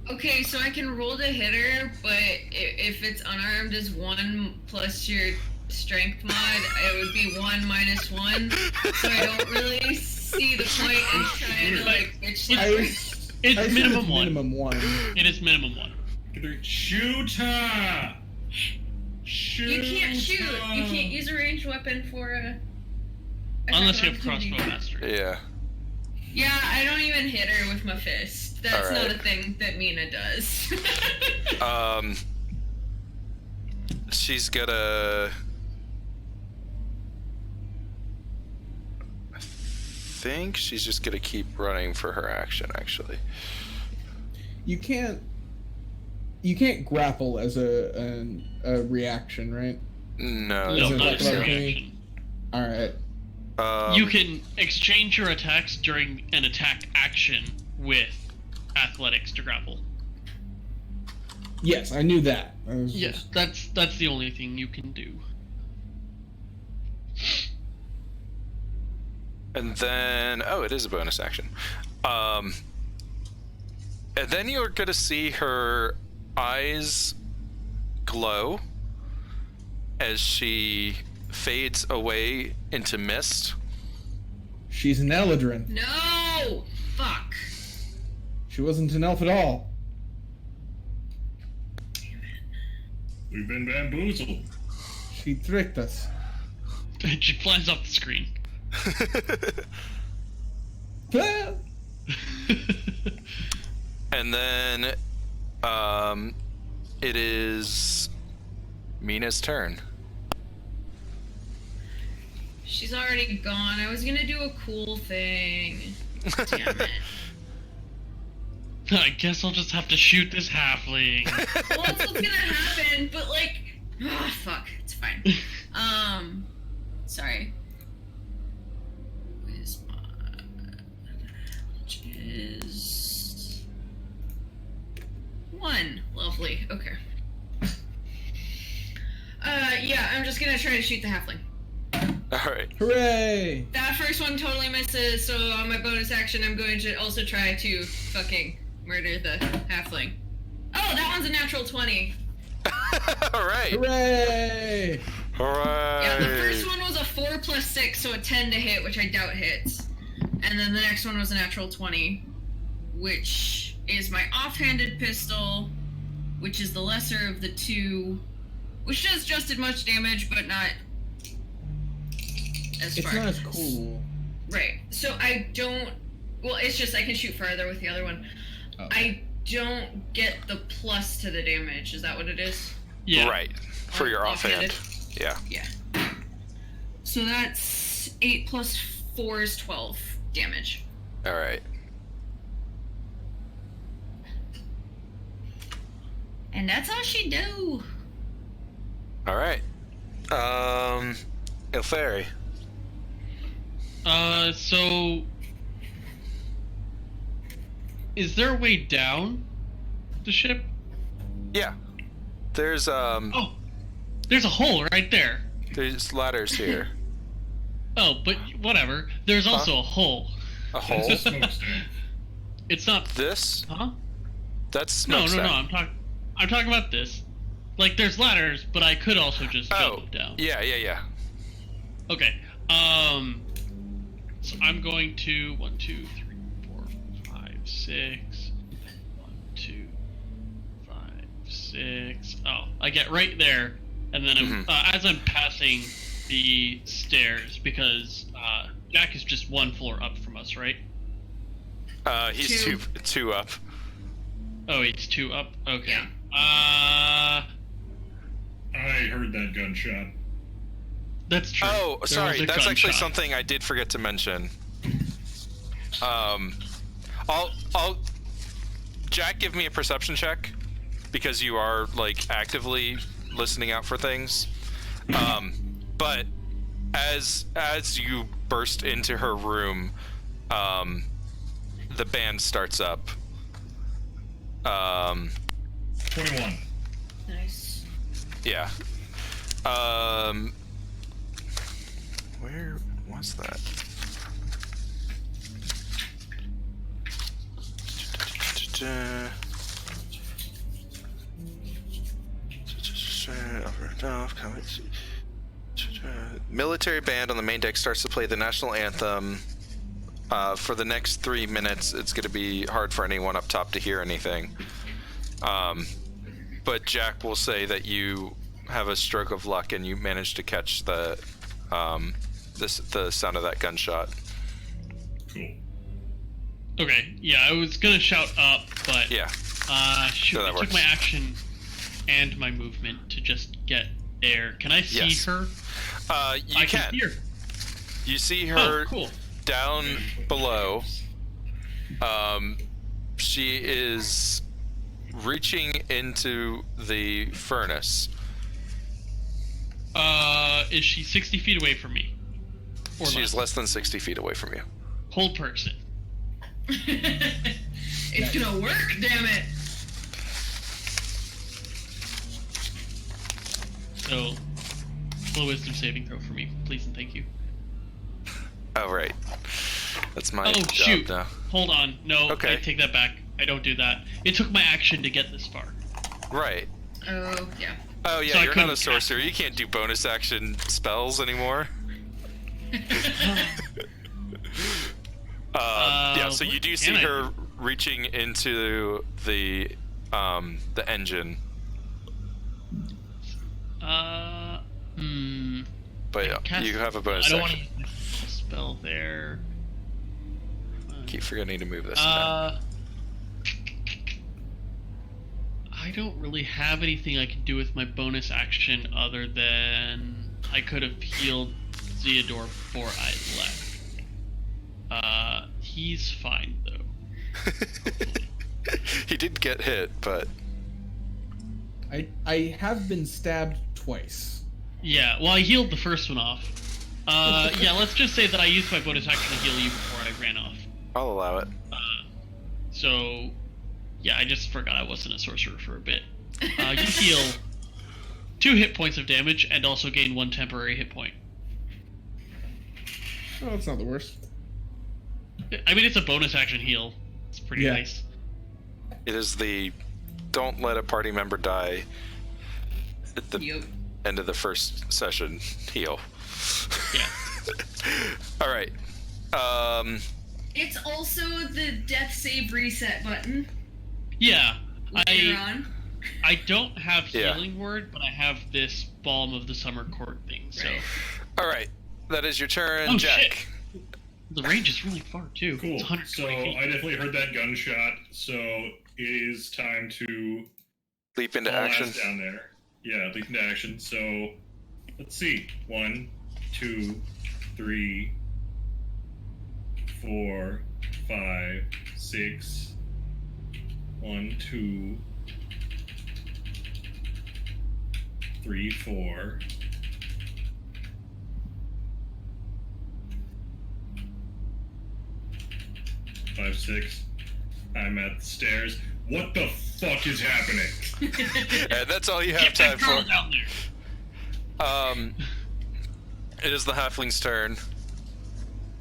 Okay, so I can roll to hit her, but if it's unarmed as 1 plus your strength mod, it would be 1 minus 1. So I don't really see the point in trying to like bitch slap. It's minimum 1. Minimum 1. It is minimum 1. Shoot her! Shoot! You can't shoot. You can't use a ranged weapon for a. Unless you have opportunity. crossbow mastery. Yeah. Yeah, I don't even hit her with my fist. That's Alright. not a thing that Mina does. She's gonna. think she's just gonna keep running for her action. Actually, You can't grapple as a reaction, right? no, No, Is it not like as a about reaction. All right. You can exchange your attacks during an attack action with athletics to grapple. Yes, I knew that. I was Yeah, just- that's the only thing you can do. And then, it is a bonus action. And then you're gonna see her eyes glow as she fades away into mist. She's an Eladrin. No! Fuck. She wasn't an elf at all. We've been bamboozled. She tricked us. She flies off the screen. Ah! And then, it is Mina's turn. She's already gone. I was gonna do a cool thing. Damn it. I guess I'll just have to shoot this halfling. Well, that's what's gonna happen, but like, fuck, it's fine. Sorry. Where's my... Which is... 1. Lovely, okay. Yeah, I'm just gonna try to shoot the halfling. Alright. Hooray! That first one totally misses, so on my bonus action, I'm going to also try to fucking murder the halfling. Oh, that one's a natural 20. Alright. Hooray! Alright. Yeah, the first one was a 4 plus 6, so a 10 to hit, which I doubt hits. And then the next one was a natural 20, which is my offhanded pistol, which is the lesser of the two, which does just as much damage, but not as It's far. not as cool. Right. So I don't. Well, it's just I can shoot farther with the other one. Oh. I don't get the plus to the damage. Is that what it is? Yeah. Right. For your offhand. Offhanded. Yeah. Yeah. So that's 8 plus 4 is 12 damage. Alright. And that's all she do. Alright. Ilferi. So is there a way down the ship? Yeah. There's Oh, there's a hole right there. there's ladders here. Oh, but whatever. There's also a hole. A That's hole? a smokestack. It's not. This? Huh? That's No. smokestack. I'm talking about this. Like, there's ladders, but I could also just jump down. Yeah. Okay. So I'm going to 1, 2, 3, 4, 5, 6. 1, 2, 5, 6. Oh, I get right there, and then as I'm passing the stairs, because Jack is just 1 floor up from us, right? He's two up. Oh, he's 2 up. Okay. Yeah. I heard that gunshot. That's true. Oh, There sorry. was a That's actually gunshot. something I did forget to mention. I'll Jack, give me a perception check because you are like actively listening out for things. But as you burst into her room, the band starts up. 21. Nice. Yeah. Where was that? Military band on the main deck starts to play the national anthem. For the next 3 minutes, it's going to be hard for anyone up top to hear anything. But Jack will say that you have a stroke of luck and you manage to catch the sound of that gunshot. Cool. Okay, yeah, I was gonna shout up, but Yeah. shoot, So that I took works. my action and my movement to just get air. Can I see Yes. her? You I can. see her. You see her. Oh, cool. down below, she is reaching into the furnace. Is she 60 feet away from me? She's less than 60 feet away from you. Hold person. It's gonna work, damn it. So, roll a wisdom saving throw for me, please and thank you. Oh, right. That's my job shoot. now. Hold on. No, Okay. I take that back. I don't do that. It took my action to get this far. Right. Oh, yeah. Oh, yeah, So I you're not couldn't a sorcerer. You can't do bonus action spells anymore. Yeah, so you do see her reaching into the engine. But yeah, you have a bonus I don't action. want to spell there. Keep forgetting to move this down. I don't really have anything I can do with my bonus action other than I could have healed Zeodor before I left. He's fine though. He did get hit, but I have been stabbed twice. Yeah, well I healed the first one off. Yeah, let's just say that I used my bonus action to heal you before I ran off. I'll allow it. So, yeah, I just forgot I wasn't a sorcerer for a bit. You heal 2 hit points of damage and also gain 1 temporary hit point. Oh, that's not the worst. I mean, it's a bonus action heal. It's pretty nice. It is the don't let a party member die at the end of the first session heal. Yeah. All right. It's also the death save reset button. Yeah. Later on. I don't have healing word, but I have this Balm of the Summer Court thing, so... Right. All right. That is your turn, Oh, Jack. shit. The range is really far, too. Cool. It's 120 So feet. I definitely heard that gunshot, so it is time to Leap into haul action. ass down there. Yeah, leap into action. So let's see. 1, 2, 3, 4, 5, 6. 1, 2, 3, 4. 5, 6. I'm at the stairs. What the fuck is happening? And that's all you have Get time that girl for. down there. It is the halfling's turn.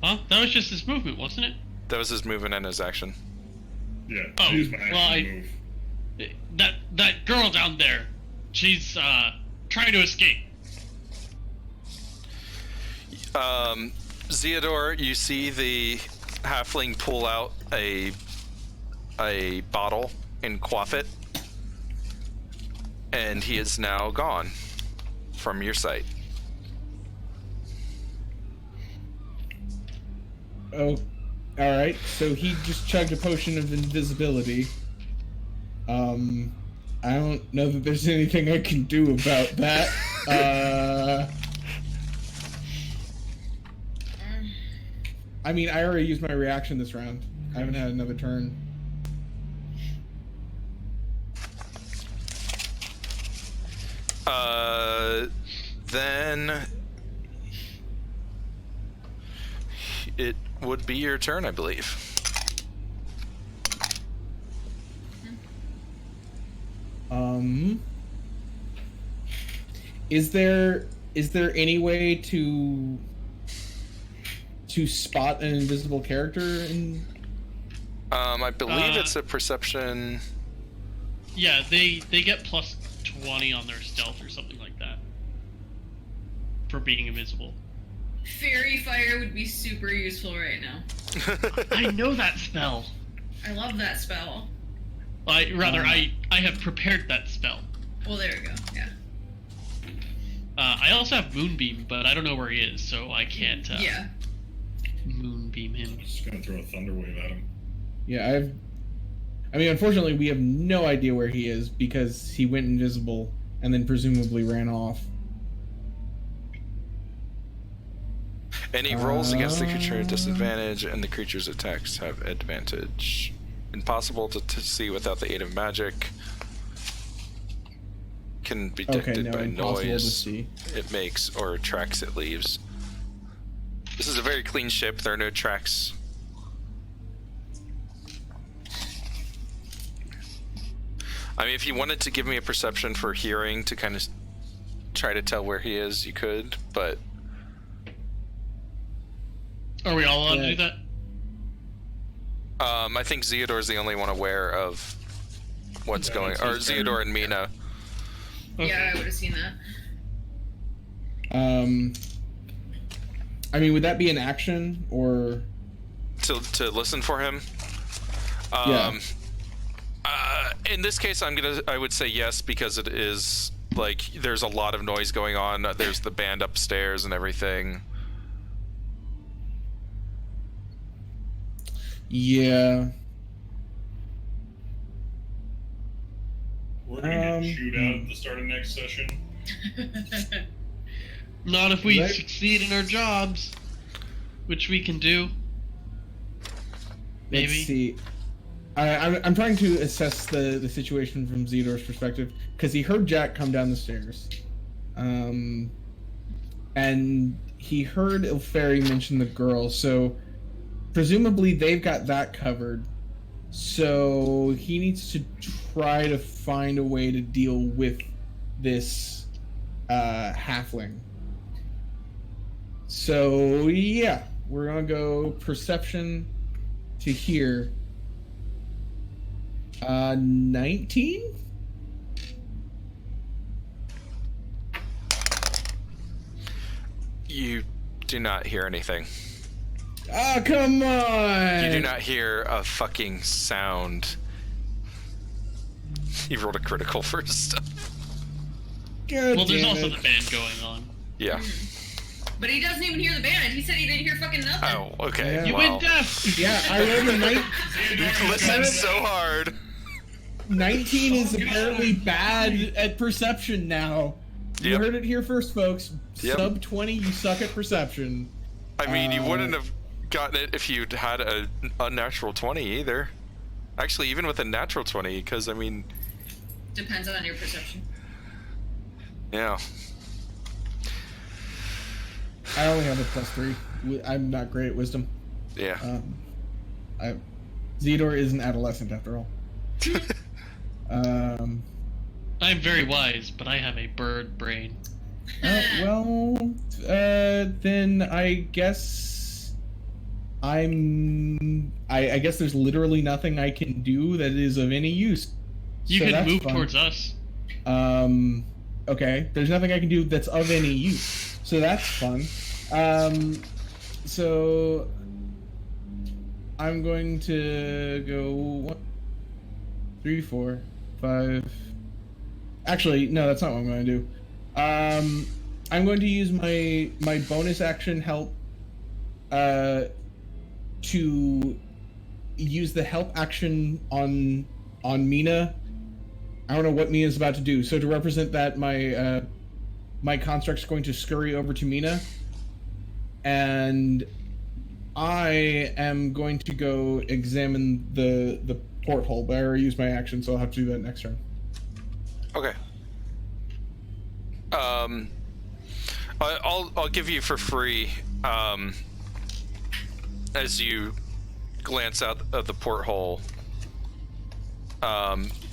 Huh? That was just his movement, wasn't it? That was his movement and his action. Yeah, Oh, I use my action well, to move. That girl down there, she's trying to escape. Zeodor, you see the halfling pull out a bottle and quaff it, and he is now gone from your sight. Oh, all right. So he just chugged a potion of invisibility. I don't know that there's anything I can do about that. I mean, I already used my reaction this round. I haven't had another turn. Then it would be your turn, I believe. Is there any way to spot an invisible character in? I believe it's a perception. Yeah, they get plus 20 on their stealth or something like that for being invisible. Fairy fire would be super useful right now. I know that spell. I love that spell. I have prepared that spell. Well, there we go. Yeah. I also have Moonbeam, but I don't know where he is, so I can't Yeah. Moonbeam him. I'm just gonna throw a thunderwave at him. Yeah, I mean, unfortunately, we have no idea where he is because he went invisible and then presumably ran off. Any rolls against the creature at disadvantage, and the creature's attacks have advantage. Impossible to see without the aid of magic. Can be detected by noise it makes or tracks it leaves. This is a very clean ship. There are no tracks. I mean, if you wanted to give me a perception for hearing to kind of try to tell where he is, you could, but... Are we all allowed to do that? I think Zeodor's the only one aware of what's going on. Or Zeodor and Mina. Okay. Yeah, I would have seen that. I mean, would that be an action, or... To listen for him? Yeah. In this case, I would say yes, because it is, like, there's a lot of noise going on. There's the band upstairs and everything. Yeah. We're gonna get shoot out at the start of next session. Not if we succeed in our jobs, which we can do. Maybe. Let's see. I'm trying to assess the situation from Zeodor's perspective, because he heard Jack come down the stairs. And he heard Ilferi mention the girl, so presumably they've got that covered. So he needs to try to find a way to deal with this halfling. So yeah, we're gonna go perception to hear. 19? You do not hear anything. Oh, come on! You do not hear a fucking sound. He rolled a critical first. God Well, there's damn also it. the band going on. Yeah. But he doesn't even hear the band. He said he didn't hear fucking nothing. Oh, okay. Yeah. You Well, went deaf! Yeah, I rolled a you listened so hard. 19 is apparently bad at perception now. You Yep. heard it here first, folks. Yep. Sub 20, you suck at perception. I mean, you wouldn't have gotten it if you'd had a unnatural 20 either. Actually, even with a natural 20, because, I mean... Depends on your perception. Yeah. I only have a +3. I'm not great at wisdom. Yeah. Zeodor is an adolescent after all. I'm very wise, but I have a bird brain. Then I guess I guess there's literally nothing I can do that is of any use. You So can that's move fun. towards us. Okay, there's nothing I can do that's of any use. So that's fun. So I'm going to go 1, 3, 4, 5. Actually, no, that's not what I'm going to do. I'm going to use my bonus action help to use the help action on Mina. I don't know what Mina's about to do. So to represent that, my construct's going to scurry over to Mina, and I am going to go examine the porthole. But I already used my action, so I'll have to do that next turn. Okay. I'll give you for free, as you glance out of the porthole,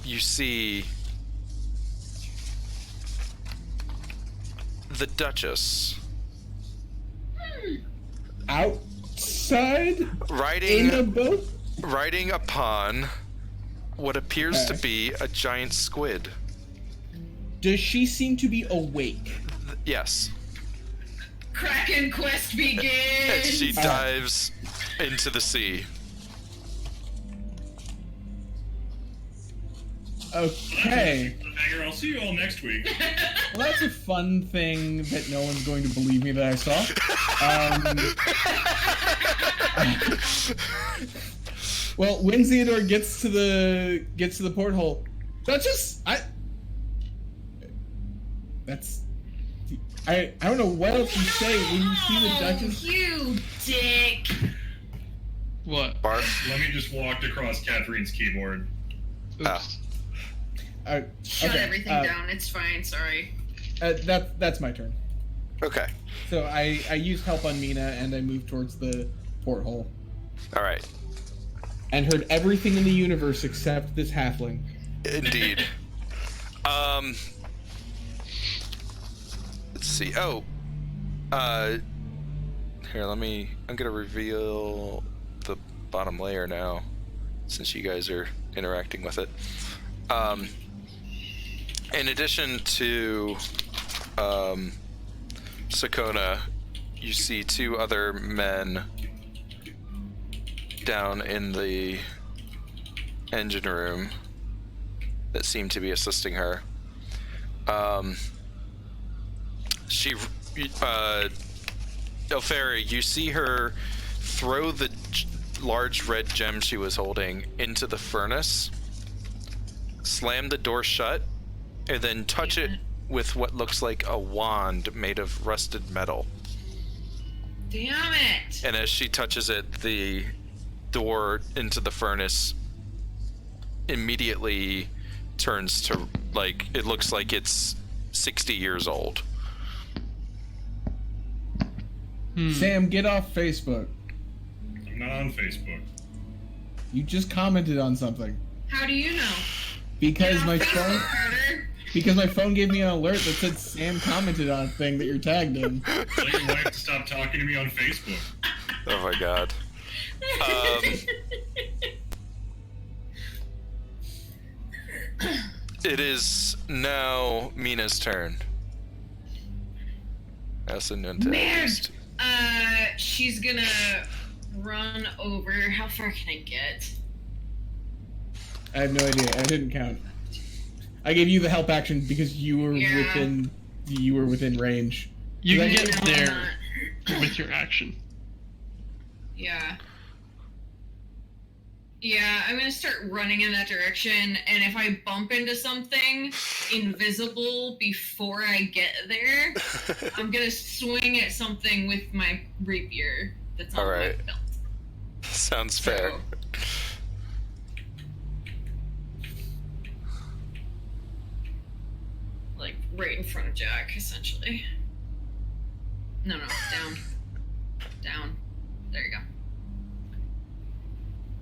you see the Duchess Outside? In a riding boat? upon what appears to Okay. be a giant squid. Does she seem to be awake? Yes. KrakenQuest begins! And she dives into the sea. Okay. Hanger, I'll see you all next week. Well, that's a fun thing that no one's going to believe me that I saw. Well, when Zeodor gets to the porthole, Duchess, I don't know what else you say when you see the Duchess. You dick. What? Barf. Let me just walk across Catherine's keyboard. Oops. Shut okay, everything down. It's fine. Sorry. That's my turn. Okay. So I used help on Mina and I moved towards the porthole. All right. And heard everything in the universe except this halfling. Indeed. Let's see. Oh. Here, I'm gonna reveal the bottom layer now, since you guys are interacting with it. In addition to Sakona, you see two other men down in the engine room that seem to be assisting her. Elfari, you see her throw the large red gem she was holding into the furnace, slam the door shut, and then touch it with what looks like a wand made of rusted metal. Damn it! And as she touches it, the door into the furnace immediately turns to, like, it looks like it's 60 years old. Sam, get off Facebook. I'm not on Facebook. You just commented on something. How do you know? Because Get my off Facebook, phone Carter. because my phone gave me an alert that said Sam commented on a thing that you're tagged in. Tell your wife to stop talking to me on Facebook. Oh my god. It is now Mina's turn. As an antagonist. She's gonna run over. How far can I get? I have no idea. I didn't count. I gave you the help action because you were within range. You can Then- get No, I'm there not. with your action. Yeah. Yeah, I'm gonna start running in that direction, and if I bump into something invisible before I get there, I'm gonna swing at something with my rapier that's on Alright. my belt. Sounds fair. So- Like right in front of Jack, essentially. No, down. Down. There you go.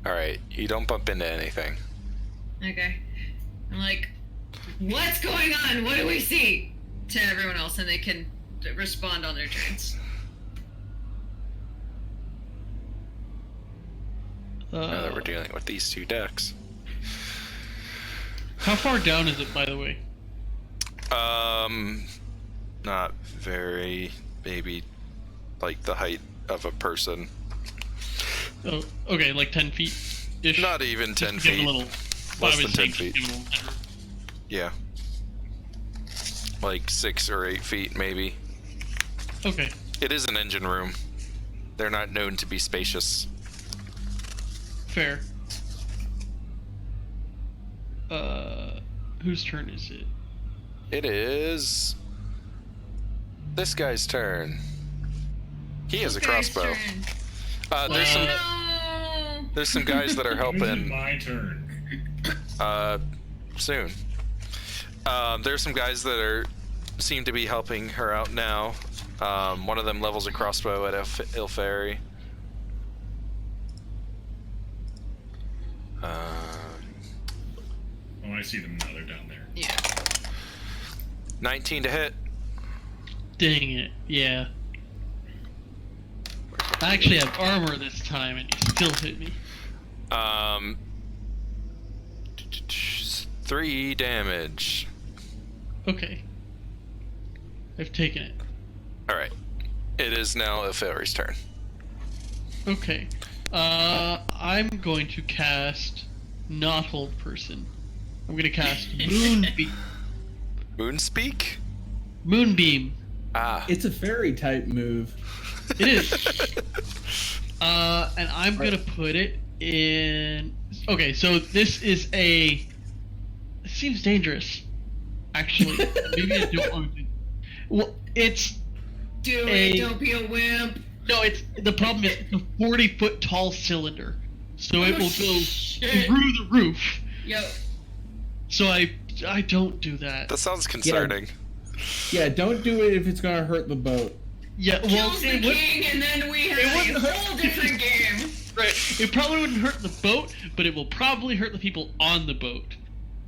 Alright, you don't bump into anything. Okay. I'm like, what's going on? What do we see? To everyone else, and they can respond on their turns. Now that we're dealing with these two decks. How far down is it, by the way? Not very, maybe like the height of a person. Oh, okay, like 10 feet ish. Not even 10 Give it feet. a little. Less I than would 10 say feet. give it a little headroom. Yeah. Like 6 or 8 feet, maybe. Okay. It is an engine room. They're not known to be spacious. Fair. Whose turn is it? It is this guy's turn. He has a Guy's crossbow. turn. Uh, There's some guys that are When is it helping my turn? soon. There's some guys that seem to be helping her out now. One of them levels a crossbow at Ilfari. Oh, I see them now. They're down there. Yeah. 19 to hit. Dang it. Yeah. I actually have armor this time, and he still hit me. 3 damage. Okay. I've taken it. Alright. It is now Ilfari's turn. Okay. I'm going to cast Not Hold Person. I'm going to cast Moonbeam. Moonspeak? Moonbeam. Ah. It's a fairy type move. It is. And I'm going to put it in... Okay, so this is a... It seems dangerous, actually. Maybe I don't want to... Well, it's Do it. Don't be a wimp. no. It's the problem is it's a 40-foot tall cylinder, so it will go shit. through the roof. Yep. So I don't do that. That sounds concerning. Yeah, don't do it if it's gonna hurt the boat. Yeah, well, Kills the king, and then we have a whole different game. Right. It probably wouldn't hurt the boat, but it will probably hurt the people on the boat.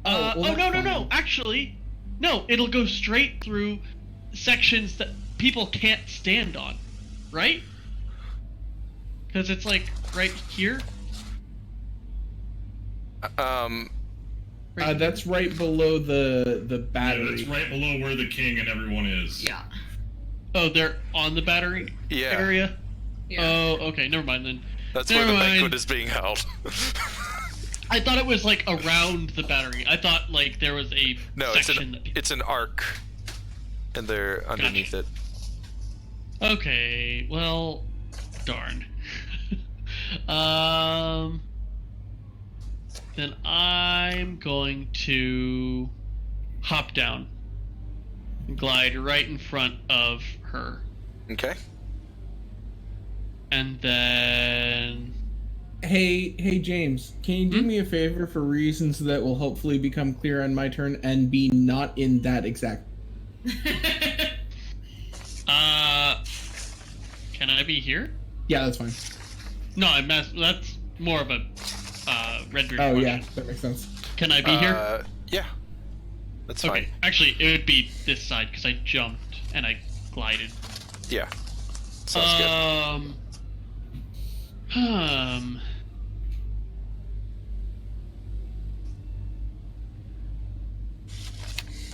Well, that's no. fine. Actually, no. It'll go straight through sections that people can't stand on, right? Because it's like right here. That's right below the Yeah, battery. that's right below where the king and everyone is. Yeah. Oh, they're on the battery area. Yeah. Oh, okay. Never mind then. That's Never where the mind. banquet is being held. I thought it was like around the battery. I thought like there was a No, section it's an arc, and they're underneath it. Okay, well, darn. Then I'm going to hop down and glide right in front of her. Okay. And then... Hey, James, can you do me a favor for reasons that will hopefully become clear on my turn and be not in that exact... Can I be here? Yeah, that's fine. No, that's more of a Redbeard Oh, question. yeah, that makes sense. Can I be here? Yeah. That's Okay, fine. actually, it would be this side because I jumped and I glided. Yeah. Sounds good.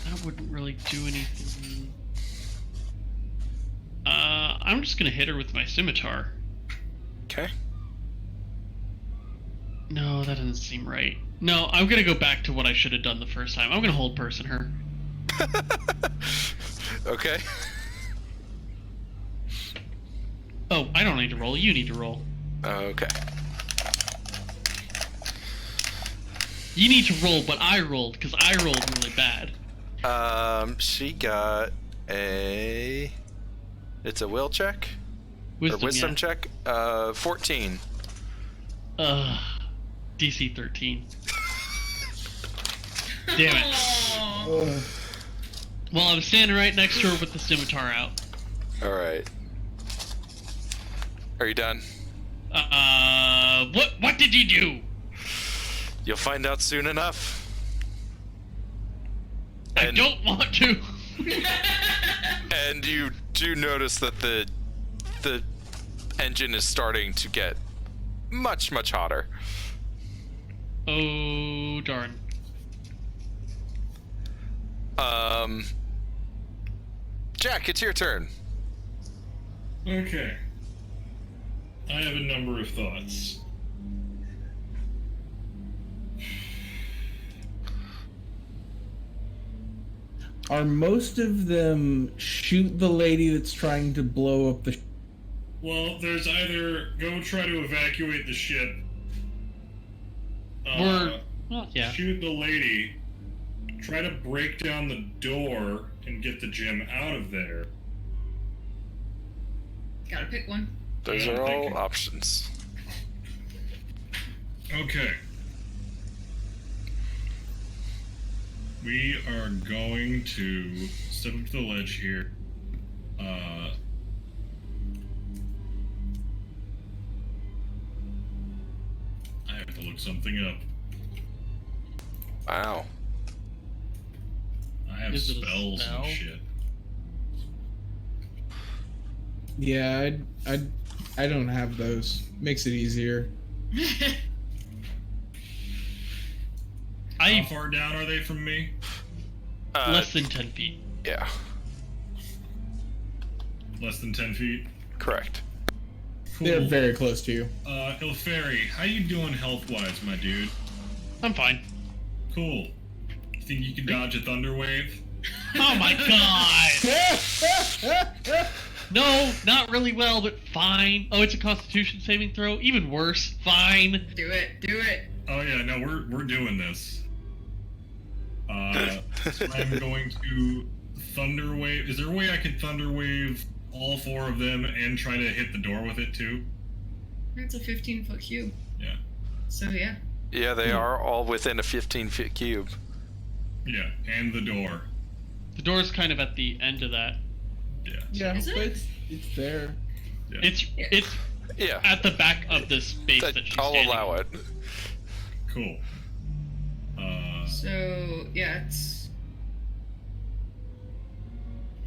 That wouldn't really do anything. I'm just gonna hit her with my scimitar. Okay. No, that doesn't seem right. No, I'm gonna go back to what I should have done the first time. I'm gonna hold person her. Okay. Oh, I don't need to roll. You need to roll. Okay. You need to roll, but I rolled because I rolled really bad. She got a. It's a will check Wisdom, or wisdom yeah. check. 14. DC 13. Damn it. Oh. Well, I'm standing right next to her with the scimitar out. All right. Are you done? What did you do? You'll find out soon enough. I don't want to. And you do notice that the engine is starting to get much hotter. Oh, darn. Jack, it's your turn. Okay. I have a number of thoughts. Are most of them shoot the lady that's trying to blow up the... Well, there's either go try to evacuate the ship, Yeah. shoot the lady, try to break down the door and get the gem out of there. Gotta pick one. Those Yeah, are all thinking. options. Okay. We are going to step up to the ledge here. I have to look something up. Wow. I have Is it a spells spell? and shit. Yeah, I don't have those. Makes it easier. How far down are they from me? Less than 10 feet. Yeah. Less than 10 feet? Correct. Cool. They're very close to you. Ilferi, how you doing health-wise, my dude? I'm fine. Cool. You think you can dodge a thunder wave? Oh my god! No, not really well, but fine. Oh, it's a Constitution saving throw. Even worse. Fine. Do it. Oh yeah, no, we're doing this. So I'm going to thunder wave. Is there a way I could thunder wave all 4 of them and try to hit the door with it too? It's a 15-foot cube. Yeah. So yeah. Yeah, they are all within a 15-foot cube. Yeah, and the door. The door's kind of at the end of that. Yeah. Yeah, Is it? but it's there. Yeah. It's Yeah, at the back of the space that she's I'll standing allow in. it. Cool. So yeah, it's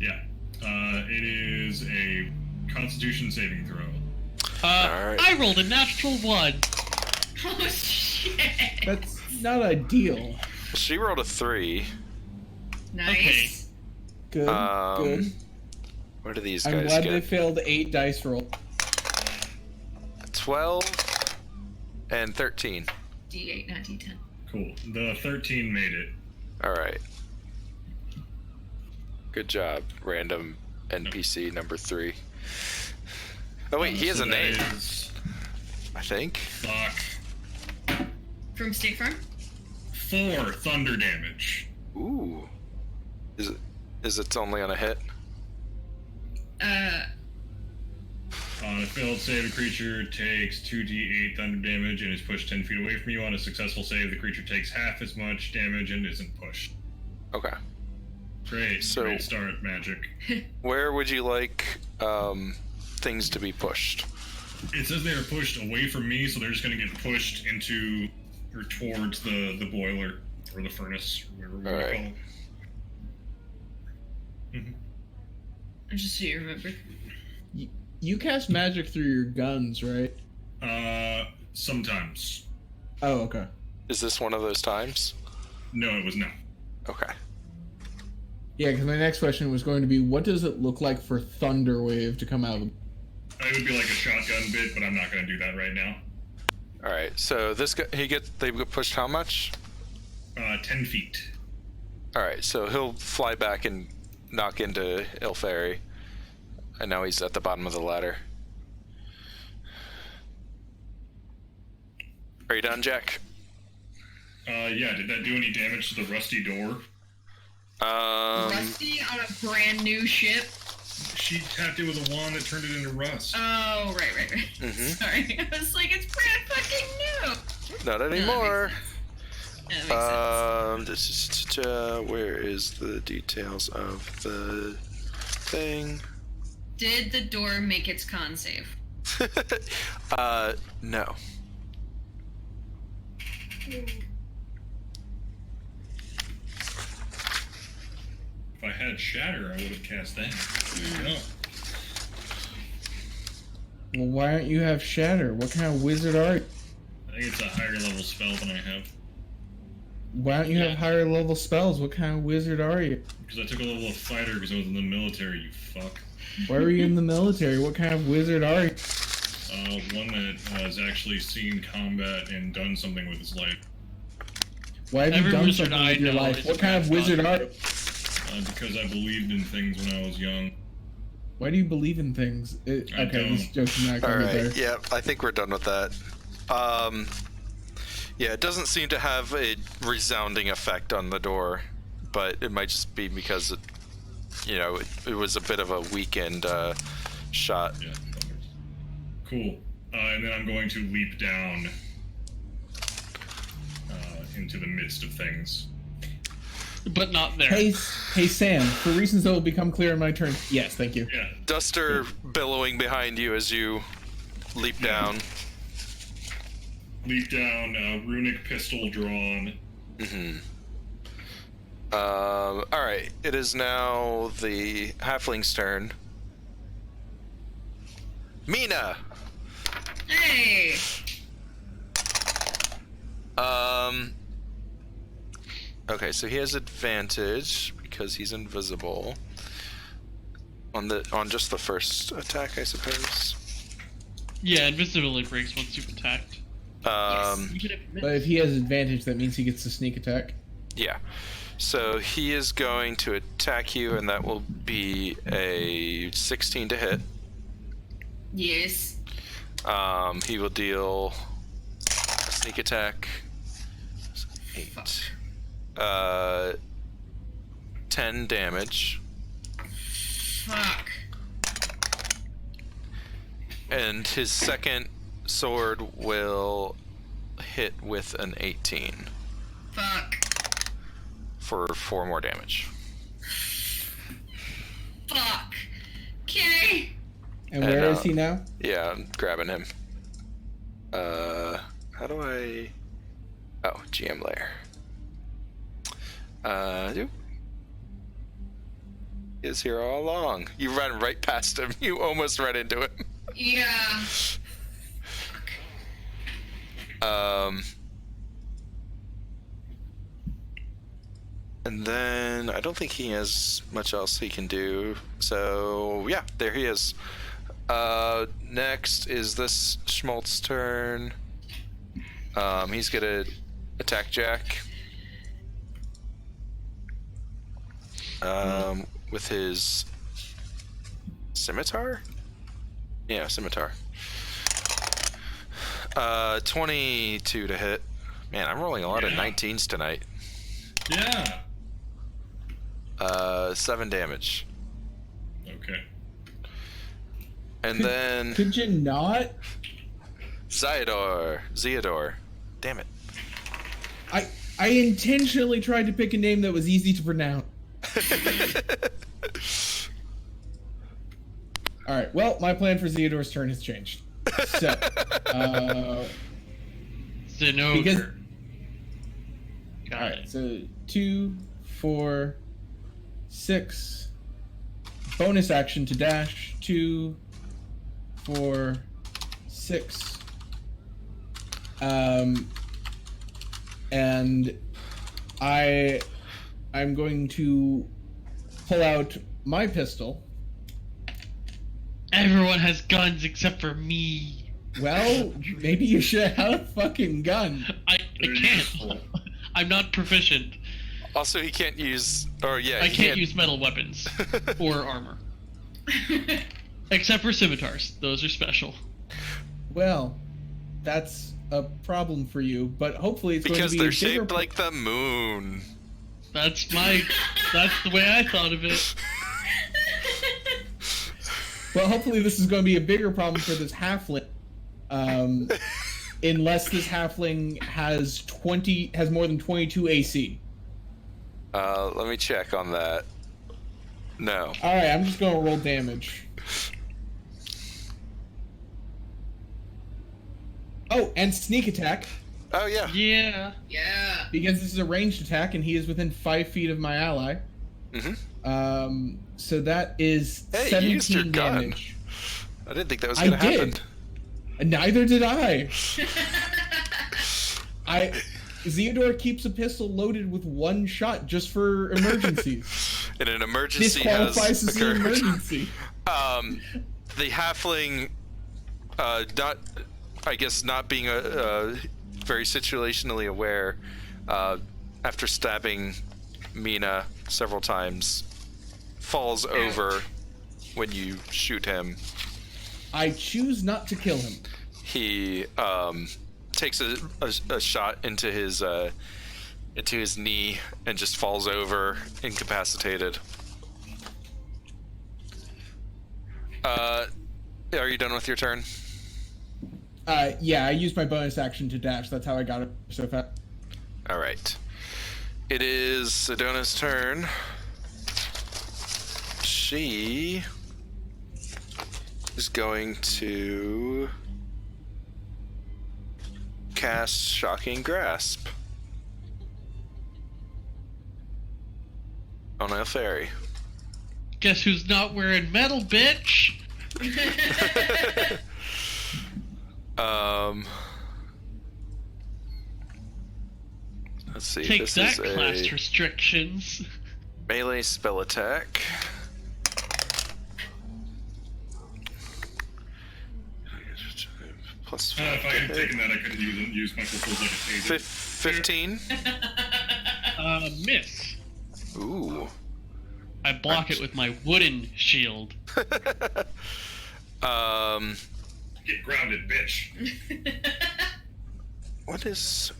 Yeah. It is a Constitution saving throw. Alright. I rolled a natural 1. oh shit. That's not ideal. She rolled a 3. Nice. Good. Good. What do these I'm guys glad they get? failed 8 dice roll. 12 and 13. D8, not D10. Cool. The 13 made it. Alright. Good job, random NPC number 3. Oh wait, he has so a that name, is- I think. Fuck. From State Farm? 4 thunder damage. Ooh. Is it only on a hit? On a failed save, a creature takes 2d8 thunder damage and is pushed 10 feet away from you. On a successful save, the creature takes half as much damage and isn't pushed. Okay. Great. So- Great start, Magic. Where would you like things to be pushed? It says they are pushed away from me, so they're just going to get pushed into or towards the boiler or the furnace, or whatever we Alright. call it. Just so you remember. You cast magic through your guns, right? Sometimes. Oh, okay. Is this one of those times? No, it was not. Okay. Yeah, because my next question was going to be, what does it look like for Thunderwave to come out of? It would be like a shotgun bit, but I'm not going to do that right now. Alright, so this guy, they get pushed how much? 10 feet. Alright, so he'll fly back and knock into Ilferi. And now he's at the bottom of the ladder. Are you done, Jack? Yeah, did that do any damage to the rusty door? Rusty on a brand new ship. She tapped it with a wand that turned it into rust. Oh, right. Mhm. Sorry. I was like, it's brand fucking new. Not anymore. That makes sense. Where is the details of the thing? Did the door make its con save? No. If I had Shatter, I would have cast that. No. Well, why don't you have Shatter? What kind of wizard are you? I think it's a higher level spell than I have. Why don't you have higher level spells? What kind of wizard are you? Because I took a level of fighter because I was in the military, you fuck. Why were you in the military? What kind of wizard are you? One that has actually seen combat and done something with his life. Why have Every you done wizard something I with your know life? is What kind of wizard are you? Because I believed in things when I was young. Why do you believe in things? I Okay, don't. this joke's not going Alright, there. yeah, I think we're done with that. Yeah, it doesn't seem to have a resounding effect on the door, but it might just be because it was a bit of a weakened shot. Yeah. Cool. And then I'm going to leap down into the midst of things. But not there. Hey, Sam, for reasons that will become clear in my turn. Yes, thank you. Yeah. Duster billowing behind you as you leap down. Leap down, runic pistol drawn. Alright, it is now the halfling's turn. Mina! Hey! Okay, so he has advantage because he's invisible on just the first attack, I suppose. Yeah, invisibility breaks once you've attacked. Even if But if he has advantage, that means he gets to sneak attack. Yeah. So he is going to attack you, and that will be a 16 to hit. Yes. He will deal a sneak attack. 8. 10 damage. Fuck. And his second sword will hit with an 18. Fuck. For 4 more damage. Fuck. Okay. And where is he now? Yeah, I'm grabbing him. How do I... Oh, GM layer. Is here all along. You run right past him. You almost run into him. Yeah. And then I don't think he has much else he can do. So yeah, there he is. Next is this Schmaltz's turn. He's gonna attack Jack. With his scimitar? Yeah, scimitar. 22 to hit. Man, I'm rolling a lot of 19s tonight. Yeah. 7 damage. Okay. And then Could you not? Zeodor. Damn it. I intentionally tried to pick a name that was easy to pronounce. All right. Well, my plan for Zeodor's turn has changed. So, Zinogre. because Got all it. right. So 2, 4, 6. Bonus action to dash. 2, 4, 6. And I'm going to pull out my pistol. Everyone has guns except for me. Well, maybe you should have a fucking gun. I can't. I'm not proficient. Also, he can't use... Or, yeah, I he can't use metal weapons or armor. Except for scimitars. Those are special. Well, that's a problem for you, but hopefully it's Because going to be they're a bigger shaped like the moon. That's the way I thought of it. Well, hopefully this is going to be a bigger problem for this halfling. Unless this halfling has more than 22 AC. Let me check on that. No. All right, I'm just going to roll damage. Oh, and sneak attack, Oh, yeah. Yeah. Yeah. because this is a ranged attack and he is within 5 feet of my ally. Mm-hmm. So that is Hey, you 17 used your gun. damage. I didn't think that was I going to happen. did. Neither did I. Zeodor keeps a pistol loaded with 1 shot just for emergencies. And an emergency This qualifies has as an occurred. emergency. The halfling, not being very situationally aware, after stabbing Mina several times, falls over when you shoot him. I choose not to kill him. He takes a shot into his knee and just falls over, incapacitated. Are you done with your turn? Yeah, I used my bonus action to dash. That's how I got it so fast. All right. It is Sedona's turn. She is going to cast Shocking Grasp on Elfari. Guess who's not wearing metal, bitch? Let's see. Take this that, is class a restrictions. melee spell attack. Plus If I had taken that, I could use my pistols like a taser. 15. Miss. Ooh. I block it with my wooden shield. Get grounded, bitch. What is...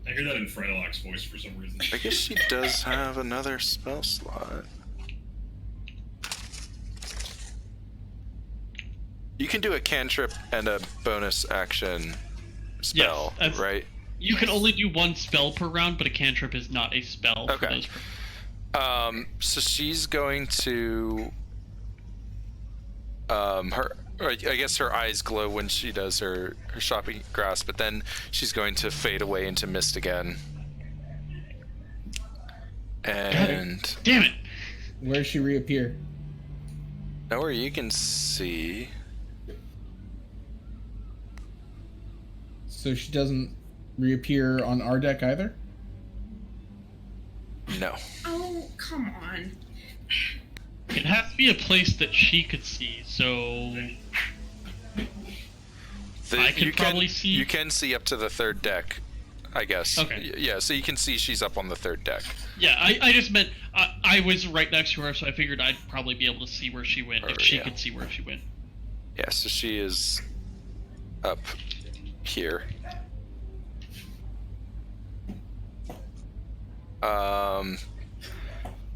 I hear that in Frylock's voice for some reason. I guess she does have another spell slot. You can do a cantrip and a bonus action spell, Yes, right? You can only do one spell per round, but a cantrip is not a spell. Okay. So she's going to I guess her eyes glow when she does her shopping grasp, but then she's going to fade away into mist again. And damn it! Where does she reappear? nowhere you can see. So she doesn't reappear on our deck either? No. Oh, come on. It has to be a place that she could see, so I could probably see. You can see up to the third deck, I guess. Okay. Yeah, so you can see she's up on the third deck. Yeah, I just meant I was right next to her, so I figured I'd probably be able to see where she went if she could see where she went. Yeah, so she is up here.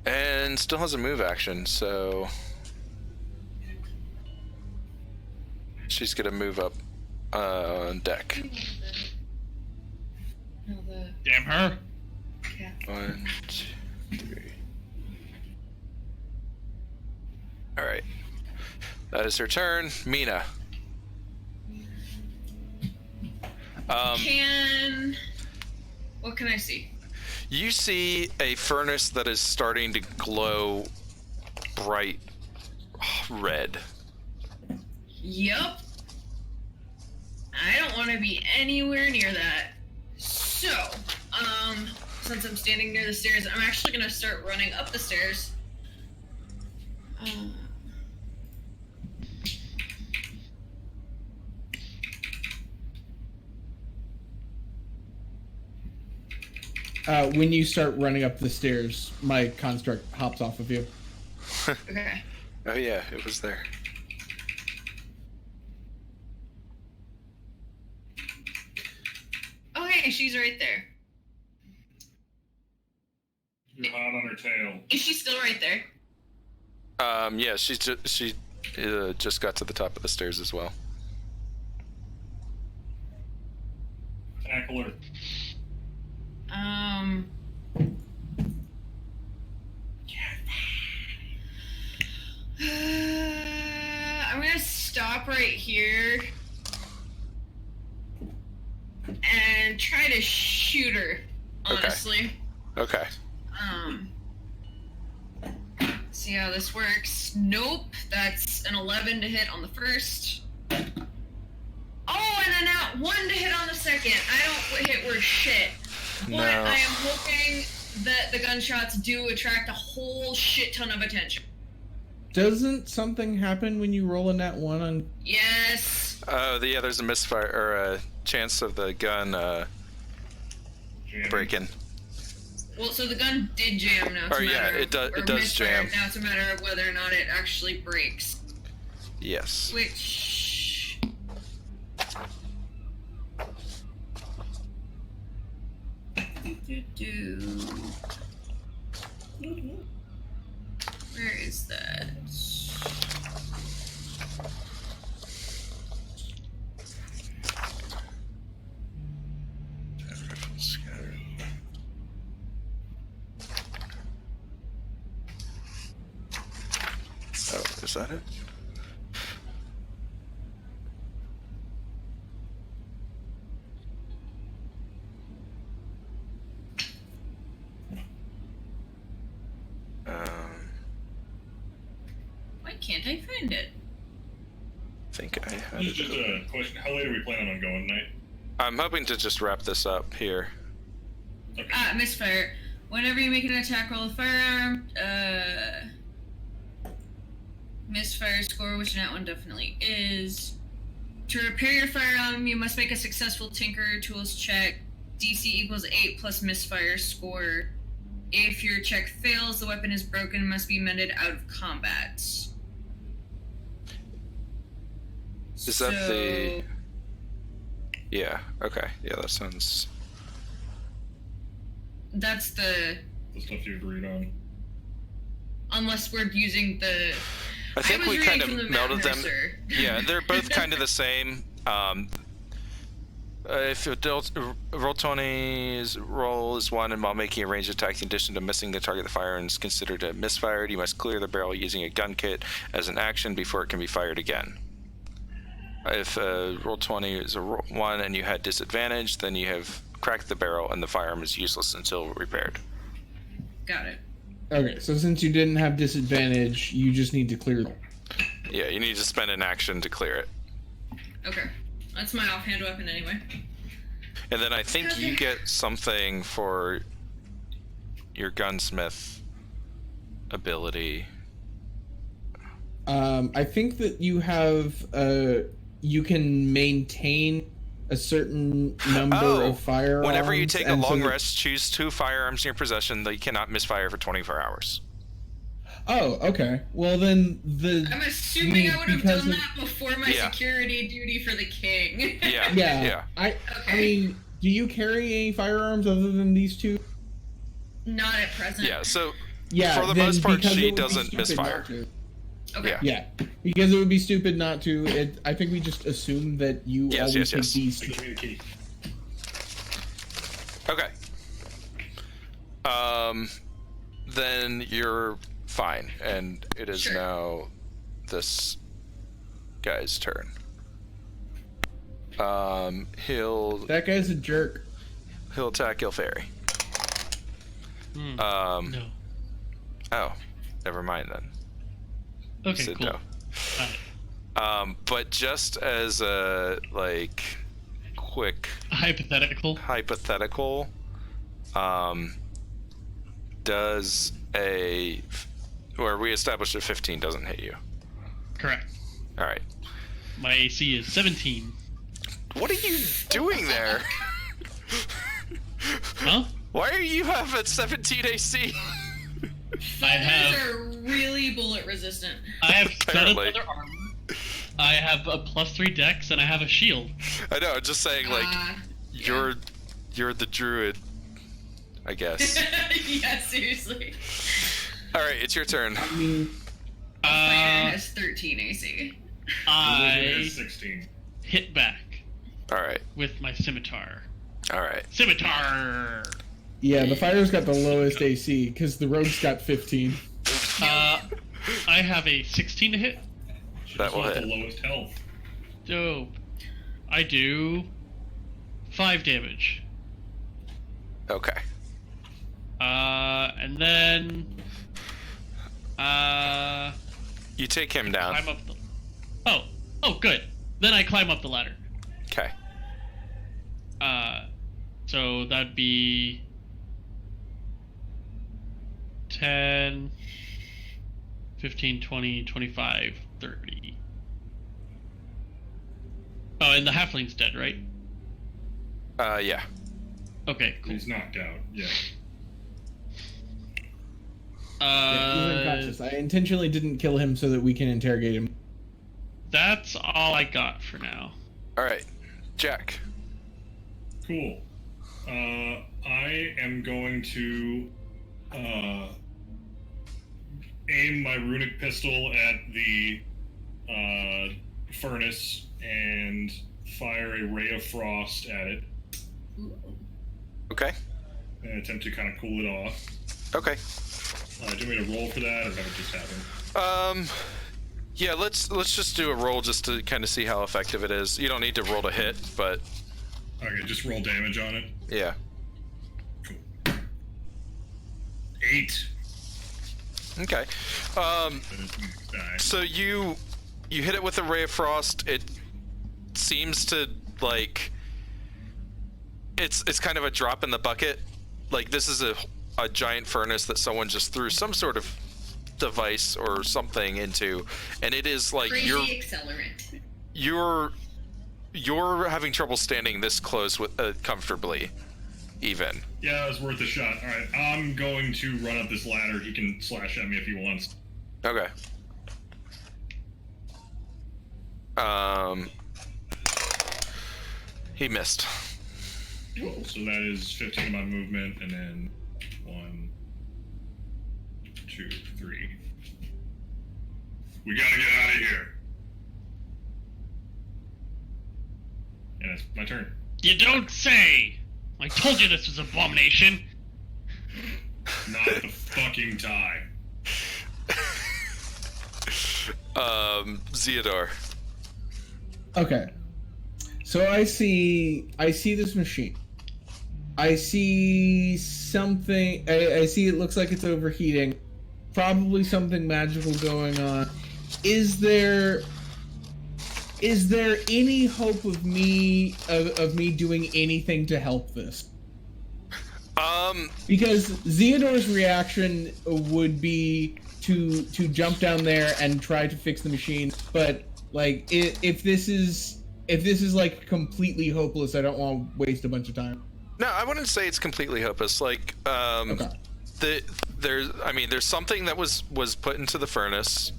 And still has a move action, so she's gonna move up on deck. Damn her! 1, 2, 3. All right, that is her turn. Mina. What can I see? You see a furnace that is starting to glow bright red. Yup. I don't want to be anywhere near that. So, since I'm standing near the stairs, I'm actually gonna start running up the stairs. When you start running up the stairs, my construct hops off of you. Okay. Oh yeah, it was there. Oh, hey, she's right there. You're hot on her tail. Is she still right there? Yeah, she just got to the top of the stairs as well. Tackle her. I'm gonna stop right here and try to shoot her, honestly. Okay. See how this works. Nope, that's an 11 to hit on the first. Oh, and a 1 to hit on the second. I don't hit worth shit. But No. I am hoping that the gunshots do attract a whole shit ton of attention. Doesn't something happen when you roll a nat 1 on... Yes. Yeah, there's a misfire, or a chance of the gun breaking. Well, so the gun did jam now. Or yeah, it does jam. Now it's a matter of whether or not it actually breaks. Yes. Which... Where is that? Oh, is that it? Why can't I find it? I think I had This is just it. a question. How late are we planning on going tonight? I'm hoping to just wrap this up here. Okay. Misfire. Whenever you make an attack roll with firearm, misfire score, which that one definitely is. To repair your firearm, you must make a successful Tinker Tools check. DC equals 8 plus misfire score. If your check fails, the weapon is broken and must be mended out of combat. Is that the... Yeah, okay. Yeah, that sounds... That's the stuff you agreed on. Unless we're using the. I think we kind of melded them. Mercer. Yeah, they're both kind of the same. If roll 20's roll is 1, and while making a ranged attack, in addition to missing the target, the firearm is considered a misfired. You must clear the barrel using a gun kit as an action before it can be fired again. If roll 20 is a 1 and you had disadvantage, then you have cracked the barrel and the firearm is useless until repaired. Got it. Okay, so since you didn't have disadvantage, you just need to clear them. Yeah, you need to spend an action to clear it. Okay. That's my offhand weapon anyway. And then I think you get something for your gunsmith ability. I think that you have you can maintain a certain number of firearms. Whenever you take a long rest, choose 2 firearms in your possession that you cannot misfire for 24 hours. Oh, okay. Well, then I'm assuming I would have done that before my security duty for the king. Yeah. I mean, do you carry any firearms other than these 2? Not at present. Yeah, so for the most part, she doesn't misfire. Okay. Yeah, because it would be stupid not to. I think we just assume that you always take these 2. Give me the key. Okay. Then you're fine, and it is now this guy's turn. That guy's a jerk. He'll attack Ilferi. No. Oh, never mind then. Okay, cool. No. But just as a quick hypothetical, does where we established a 15 doesn't hit you? Correct. All right. My AC is 17. What are you doing there? Huh? Why are you have a 17 AC? Fighters are really bullet resistant. I have 7 other armor. I have a +3 dex, and I have a shield. I know. I'm just saying, you're the druid, I guess. Yeah, seriously. All right, it's your turn. Fighter has 13 AC. I 16. Hit back. All right. With my scimitar. All right. Scimitar. Yeah, the fighter's got the lowest AC because the rogue's got 15. I have a 16 to hit. That will hit. The lowest health. Dope. I do 5 damage. Okay. And then you take him down. Climb up the... Oh, good. Then I climb up the ladder. Okay. So that'd be 10, 15, 20, 25, 30. Oh, and the halfling's dead, right? Yeah. Okay, cool. He's knocked out, yeah. He's unconscious. I intentionally didn't kill him so that we can interrogate him. That's all I got for now. All right, Jack. Cool. I am going to aim my runic pistol at the furnace and fire a ray of frost at it. Okay. And attempt to kind of cool it off. Okay. Do you want me to roll for that, or have it just happen? Yeah, let's just do a roll just to kind of see how effective it is. You don't need to roll to hit, but... Okay, just roll damage on it. Yeah. Cool. 8. Okay. So you hit it with a ray of frost. It seems to, like... It's kind of a drop in the bucket. Like, this is a giant furnace that someone just threw some sort of device or something into, and it is like crazy accelerant. You're having trouble standing this close with comfortably, even. Yeah, it was worth a shot. All right, I'm going to run up this ladder. He can slash at me if he wants. Okay. He missed. Cool. So that is 15 of my movement, and then 1, 2, 3. We gotta get out of here. And it's my turn. You don't say! I told you this was an abomination! Not the fucking tie. Zeodor. Okay. So I see this machine. I see something. I see it looks like it's overheating. Probably something magical going on. Is there any hope of me doing anything to help this? Because Zeodor's reaction would be to jump down there and try to fix the machine, but like if this is like completely hopeless, I don't want to waste a bunch of time. No, I wouldn't say it's completely hopeless. Like, Okay. there's something that was put into the furnace,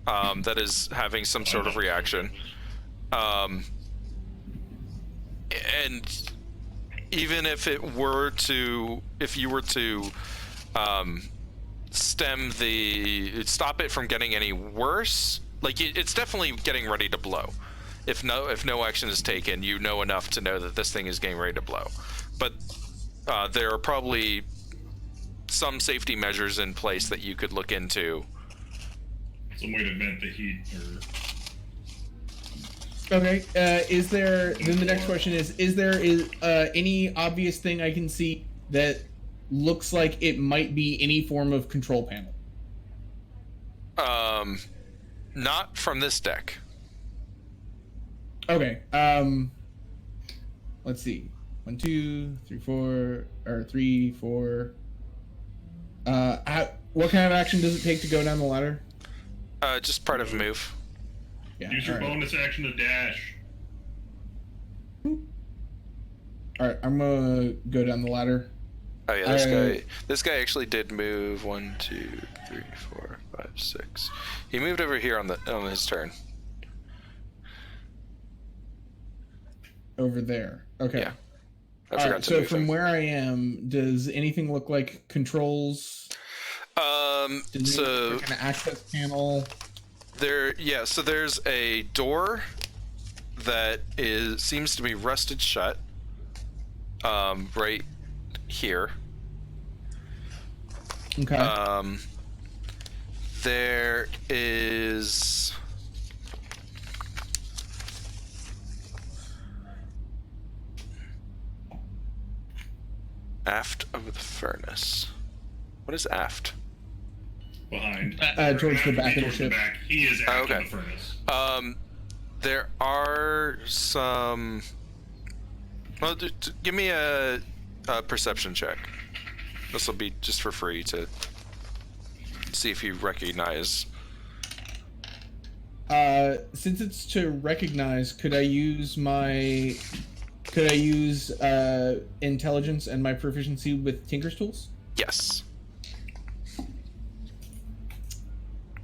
that is having some sort of reaction, and even if you were to stop it from getting any worse, like it's definitely getting ready to blow. If no action is taken, you know enough to know that this thing is getting ready to blow. But there are probably some safety measures in place that you could look into. Some way to vent the heat, or Okay. Then the next question is there any obvious thing I can see that looks like it might be any form of control panel? Not from this deck. Okay. Let's see. 1, 2, 3, 4, or 3, 4. What kind of action does it take to go down the ladder? Just part of a move. Yeah. use your bonus action to dash. All right, I'm gonna go down the ladder. Oh yeah, this guy actually did move 1, 2, 3, 4, 5, 6. He moved over here on his turn. Over there. Okay. Yeah. All right, so from where I am, does anything look like controls? So an access panel. So there's a door that seems to be rusted shut. Right here. Okay. There is aft of the furnace. What is aft? Behind. Towards the back of the ship. Back. He is after Okay. the furnace. There are some. Well, give me a perception check. This will be just for free to see if you recognize. Since it's to recognize, could I use intelligence and my proficiency with Tinker's tools? Yes.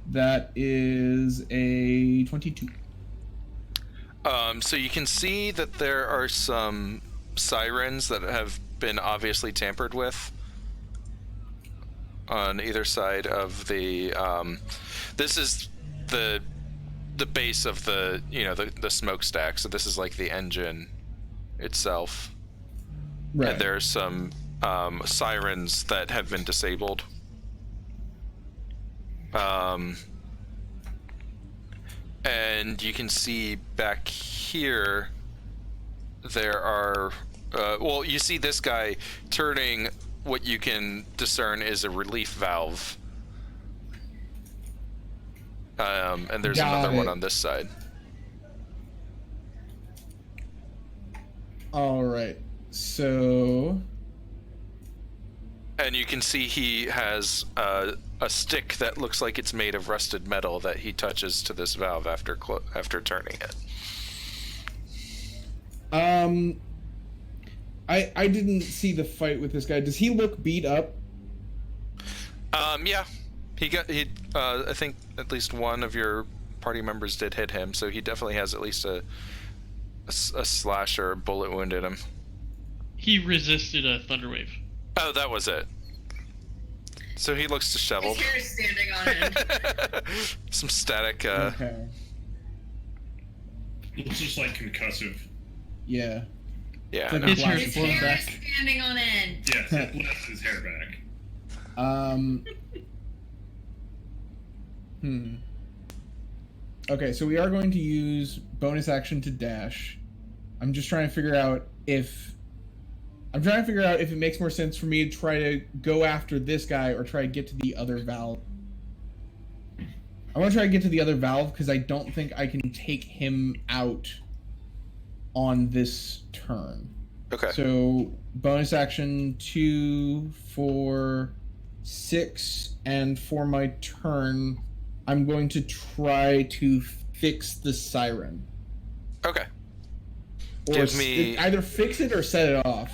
That is a 22. So you can see that there are some sirens that have been obviously tampered with on either side of the. This is the base of the the smokestack. So this is like the engine itself. Right. And there's some sirens that have been disabled. And you can see back here there are you see this guy turning what you can discern is a relief valve, and there's another one on this side. All right, so and you can see he has a stick that looks like it's made of rusted metal that he touches to this valve after turning it. I didn't see the fight with this guy. Does he look beat up? Yeah, I think at least one of your party members did hit him, so he definitely has at least a slash or a bullet wound in him. He resisted a thunder wave. Oh, that was it. So he looks disheveled. His hair is standing on end. Some static. Okay. It's just like concussive. Yeah. Yeah. Like I know. His hair His is blown hair back. is standing on end. Yes, it lifts his hair back. Okay, so we are going to use bonus action to dash. I'm just trying to figure out if it makes more sense for me to try to go after this guy or try to get to the other valve. I want to try to get to the other valve because I don't think I can take him out on this turn. Okay. So bonus action 2, 4, 6, and for my turn, I'm going to try to fix the siren. Okay. Or Give me- either fix it or set it off.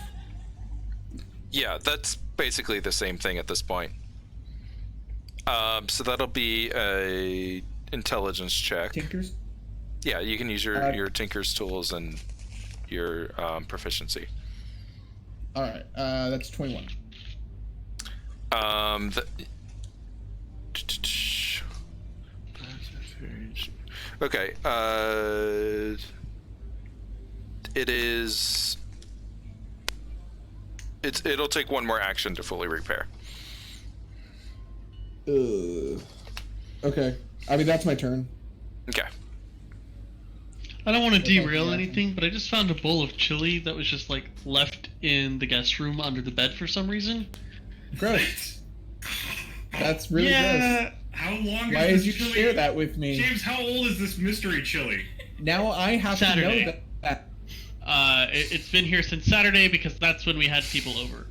Yeah, that's basically the same thing at this point. So that'll be a intelligence check. Tinkers? Yeah, you can use your Tinker's tools and your proficiency. All right, that's 21. Okay. It is. It'll take one more action to fully repair. Okay. I mean, that's my turn. Okay. I don't want to That's all derail the anything, but I just found a bowl of chili that was just like left in the guest room under the bed for some reason. Gross. That's really gross. How long Why is did you this chili? share that with me? James, how old is this mystery chili? Now I have Saturday. to know that. It's been here since Saturday because that's when we had people over.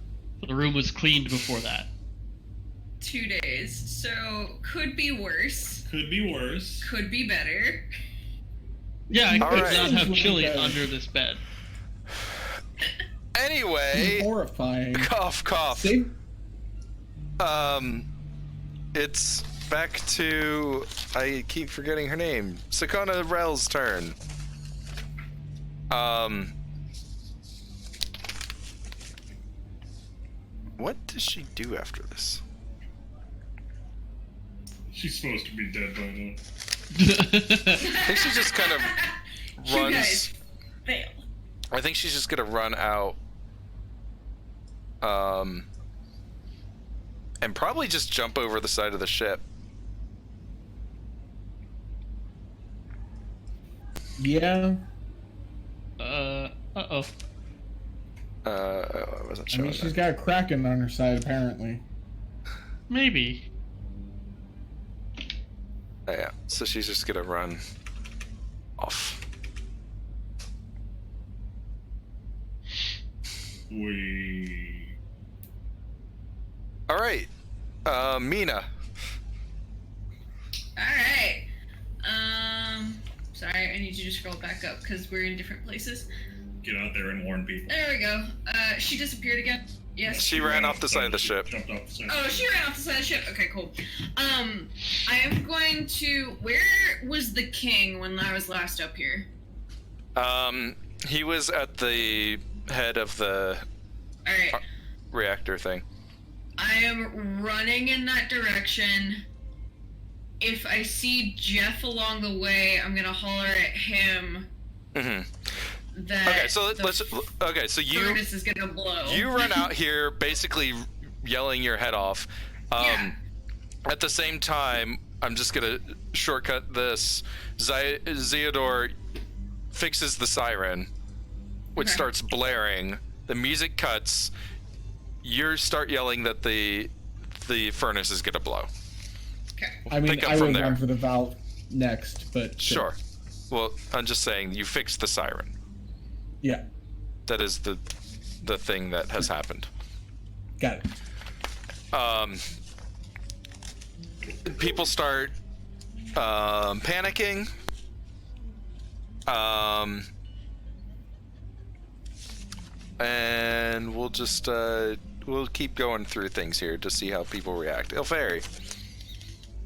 The room was cleaned before that. 2 days. So could be worse. Could be worse. Could be better. Yeah, I All could right. not have Really chili bad. under this bed. Anyway, Horrifying. cough, cough. Save- It's back to, I keep forgetting her name, Sakona Rel's turn. What does she do after this? She's supposed to be dead by now. I think she just kind of You runs. guys fail. I think she's just gonna run out. And probably just jump over the side of the ship. Yeah. Uh-oh. I wasn't I sure. mean, she's got a Kraken on her side, apparently. Maybe. Yeah, so she's just gonna run off. All right, Mina. Alright. Sorry, I need you to scroll back up because we're in different places. Get out there and warn people. There we go. She disappeared again. Yes. She ran off the side of the ship. Jumped off the side. Oh, she ran off the side of the ship. Okay, cool. I am going to. Where was the king when I was last up here? He was at the head of the Alright. reactor thing. I am running in that direction. If I see Jeff along the way, I'm gonna holler at him Mm-hmm. that Okay, so the let's. Okay, so you furnace is gonna blow. you run out here, basically yelling your head off. Yeah. At the same time, I'm just gonna shortcut this. Zeodor fixes the siren, which Okay. starts blaring. The music cuts. You start yelling that the furnace is gonna blow. Okay. I mean, Pick up I from would there. run for the valve next, but Sure. Well, I'm just saying you fixed the siren. Yeah, That is the thing that has happened. got it. People start panicking. And we'll just we'll keep going through things here to see how people react. Ilferi.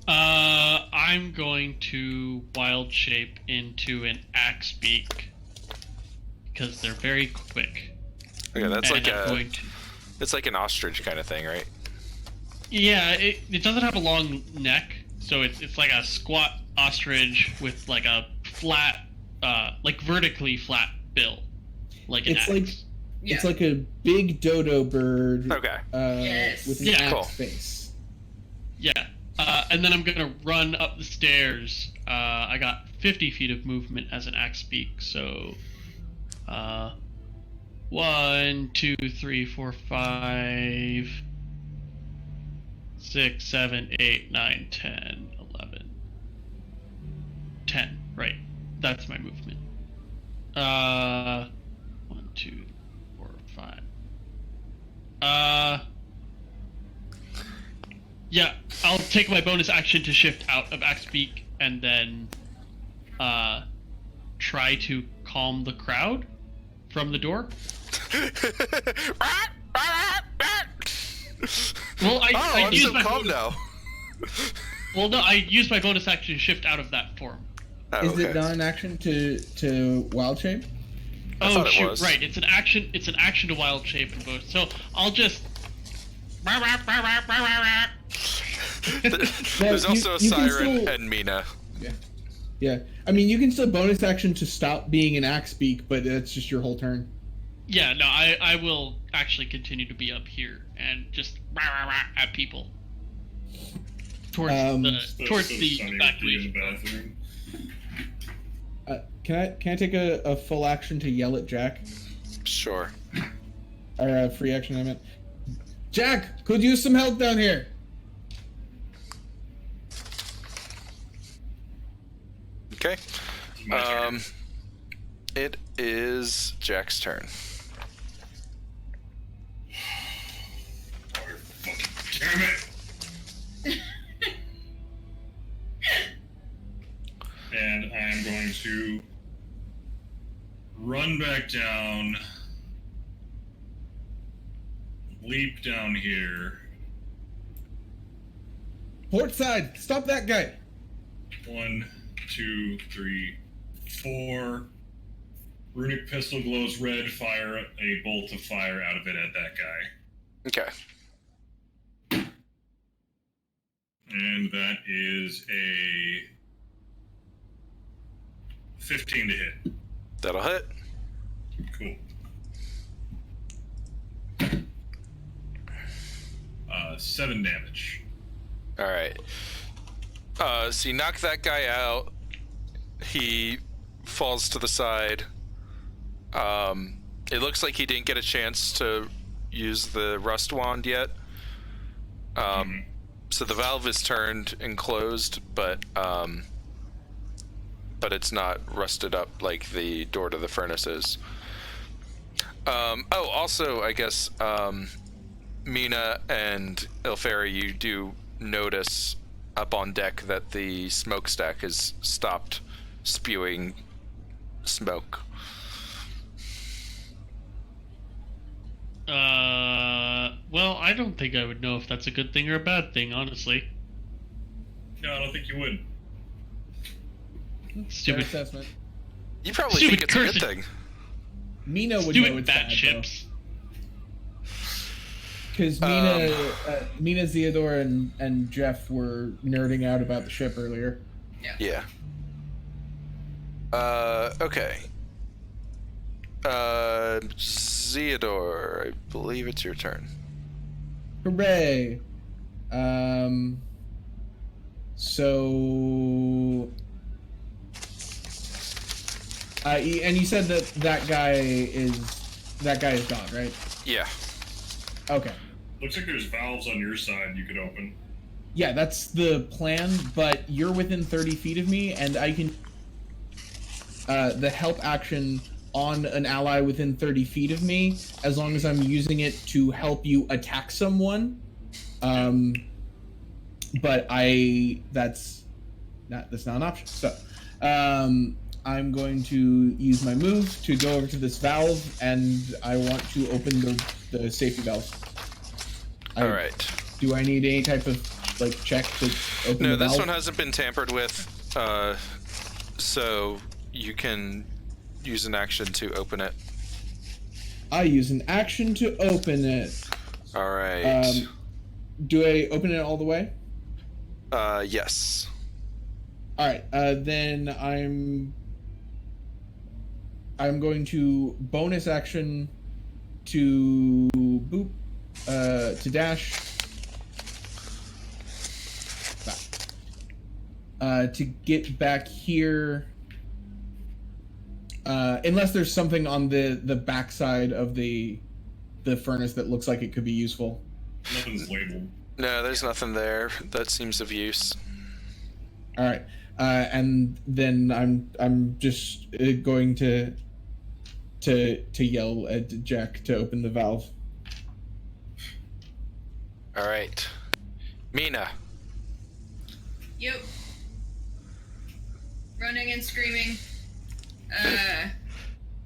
I'm going to wild shape into an axe beak because they're very quick. Okay, that's And like I'm a going to... it's like an ostrich kind of thing, right? Yeah, it doesn't have a long neck, so it's like a squat ostrich with like a flat, like vertically flat bill, like an It's axe. like Yeah. it's like a big dodo bird. Okay. Yes. With an Yeah. axe Cool. face. Yeah, and then I'm gonna run up the stairs. I got 50 feet of movement as an axe speak, so 1, 2, 3, 4, 5, 6, 7, 8, 9, 10, 11, 10. Right, that's my movement. 1, 2, 4, 5. Yeah, I'll take my bonus action to shift out of axe speak and then try to calm the crowd from the door. Well, I I'm use so my calm bonus, now. well, no, I use my bonus action to shift out of that form. Oh, Is okay. it not an action to wild shape? I Oh thought it shoot! was. Right, it's an action. It's an action to wild shape and both. So I'll just. There's you- also a you can siren still- and Mina. Yeah. I mean, you can still bonus action to stop being an axe speak, but that's just your whole turn. Yeah, no, I will actually continue to be up here and just at people towards towards the Sunny would be in evacuation. the bathroom. Can I take a full action to yell at Jack? Sure. Or a free action, I meant. Jack, could use some help down here. Okay. My turn. It is Jack's turn. Oh, you're fucking damn it! And I am going to run back down, leap down here. Port side, stop that guy. 1, 2, 3, 4. Runic pistol glows red. Fire a bolt of fire out of it at that guy. Okay. And that is a 15 to hit. That'll hit. Cool. 7 damage. All right. So you knock that guy out. He falls to the side. It looks like he didn't get a chance to use the rust wand yet. So the valve is turned and closed, but it's not rusted up like the door to the furnace is. Also, I guess Mina and Ilferi, you do notice up on deck that the smokestack has stopped spewing smoke. Well, I don't think I would know if that's a good thing or a bad thing, honestly. No, I don't think you would. Fair Stupid, assessment. You probably Stupid think it's a good cursed- thing. Mina would know stupid it's bat bad, ships. Because Mina, Theodore, and Jeff were nerding out about the ship earlier. Yeah. Okay. Theodore, I believe it's your turn. Hooray! So. And you said that guy is gone, right? Yeah. Okay. Looks like there's valves on your side you could open. Yeah, that's the plan, but you're within 30 feet of me, and I can the help action on an ally within 30 feet of me, as long as I'm using it to help you attack someone. But that's not an option. So, I'm going to use my move to go over to this valve, and I want to open the safety valve. All right. Do I need any type of check to open No, the valve? this one hasn't been tampered with, so you can use an action to open it. I use an action to open it. All right. do I open it all the way? Yes. All right. Then I'm going to bonus action to boop, to dash. To get back here. Unless there's something on the backside of the furnace that looks like it could be useful. Nothing's labeled. No, there's nothing there that seems of use. All right, and then I'm just going to yell at Jack to open the valve. All right, Mina. Yep. Running and screaming.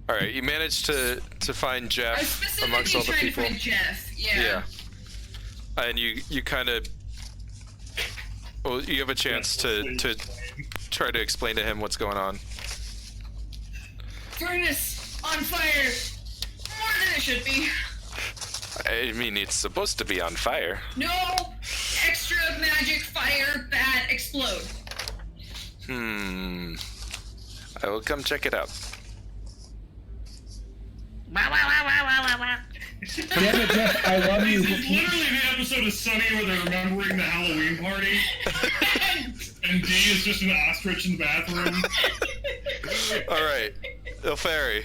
All right, you managed to find I was Jeff specifically amongst all the trying people. to find Jeff. Yeah. Yeah. And you kind of, well, you have a chance to try to explain to him what's going on. Furnace on fire. More than it should be. I mean, it's supposed to be on fire. No extra magic fire bat explode. I will come check it out. Damn it, Jeff! I love you. This is literally the episode of Sunny where they're remembering the Halloween party, and D is just an ostrich in the bathroom. All right, Ilferi.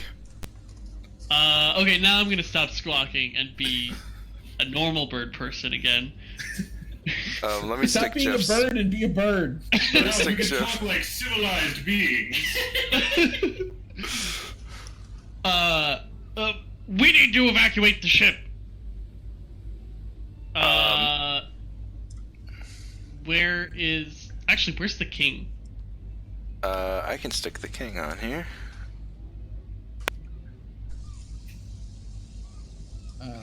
Okay, now I'm gonna stop squawking and be a normal bird person again. Let me Stop stick being Jeff's. a bird and be a bird. Let me No, stick we can Jeff. talk like civilized beings. We need to evacuate the ship. Where's the king? I can stick the king on here.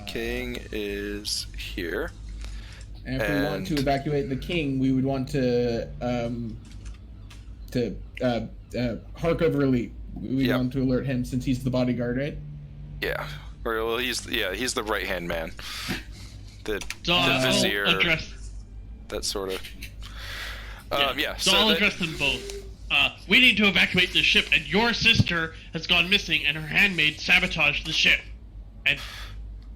King is here. And if we want to evacuate the king, we would want to Harkover Elite. We Yep. want to alert him since he's the bodyguard, right? Yeah. Or well, he's the right hand man. The So I'll vizier. address. That sort of. Yeah. So I'll address them both. We need to evacuate the ship, and your sister has gone missing, and her handmaid sabotaged the ship, and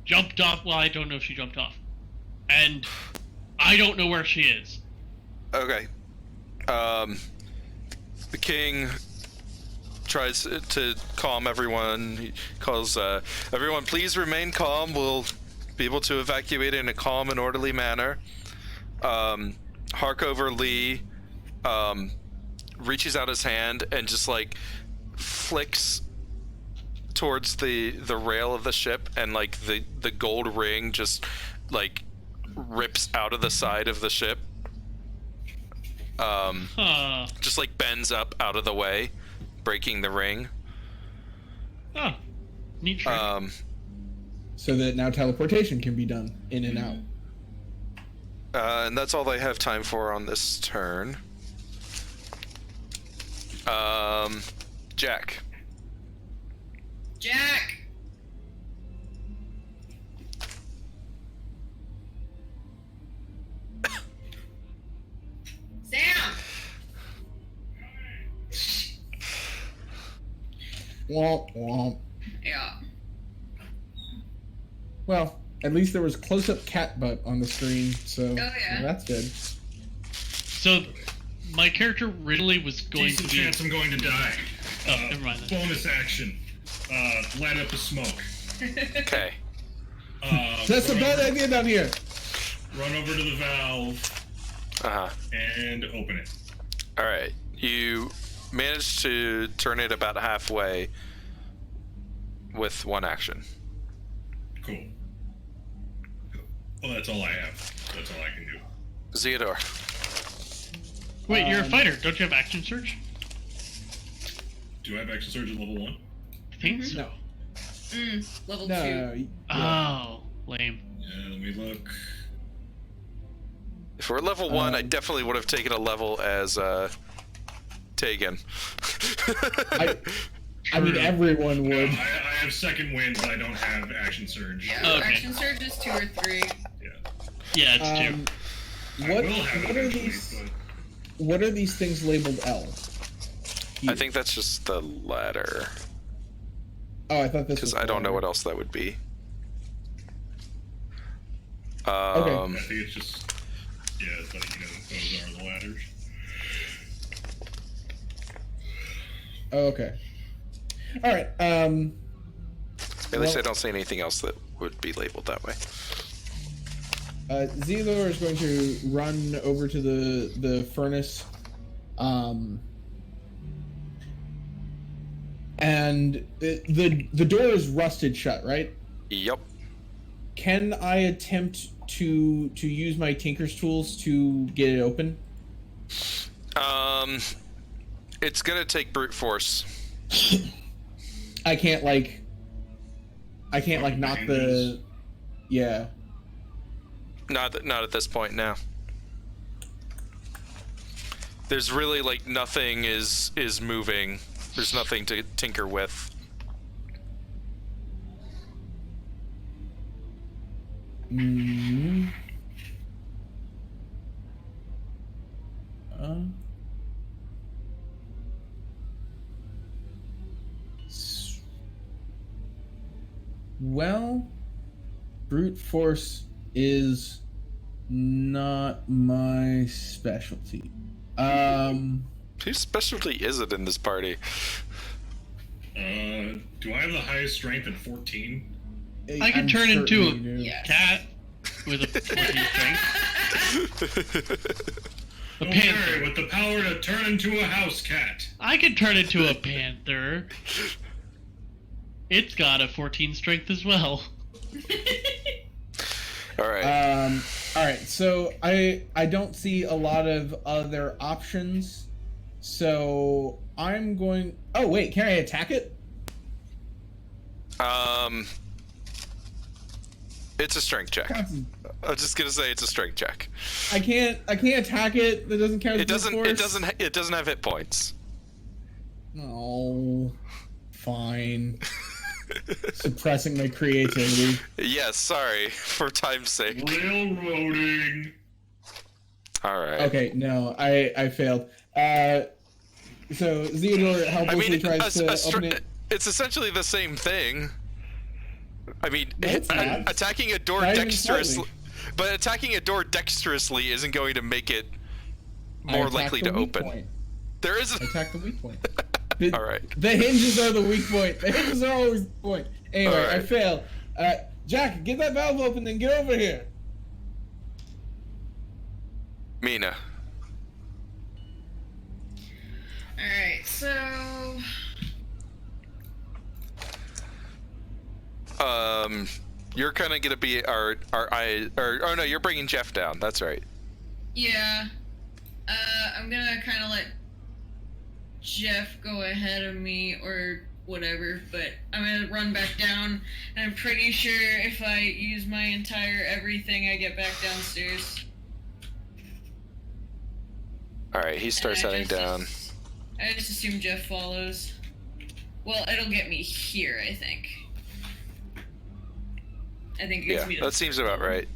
jumped off. Well, I don't know if she jumped off, and I don't know where she is. Okay. The king tries to calm everyone. He calls everyone, please remain calm. We'll be able to evacuate in a calm and orderly manner. Harkover Lee reaches out his hand and just like flicks towards the rail of the ship, and like the gold ring just like rips out of the side of the ship. Just like bends up out of the way, breaking the ring. Oh, neat trick. So that now teleportation can be done in and out. And that's all they have time for on this turn. Jack. Jack. Sam. Womp womp. Yeah. Well, at least there was close-up cat butt on the screen, so yeah. that's good. So, my character originally was going Decent to be. chance I'm going to die. Oh, never mind then. Bonus action. Light up the smoke. Okay. That's a bad idea down here. Run over to the valve and open it. All right. You managed to turn it about halfway with one action. Cool. Well, that's all I have. That's all I can do. Theodore. Wait, you're a fighter. Don't you have action surge? Do I have action surge at level 1? I think so. No. Level No. 2. Oh, lame. Yeah, let me look. If we're level 1, I definitely would have taken a level as Tegan. I mean, everyone No, would. I have second wind, but I don't have action surge. Yeah, Okay. action surge is 2 or 3. Yeah. Yeah, it's 2. What are these things labeled L? I think that's just the ladder. Oh, I thought this was. Because I don't know what else that would be. Okay. I think it's just, it's letting you know that those are the ladders. Oh, okay. All right. At least I don't see anything else that would be labeled that way. Zelor is going to run over to the furnace, and the door is rusted shut, right? Yep. Can I attempt to use my Tinker's tools to get it open? It's gonna take brute force. I can't knock the. Yeah. Not at this point now. There's really like nothing is moving. There's nothing to tinker with. Mm-hmm. Well, brute force is not my specialty. Whose specialty is it in this party? Do I have the highest strength at 14? I can turn into a Yes. cat with a 14 strength. A Don't panther. worry, with the power to turn into a house cat. I can turn into a panther. It's got a 14 strength as well. All right. All right. So I don't see a lot of other options. So I'm going. Oh wait, can I attack it? It's a strength check. I'm just gonna say it's a strength check. I can't attack it. That doesn't count. It doesn't have hit points. Oh, fine. Suppressing my creativity. Yes, sorry for time's sake. Railroading. All right. Okay, no, I failed. So Theodore helplessly tries to open it. It's essentially the same thing. I mean, No, it's not. attacking a door Not even dexterously, slightly. but attacking a door dexterously isn't going to make it I more attack likely the to weak open. point. There is. I attack the weak point. All right. The hinges are the weak point. The hinges are always the point. Anyway, All right. I failed. Jack, get that valve open and get over here. Mina. Alright, so. You're kind of gonna be our eye, or oh no, you're bringing Jeff down. That's right. Yeah. I'm gonna kind of let Jeff go ahead of me or whatever, but I'm gonna run back down, and I'm pretty sure if I use my entire everything, I get back downstairs. All right, he starts heading down. I just assume Jeff follows. Well, it'll get me here, I think. I think it gets Yeah, me to that seems about right.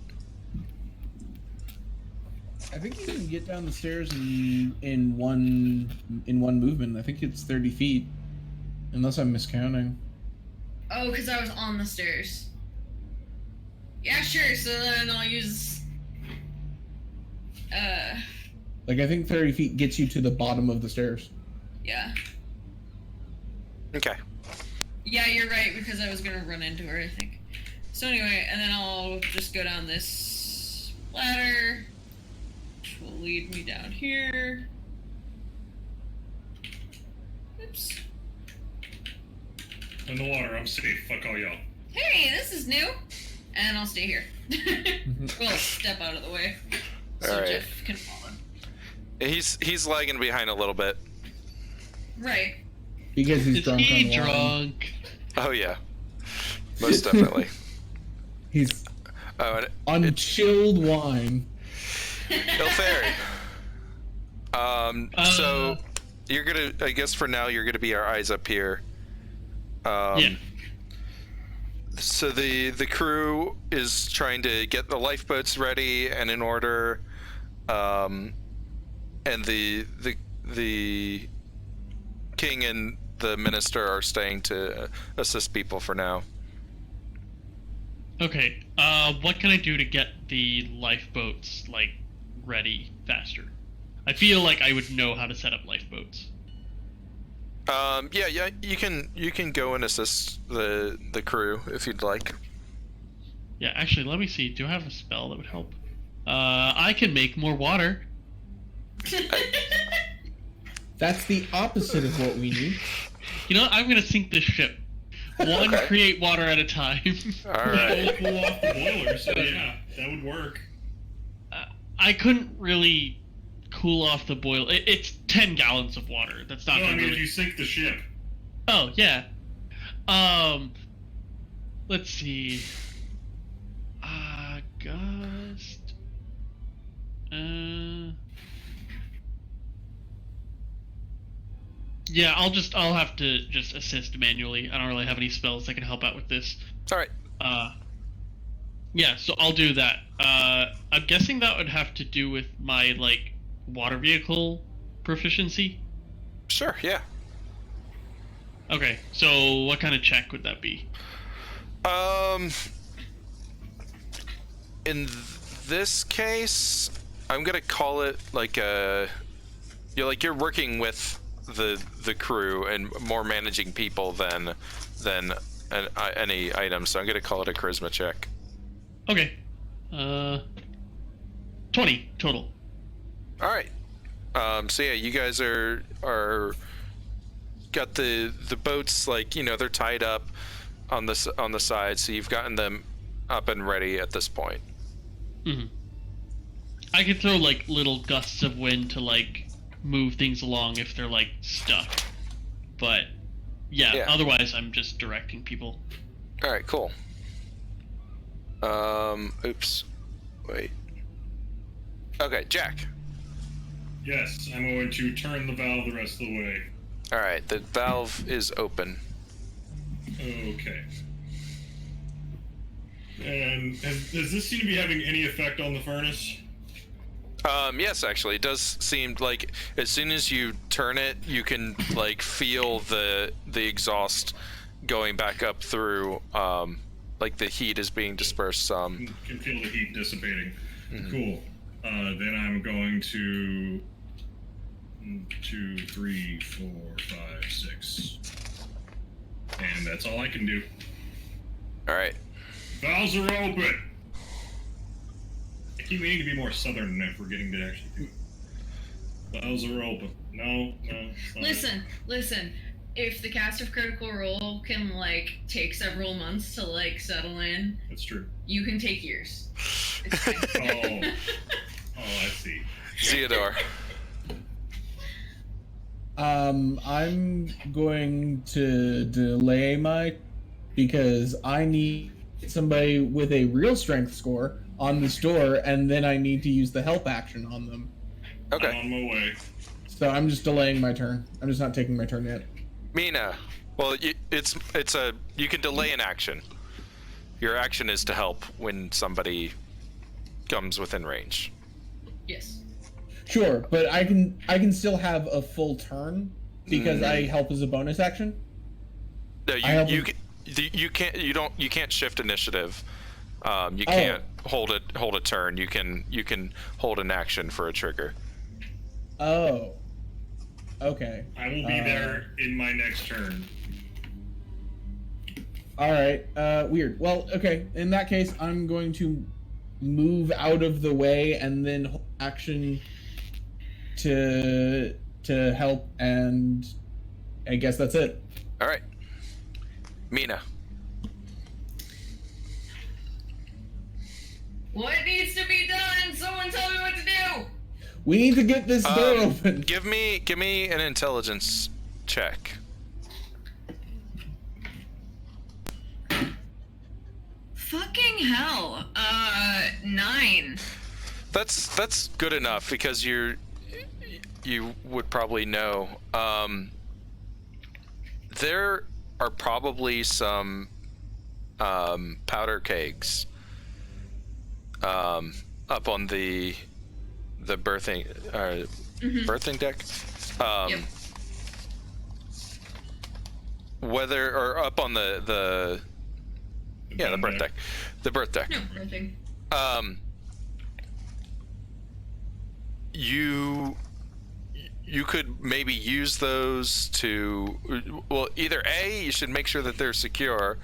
I think you can get down the stairs in one movement. I think it's 30 feet, unless I'm miscounting. Oh, because I was on the stairs. Yeah, sure. So then I'll use. Like I think 30 feet gets you to the bottom of the stairs. Yeah. Okay. Yeah, you're right, because I was gonna run into her, I think. So anyway, and then I'll just go down this ladder, which will lead me down here. Oops. In the water, I'm safe. Fuck all y'all. Hey, this is new! And I'll stay here. Well, step out of the way. So All right. Jeff can follow. He's lagging behind a little bit. Right. Because he's Is drunk he on wine. drunk? Oh yeah, most definitely. He's Oh, and on chilled wine. Iltheri. So you're gonna, I guess for now, you're gonna be our eyes up here. Yeah. So the crew is trying to get the lifeboats ready and in order, and the king and the minister are staying to assist people for now. Okay. What can I do to get the lifeboats like ready faster? I feel like I would know how to set up lifeboats. Yeah, you can go and assist the crew if you'd like. Yeah, actually, let me see. Do I have a spell that would help? I can make more water. That's the opposite of what we need. You know what? I'm gonna sink this ship. One Okay. create water at a time. All right. Pull off the boiler, so yeah, that would work. I couldn't really cool off the boil. It's 10 gallons of water. That's not No, I gonna mean, really... if you sink the ship. Oh, yeah. Let's see. August. Yeah, I'll have to just assist manually. I don't really have any spells that can help out with this. All right. Yeah, so I'll do that. I'm guessing that would have to do with my, like, water vehicle proficiency? Sure. Yeah. Okay, so what kind of check would that be? In this case, I'm gonna call it like you're working with the crew and more managing people than any item. So I'm gonna call it a charisma check. Okay. 20 total. All right. So yeah, you guys are got the boats, like, you know, they're tied up on the side, so you've gotten them up and ready at this point. Mm-hmm. I could throw like little gusts of wind to like move things along if they're like stuck, but yeah. Otherwise I'm just directing people. All right, cool. Oops. Wait. Okay, Jack. Yes, I'm going to turn the valve the rest of the way. All right, the valve is open. Okay. And does this seem to be having any effect on the furnace? Yes, actually, it does seem like as soon as you turn it, you can like feel the exhaust going back up through. Like the heat is being dispersed some. Can feel the heat dissipating. Mm-hmm. Cool. Then I'm going to 2, 3, 4, 5, 6, and that's all I can do. All right. Valves are open. I keep meaning to be more southern if we're getting to actually do it. Valves are open. No. Listen. If the cast of Critical Role can like take several months to like settle in, That's true. you can take years. It's fine. Oh, I see. Theodore. I'm going to delay because I need somebody with a real strength score on this door, and then I need to use the help action on them. Okay. I'm on my way. So I'm just delaying my turn. I'm just not taking my turn yet. Mina. Well, you can delay an action. Your action is to help when somebody comes within range. Yes. Sure, but I can still have a full turn because I help as a bonus action. No, you can't shift initiative. You can't hold a turn. You can hold an action for a trigger. Oh. Okay. I will be there in my next turn. All right. Weird. Well, okay. In that case, I'm going to move out of the way and then hold action to help, and I guess that's it. All right. Mina. What needs to be done? Someone tell me what to do. We need to get this door open. Give me an intelligence check. Fucking hell. 9. That's good enough because you would probably know. There are probably some powder kegs up on the birthing birthing deck. Yep. Whether or up on the birth deck. The birth deck. No, nothing. You could maybe use those to, well, either A, you should make sure that they're secure,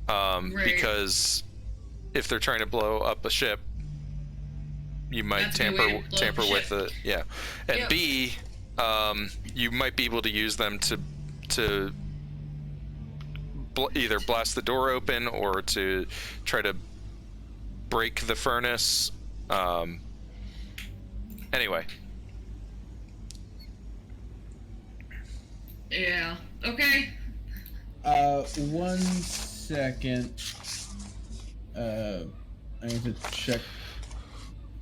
Right. because if they're trying to blow up a ship, you might That's a good way to blow up tamper a with ship. it. Yeah. And Yep. B, you might be able to use them to either blast the door open or to try to break the furnace. Anyway. Yeah. Okay. 1 second. I need to check.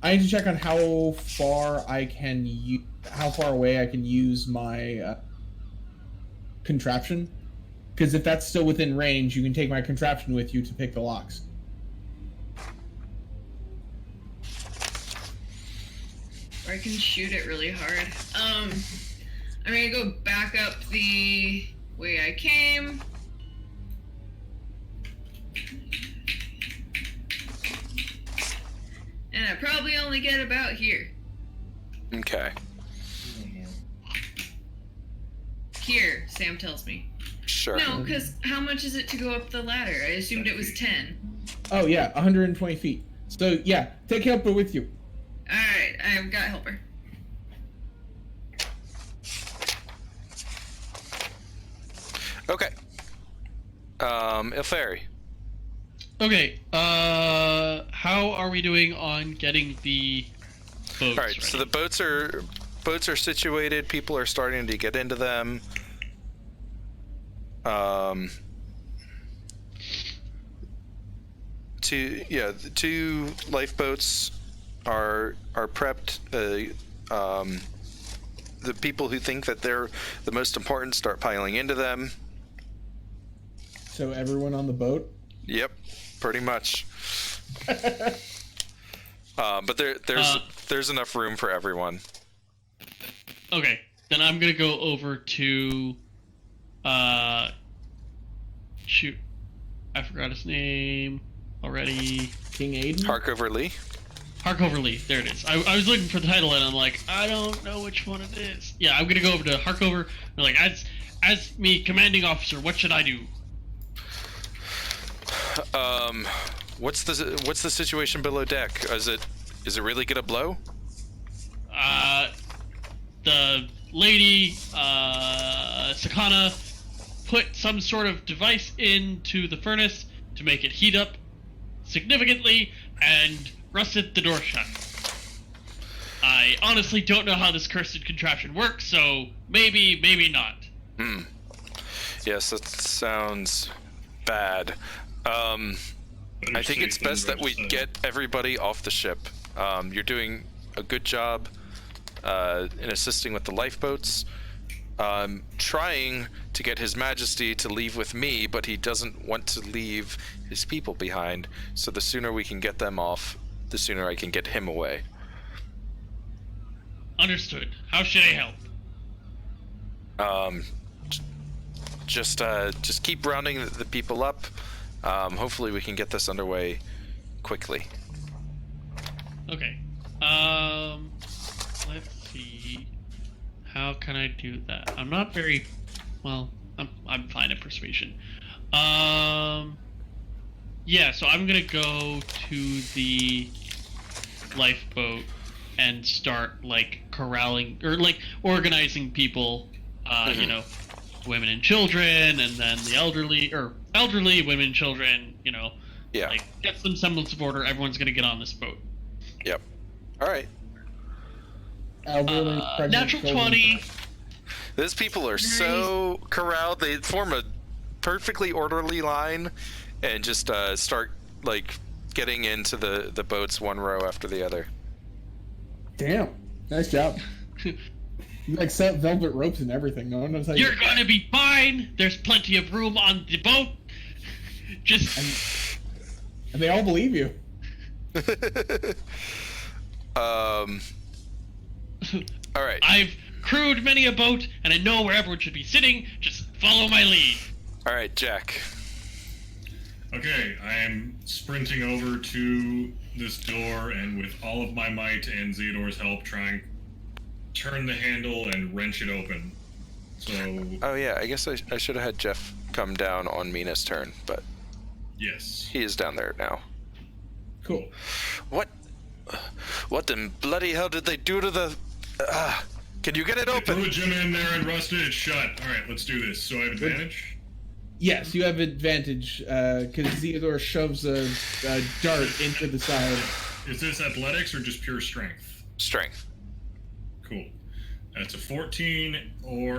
I need to check on how far how far away I can use my contraption. Because if that's still within range, you can take my contraption with you to pick the locks. Or I can shoot it really hard. I'm gonna go back up the way I came. And I probably only get about here. Okay. One more. Here, Sam tells me. Sure. No, because how much is it to go up the ladder? I assumed it was 10. Oh yeah, 120 feet. So yeah, take helper with you. Alright, I've got helper. Okay. Ilferi. Okay, how are we doing on getting the boats All right. So the boats are situated. People are starting to get into them. The two lifeboats are prepped. The people who think that they're the most important start piling into them. So everyone on the boat. Yep, pretty much. But there's enough room for everyone. Okay, then I'm gonna go over to shoot, I forgot his name already. King Aiden. Harkover Lee. Harkover Lee, there it is. I was looking for the title and I'm like, I don't know which one it is. Yeah, I'm gonna go over to Harkover. They're like, as me commanding officer, what should I do? What's the situation below deck? Is it really gonna blow? The lady, Sakana, put some sort of device into the furnace to make it heat up significantly and rusted the door shut. I honestly don't know how this cursed contraption works, so maybe not. Yes, that sounds bad. I think it's best that we get everybody off the ship. You're doing a good job in assisting with the lifeboats. Trying to get His Majesty to leave with me, but he doesn't want to leave his people behind. So the sooner we can get them off, the sooner I can get him away. Understood. How should I help? Just keep rounding the people up. Hopefully we can get this underway quickly. Okay. Let's see. How can I do that? I'm not very well. I'm fine at persuasion. Yeah. So I'm gonna go to the lifeboat and start like corralling or like organizing people. You know, women and children, and then the elderly women, children. You know. Yeah. Like get some semblance of order. Everyone's gonna get on this boat. Yep. All right. Natural 20. Those people are so corralled. They form a perfectly orderly line and just start like getting into the boats one row after the other. Damn, nice job. You like set velvet ropes and everything. No one knows how You're gonna be fine. There's plenty of room on the boat. Just And they all believe you. All right. I've crewed many a boat, and I know where everyone should be sitting. Just follow my lead. All right, Jack. Okay, I am sprinting over to this door, and with all of my might and Zeodor's help, trying to turn the handle and wrench it open. So. Oh yeah, I guess I should have had Jeff come down on Mina's turn, but Yes. he is down there now. Cool. What in bloody hell did they do to the? Can you get it Throw open? the gem in there and rusted it shut. All right, let's do this. So I have advantage. Yes, you have advantage because Zeodor shoves a dart into the side. Is this athletics or just pure strength? Strength. Cool. That's a 14 or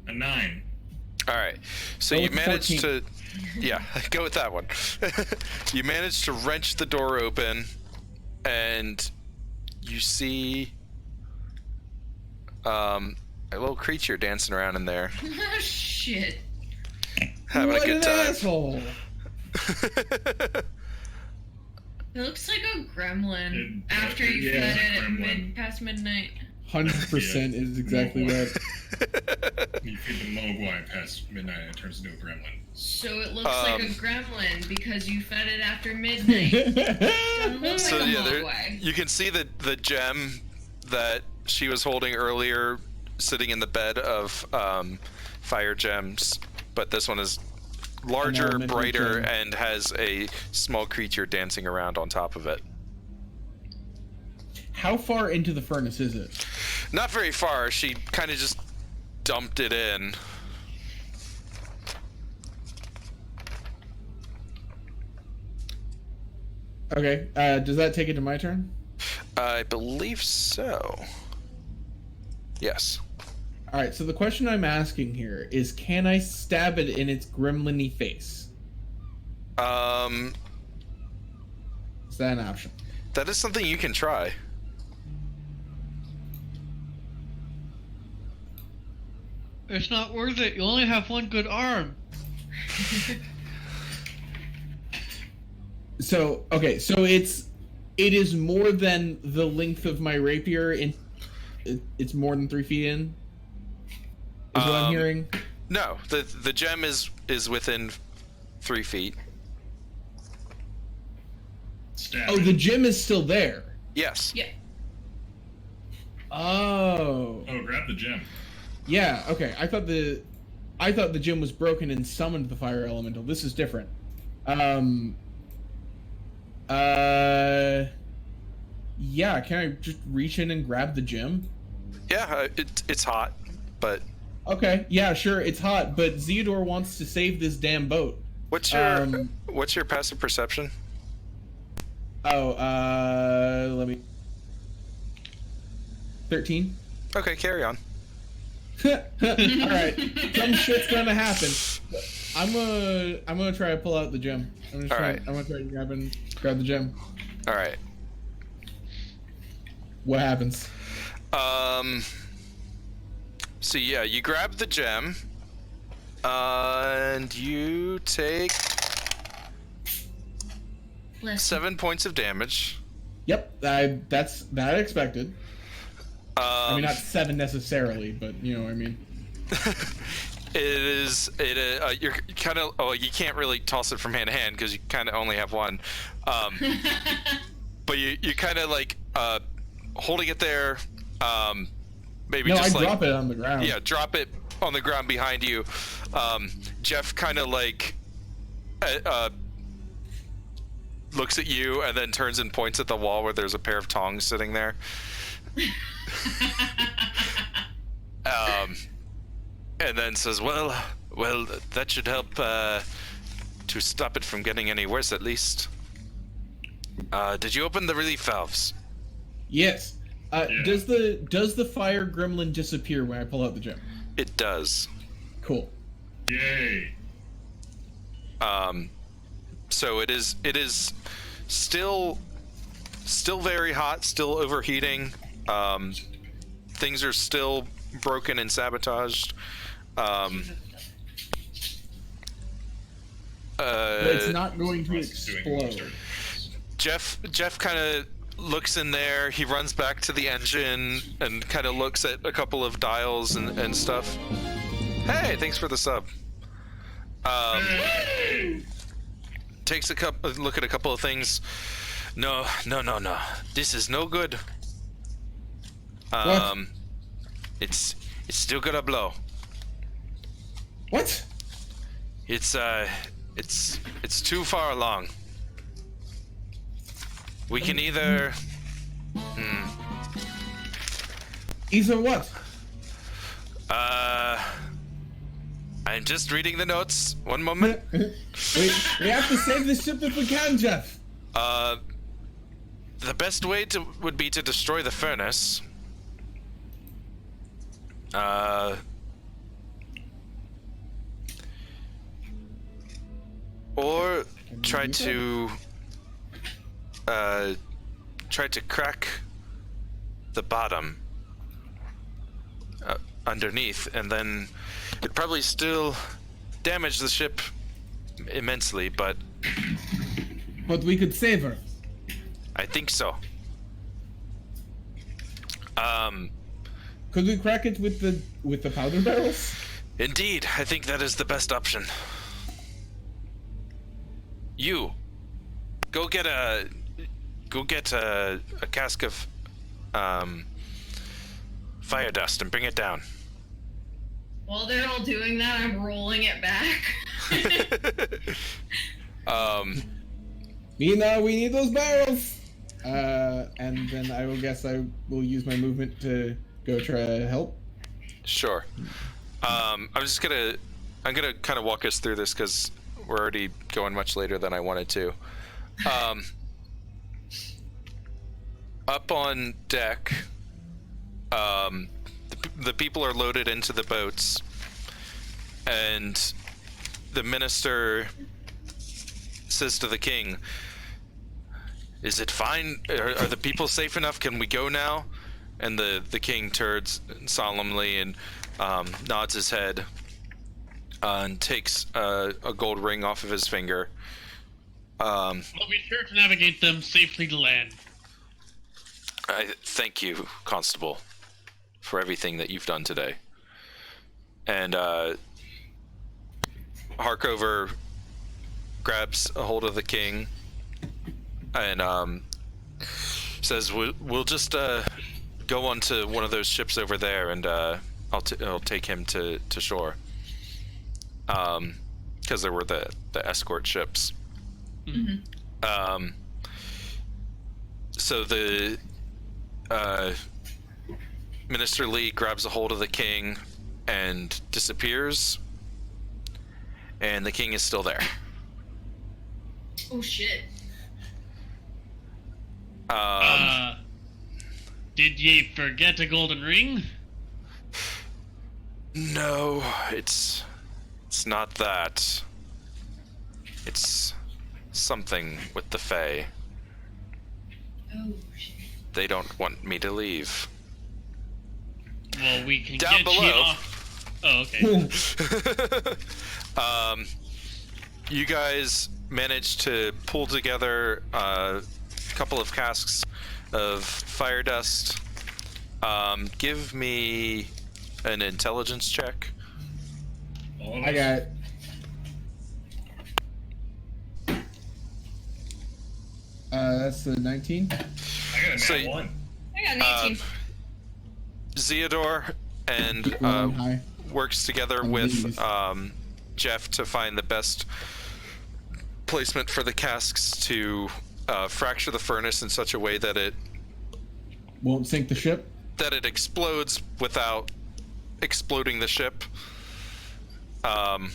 a 9. All right. So Go you with the managed 14. to, yeah, go with that one. You managed to wrench the door open, and you see a little creature dancing around in there, Oh, shit. having What a good an time. asshole! It looks like a gremlin It after you is fed a it at gremlin. past midnight. 100% is exactly right. You feed the mogwai past midnight and it turns into a gremlin. So it looks like a gremlin because you fed it after midnight. Doesn't look So like a yeah, mogwai. you can see the gem that she was holding earlier, sitting in the bed of fire gems, but this one is larger, elemental brighter, gem. and has a small creature dancing around on top of it. How far into the furnace is it? Not very far. She kind of just dumped it in. Okay, does that take it to my turn? I believe so. Yes. Alright, so the question I'm asking here is, can I stab it in its gremlin-y face? Is that an option? That is something you can try. It's not worth it. You only have one good arm. So, okay, so it is more than the length of my rapier. It's more than 3 feet in. Is what I'm hearing. No, the gem is within 3 feet. Stab Oh, it. the gem is still there. Yes. Yeah. Oh, Oh, grab the gem. yeah. Okay, I thought the gem was broken and summoned the fire elemental. This is different. Yeah. Can I just reach in and grab the gem? Yeah, it's hot, but Okay, yeah, sure. It's hot, but Zeodor wants to save this damn boat. what's your passive perception? Oh, let me. 13. Okay, carry on. All right, some shit's gonna happen. I'm gonna try to pull out the gem. I'm gonna try to grab the gem. All right. What happens? So yeah, you grab the gem, and you take Bless 7 points of damage. Yep, that's that I expected. I mean, not 7 necessarily, but you know what I mean. You're kind of, oh, you can't really toss it from hand to hand because you kind of only have one. But you kind of like holding it there. Maybe No, just I like drop it on the ground. yeah, drop it on the ground behind you. Jeff kind of like looks at you and then turns and points at the wall where there's a pair of tongs sitting there. And then says, well, that should help to stop it from getting any worse, at least. Did you open the relief valves? Yes. Yeah. Does the fire gremlin disappear when I pull out the gem? It does. Cool. Yay. So it is still very hot, still overheating. Things are still broken and sabotaged. But it's not going to Ross is doing most explode. Jeff kind of looks in there. He runs back to the engine and kind of looks at a couple of dials and stuff. Hey, thanks for the sub. Takes a look at a couple of things. No. This is no good. What? It's still gonna blow. What? It's too far along. We can either Either what? I'm just reading the notes. One moment. We have to save the ship if we can, Jeff. The best way would be to destroy the furnace. Or try to crack the bottom underneath, and then it'd probably still damage the ship immensely, but we could save her. I think so. Could we crack it with the powder barrels? Indeed, I think that is the best option. You go get a cask of fire dust and bring it down. While they're all doing that, I'm rolling it back. Mina, we need those barrels. And then I will use my movement to go try to help. Sure. I'm gonna kind of walk us through this because we're already going much later than I wanted to. Up on deck, the people are loaded into the boats, and the minister says to the king, "Is it fine? Are the people safe enough? Can we go now?" And the king turns solemnly and nods his head and takes a gold ring off of his finger. We'll be sure to navigate them safely to land. I thank you, Constable, for everything that you've done today. And Harkover grabs a hold of the king and says, "We'll just go onto one of those ships over there, and I'll take him to shore." Because there were the escort ships. Mm-hmm. So the Minister Lee grabs a hold of the king and disappears, and the king is still there. Oh shit. Did ye forget a golden ring? No, it's not that. It's something with the Fae. Oh shit. They don't want me to leave. Well, we can Down get below. you off. Oh, okay. You guys managed to pull together a couple of casks of fire dust. Give me an intelligence check. All of I us? got it. That's the 19. I got a nat 1. I got an 18. Zeodor and High. works together And with these. Jeff to find the best placement for the casks to fracture the furnace in such a way that it Won't sink the ship. explodes without exploding the ship. And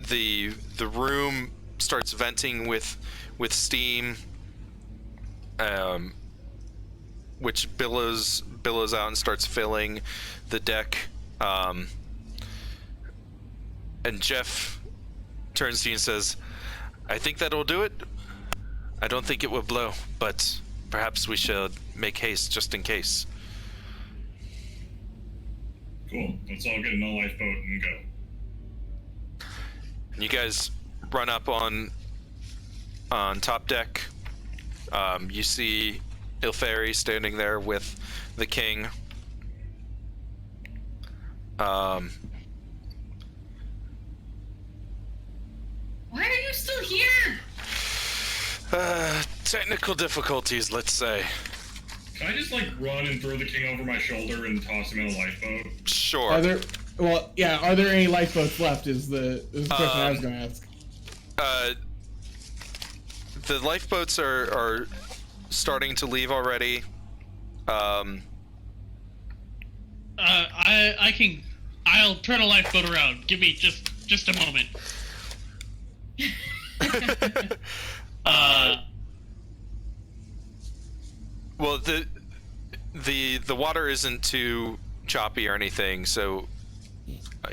the room starts venting with steam, which billows out and starts filling the deck. And Jeff turns to you and says, "I think that'll do it. I don't think it will blow, but perhaps we should make haste just in case." Cool. Let's all get in a lifeboat and go. You guys run up on top deck. You see Ilferi standing there with the king. Why are you still here? Technical difficulties, let's say. Can I just like run and throw the king over my shoulder and toss him in a lifeboat? Sure. Are there any lifeboats left? Is the question I was going to ask. The lifeboats are starting to leave already. I'll turn a lifeboat around. Give me just a moment. Well, the water isn't too choppy or anything, so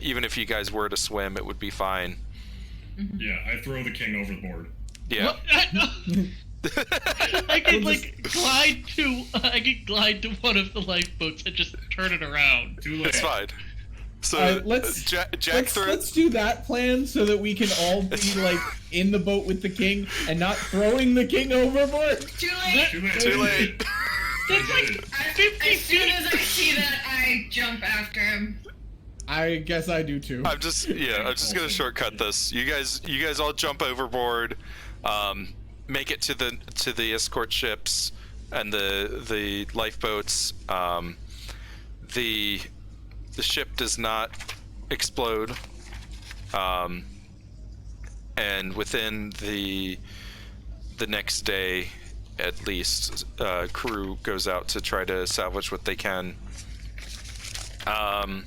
even if you guys were to swim, it would be fine. Yeah, I throw the king overboard. Yeah. I could glide to one of the lifeboats and just turn it around. Too late. It's fine. So let's let's do that plan so that we can all be like in the boat with the king and not throwing the king overboard. Too late. Too late. That's like 50 As soon feet. as I see that, I jump after him. I guess I do too. I'm just gonna shortcut this. You guys all jump overboard, make it to the escort ships and the lifeboats. The ship does not explode, and within the next day, at least, crew goes out to try to salvage what they can. Cool.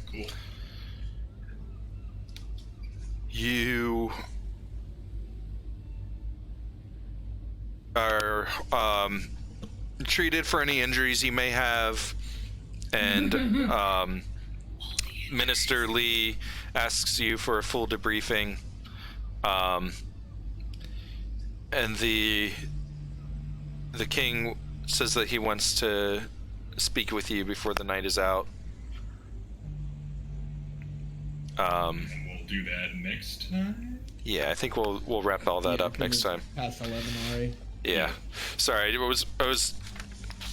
You are treated for any injuries you may have, and Minister Lee asks you for a full debriefing, and the king says that he wants to speak with you before the night is out. And we'll do that next time. Yeah, I think we'll wrap all that up next time. Past 11 already. Yeah. Sorry, I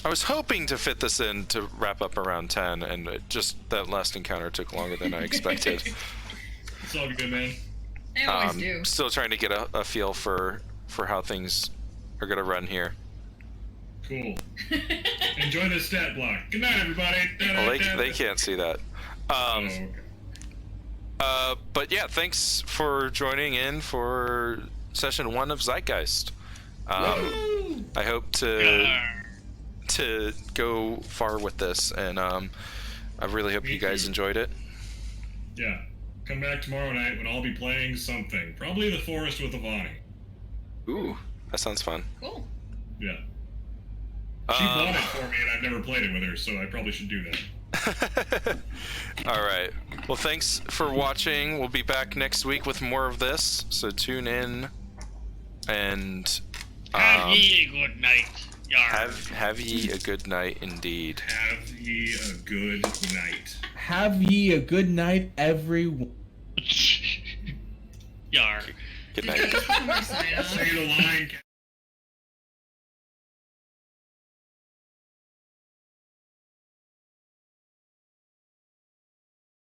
was hoping to fit this in to wrap up around 10, and that last encounter took longer than I expected. It's all good, man. I always do. Still trying to get a feel for how things are gonna run here. Cool. Enjoy the stat block. Good night, everybody. Well, they can't see that. Okay. But yeah, thanks for joining in for session 1 of Zeitgeist. I hope to go far with this, and I really hope Me you guys too. enjoyed it. Yeah. Come back tomorrow night when I'll be playing something. Probably The Forest with Ivani. Ooh, that sounds fun. Cool. Yeah. She bought it for me, and I've never played it with her, so I probably should do that. All right. Well, thanks for watching. We'll be back next week with more of this, so tune in and Have ye a good night. Yar. have ye a good night indeed. Have ye a good night. Have ye a good night, everyone. Yar. Good Did night. you just put my sign on? Say the line.